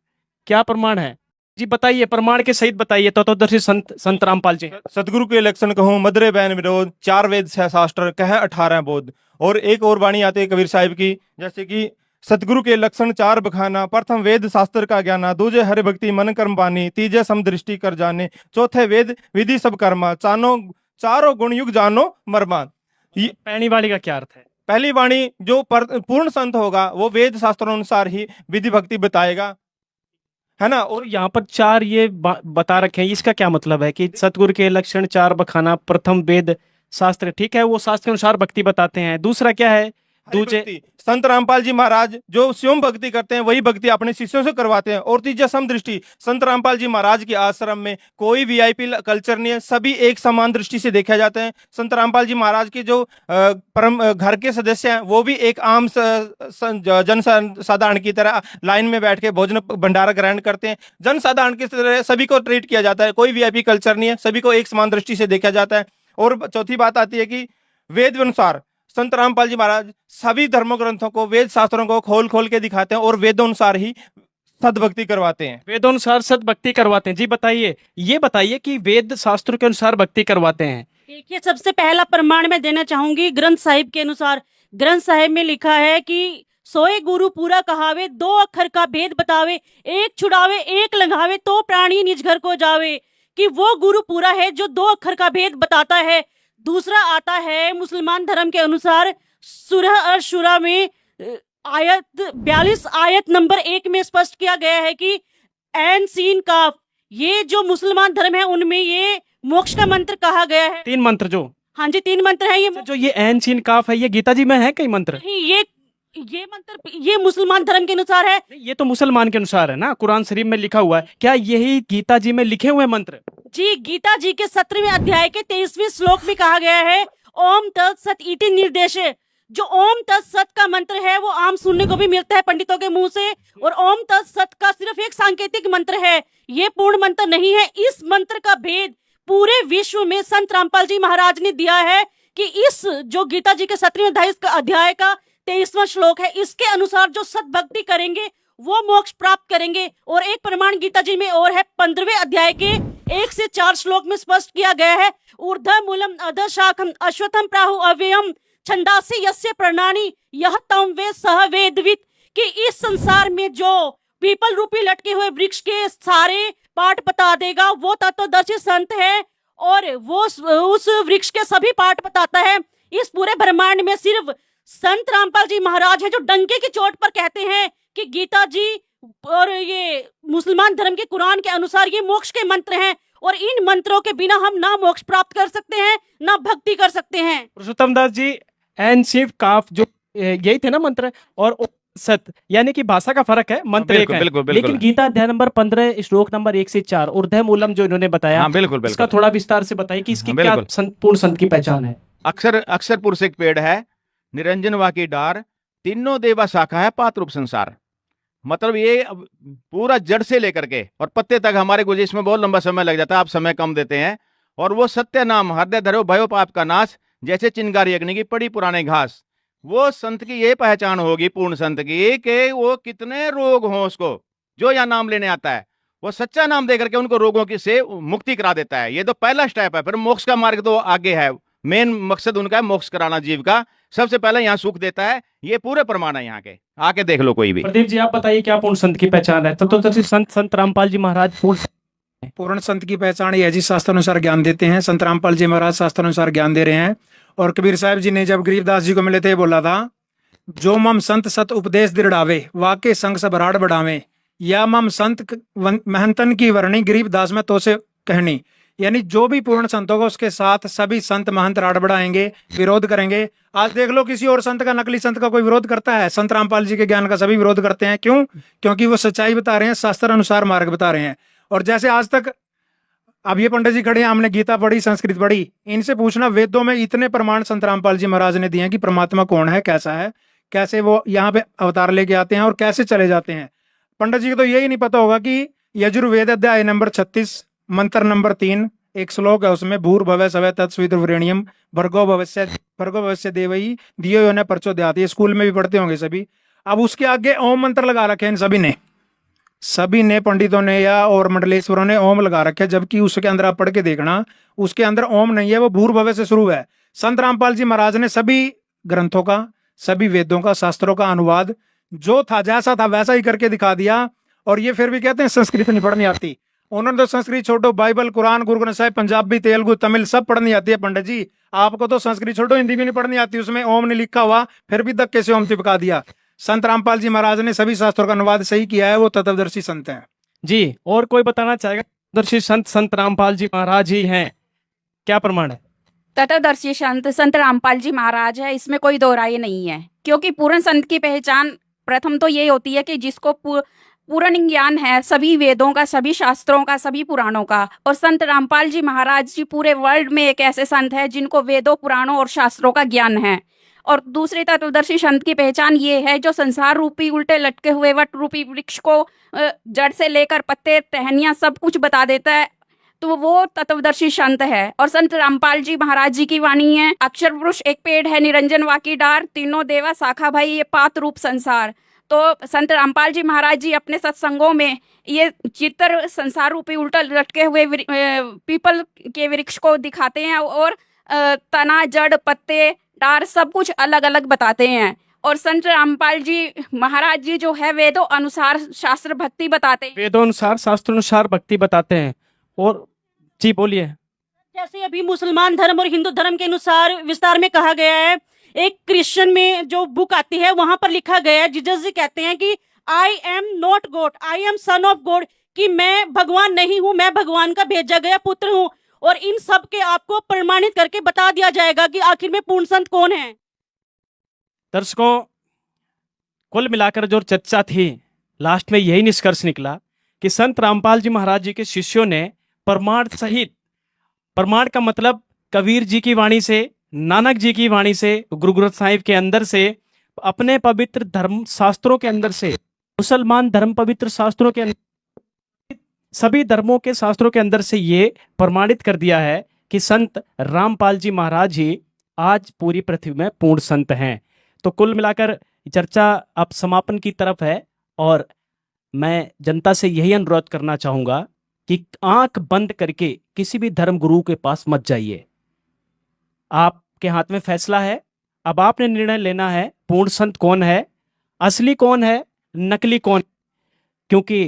क्या प्रमाण है? जी बताइए, प्रमाण के सहित बताइए। तत्वदर्शी संत रामपाल जी। सतगुरु के लक्षण कहूँ मदरे बैन विरोध, 4 वेद 6 शास्त्र कह 18 बोध। और एक और वाणी आती है कबीर साहिब की, जैसे कि सतगुरु के लक्षण 4 बखाना, प्रथम वेद शास्त्र का ज्ञाना, दूजे हरि भक्ति मन कर्म बानी, तीजे समदृष्टि कर जाने, चौथे वेद विधि सब कर्मा, चारों गुण युग जानो मरमा। पहली वाणी का क्या अर्थ है? पहली वाणी जो पूर्ण संत होगा वो वेद शास्त्रों अनुसार ही विधि भक्ति बताएगा, है ना। और यहाँ पर 4 ये बता रखे हैं, इसका क्या मतलब है कि सतगुरु के लक्षण 4 बखाना, प्रथम वेद शास्त्र, ठीक है, वो शास्त्र के अनुसार भक्ति बताते हैं। दूसरा क्या है? दूसरे संत रामपाल जी महाराज जो स्वयं भक्ति करते हैं वही भक्ति अपने शिष्यों से करवाते हैं। और तीजा समदृष्टि, संत रामपाल जी महाराज के आश्रम में कोई वीआईपी कल्चर नहीं है, सभी एक समान दृष्टि से देखे जाते हैं। संत रामपाल जी महाराज के जो परम घर के सदस्य हैं वो भी एक आम जन साधारण की तरह लाइन में बैठ के भोजन भंडारा ग्रहण करते हैं। जन साधारण की तरह सभी को ट्रीट किया जाता है, कोई वीआईपी कल्चर नहीं है, सभी को एक समान दृष्टि से देखा जाता है। और चौथी बात आती है कि वेद अनुसार संत रामपाल जी महाराज सभी धर्म ग्रंथों को, वेद शास्त्रों को खोल के दिखाते हैं और वेदोनुसार ही सदभक्ति करवाते हैं। वेदोनुसार सदभक्ति करवाते हैं। जी बताइए, ये बताइए कि वेद शास्त्र के अनुसार भक्ति करवाते हैं। देखिए, सबसे पहला प्रमाण मैं देना चाहूंगी ग्रंथ साहिब के अनुसार। ग्रंथ साहिब में लिखा है कि सोए गुरु पूरा कहावे, 2 अक्षर का भेद बतावे, एक छुड़ावे एक लगावे, तो प्राणी निज घर को जावे। कि वो गुरु पूरा है जो 2 अक्षर का भेद बताता है। दूसरा आता है मुसलमान धर्म के अनुसार सूरह अश-शुरा में आयत 42 आयत नंबर 1 में स्पष्ट किया गया है कि ऐन सीन काफ, ये जो मुसलमान धर्म है उनमें ये मोक्ष का मंत्र कहा गया है। 3 मंत्र जो, हाँ जी 3 मंत्र है। ये जो ये ऐन सीन काफ है, ये गीता जी में है कई मंत्र? ये मंत्र ये मुसलमान धर्म के अनुसार है। ये तो मुसलमान के अनुसार है ना, कुरान शरीफ में लिखा हुआ है। क्या यही गीता जी में लिखे हुए मंत्र? जी, गीता जी के 17वें अध्याय के 23वें श्लोक में कहा गया है ओम तत्सत इति निर्देश। जो ओम तत्सत का मंत्र है वो आम सुनने को भी मिलता है पंडितों के मुंह से, और ओम तत्सत का सिर्फ एक सांकेतिक मंत्र है, ये पूर्ण मंत्र नहीं है। इस मंत्र का भेद पूरे विश्व में संत रामपाल जी महाराज ने दिया है कि इस जो गीता जी के 17वें अध्याय का 23वां श्लोक है, इसके अनुसार जो सद्भक्ति करेंगे वो मोक्ष प्राप्त करेंगे। और एक प्रमाण गीता जी में और है, 15वें अध्याय के 1 से 4 श्लोक में स्पष्ट किया गया है ऊर्ध्व मूलम अधः शाखम अश्वत्थम प्राहु अव्ययम छंदासी यस्य प्रणानी यह तम वे सह वेदवित। कि इस संसार में जो पीपल रूपी लटके हुए वृक्ष के सारे पाठ बता देगा वो तत्वदर्शी संत है, और वो उस वृक्ष के सभी पाठ बताता है। इस पूरे ब्रह्मांड में सिर्फ संत रामपाल जी महाराज है जो डंके की चोट पर कहते हैं कि गीता जी और ये मुसलमान धर्म के कुरान के अनुसार ये मोक्ष के मंत्र हैं, और इन मंत्रों के बिना हम ना मोक्ष प्राप्त कर सकते हैं ना भक्ति कर सकते हैं। पुरुषोत्तम दास जी, एन शिव काफ जो यही थे ना मंत्र, और सत यानी कि भाषा का फर्क है, मंत्र एक है। बिल्कुल। लेकिन गीता अध्याय नंबर 15 श्लोक नंबर 1 से 4 ऊर्ध्व मूलम जो इन्होंने बताया, बिल्कुल इसका थोड़ा विस्तार से बताइए कि इसकी क्या पूर्ण संत की पहचान है। अक्षर पुरुष एक पेड़ है, निरंजन वा की डार, तीनों देवा शाखा है, पात रूप संसार। मतलब ये पूरा जड़ से लेकर के और पत्ते तक हमारे गुरु, इसमें बहुत लंबा समय लग जाता है, आप समय कम देते हैं। और वो सत्य नाम हृदय धरो भयो पाप का नाश, जैसे चिंगारी अग्नि की पड़ी पुराने घास। वो संत की ये पहचान होगी पूर्ण संत की कि वो कितने रोग हों उसको, जो यहाँ नाम लेने आता है वो सच्चा नाम दे करके उनको रोगों की से मुक्ति करा देता है। ये तो पहला स्टेप है, फिर मोक्ष का मार्ग तो आगे है। मेन मकसद उनका है मोक्ष कराना जीव का। सबसे पहले यहाँ सुख देता है, ये पूरे प्रमाण है यहाँ के, आके देख लो कोई भी। प्रदीप जी आप बताइए क्या पूर्ण संत की पहचान है? तो संत रामपाल जी महाराज पूर्ण पूर्ण संत की पहचान यह जी शास्त्रानुसार ज्ञान देते हैं। संत रामपाल जी महाराज शास्त्रानुसार ज्ञान दे रहे हैं। और कबीर साहब जी ने जब गरीबदास जी को मिले थे बोला था, जो मम संत सत उपदेश दृढ़ावे वाके संग सब राड़ बढ़ावे, या मम संत महंतन की वर्णी गरीबदास में तो से कहनी। यानी जो भी पूर्ण संत होगा उसके साथ सभी संत महंत राड़ बढ़ाएंगे, विरोध करेंगे। आज देख लो किसी और संत का, नकली संत का कोई विरोध करता है? संत रामपाल जी के ज्ञान का सभी विरोध करते हैं। क्यों? क्योंकि वो सच्चाई बता रहे हैं, शास्त्र अनुसार मार्ग बता रहे हैं। और जैसे आज तक अब ये पंडित जी खड़े हैं, हमने गीता पढ़ी, संस्कृत पढ़ी, इनसे पूछना वेदों में इतने प्रमाण संत रामपाल जी महाराज ने दिए हैं कि परमात्मा कौन है, कैसा है, कैसे वो यहाँ पे अवतार लेके आते हैं और कैसे चले जाते हैं। पंडित जी को तो यही नहीं पता होगा कि यजुर्वेद अध्याय नंबर 36 मंत्र नंबर 3 एक श्लोक है, उसमें भूर्भुवः स्वः तत्सवितुर्वरेण्यम भर्गो भवस्य देवई धियो यो न प्रचोदयात्। ये स्कूल में भी पढ़ते होंगे सभी। अब उसके आगे ओम मंत्र लगा रखे हैं इन सभी ने पंडितों ने या और मंडलेश्वरों ने ओम लगा रखे, जबकि उसके अंदर आप पढ़ के देखना, उसके अंदर ओम नहीं है, वो भूर्भुवः से शुरू है। संत रामपाल जी महाराज ने सभी ग्रंथों का, सभी वेदों का, शास्त्रों का अनुवाद जो था जैसा था वैसा ही करके दिखा दिया। और ये फिर भी कहते हैं संस्कृत नहीं पढ़नी आती। उन्होंने तो संस्कृत छोड़ो, बाइबल, कुरान, गुरु ग्रंथ साहिब, पंजाबी, तेलुगु, तमिल सब पढ़नी आती है पंडित जी। आपको तो संस्कृत छोड़ो, हिंदी भी नहीं पढ़नी आती, उसमें ओम नहीं लिखा हुआ, फिर भी धक्के से ओम चिपका दिया। संत रामपाल जी महाराज ने सभी शास्त्रों का अनुवाद सही किया है, वो तत्वदर्शी संत हैं जी। और कोई बताना चाहेगा? तत्वदर्शी संत संत रामपाल जी महाराज ही हैं, क्या प्रमाण है? तत्वदर्शी संत रामपाल जी महाराज है, इसमें कोई दो राय नहीं है। क्योंकि पूर्ण संत की पहचान प्रथम तो ये होती है कि जिसको पूर्ण ज्ञान है सभी वेदों का, सभी शास्त्रों का, सभी पुराणों का। और संत रामपाल जी महाराज जी पूरे वर्ल्ड में एक ऐसे संत है जिनको वेदों, पुराणों और शास्त्रों का ज्ञान है। और दूसरी तत्वदर्शी संत की पहचान ये है जो संसार रूपी उल्टे लटके हुए वट रूपी वृक्ष को जड़ से लेकर पत्ते, टहनियां सब कुछ बता देता है, तो वो तत्वदर्शी संत है। और संत रामपाल जी महाराज जी की वाणी है, अक्षर पुरुष एक पेड़ है, निरंजन वाकी डार, तीनों देवा शाखा भाई, ये पात रूप संसार। तो संत रामपाल जी महाराज जी अपने सत्संगों में ये चित्र संसार रूपी उल्टा लटके हुए पीपल के वृक्ष को दिखाते हैं और तना, जड़, पत्ते, डार सब कुछ अलग अलग बताते हैं। और संत रामपाल जी महाराज जी जो है वेदों अनुसार शास्त्र भक्ति बताते हैं, वेदों अनुसार शास्त्र अनुसार भक्ति बताते हैं। और जी बोलिए। जैसे अभी मुसलमान धर्म और हिंदू धर्म के अनुसार विस्तार में कहा गया है, एक क्रिश्चियन में जो बुक आती है वहां पर लिखा गया है, जीसस जी कहते हैं कि I am not God, I am son of God, कि मैं भगवान नहीं हूं, मैं भगवान का भेजा गया पुत्र हूं। और इन सब के आपको प्रमाणित करके बता दिया जाएगा कि आखिर में पूर्ण संत कौन है। दर्शकों, कुल मिलाकर जो चर्चा थी, लास्ट में यही निष्कर्ष निकला कि संत रामपाल जी महाराज जी के शिष्यों ने प्रमाण सहित, प्रमाण का मतलब कबीर जी की वाणी से, नानक जी की वाणी से, गुरु ग्रंथ साहिब के अंदर से, अपने पवित्र धर्म शास्त्रों के अंदर से, मुसलमान धर्म पवित्र शास्त्रों के अंदर, सभी धर्मों के शास्त्रों के अंदर से ये प्रमाणित कर दिया है कि संत रामपाल जी महाराज ही आज पूरी पृथ्वी में पूर्ण संत हैं। तो कुल मिलाकर चर्चा अब समापन की तरफ है और मैं जनता से यही अनुरोध करना चाहूंगा कि आंख बंद करके किसी भी धर्म गुरु के पास मत जाइए। आपके हाथ में फैसला है, अब आपने निर्णय लेना है पूर्ण संत कौन है, असली कौन है, नकली कौन। क्योंकि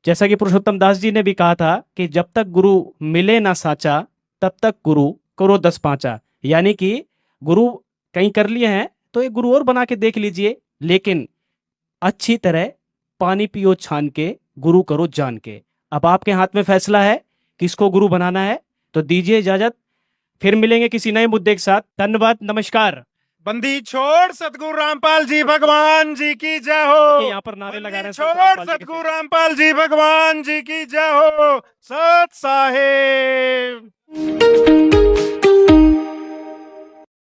जैसा कि पुरुषोत्तम दास जी ने भी कहा था कि जब तक गुरु मिले ना साचा तब तक गुरु करो 10 पांचा। यानी कि गुरु कहीं कर लिए हैं तो एक गुरु और बना के देख लीजिए, लेकिन अच्छी तरह पानी पियो छान के, गुरु करो जान के। अब आपके हाथ में फैसला है किसको गुरु बनाना है। तो दीजिए इजाजत, फिर मिलेंगे किसी नए मुद्दे के साथ। धन्यवाद, नमस्कार। बंदी छोड़ सतगुरु रामपाल जी भगवान जी की जय हो। यहाँ पर नारे लगा रहे हैं, छोड़ सतगुरु रामपाल जी भगवान जी की जय हो। सत साहेब।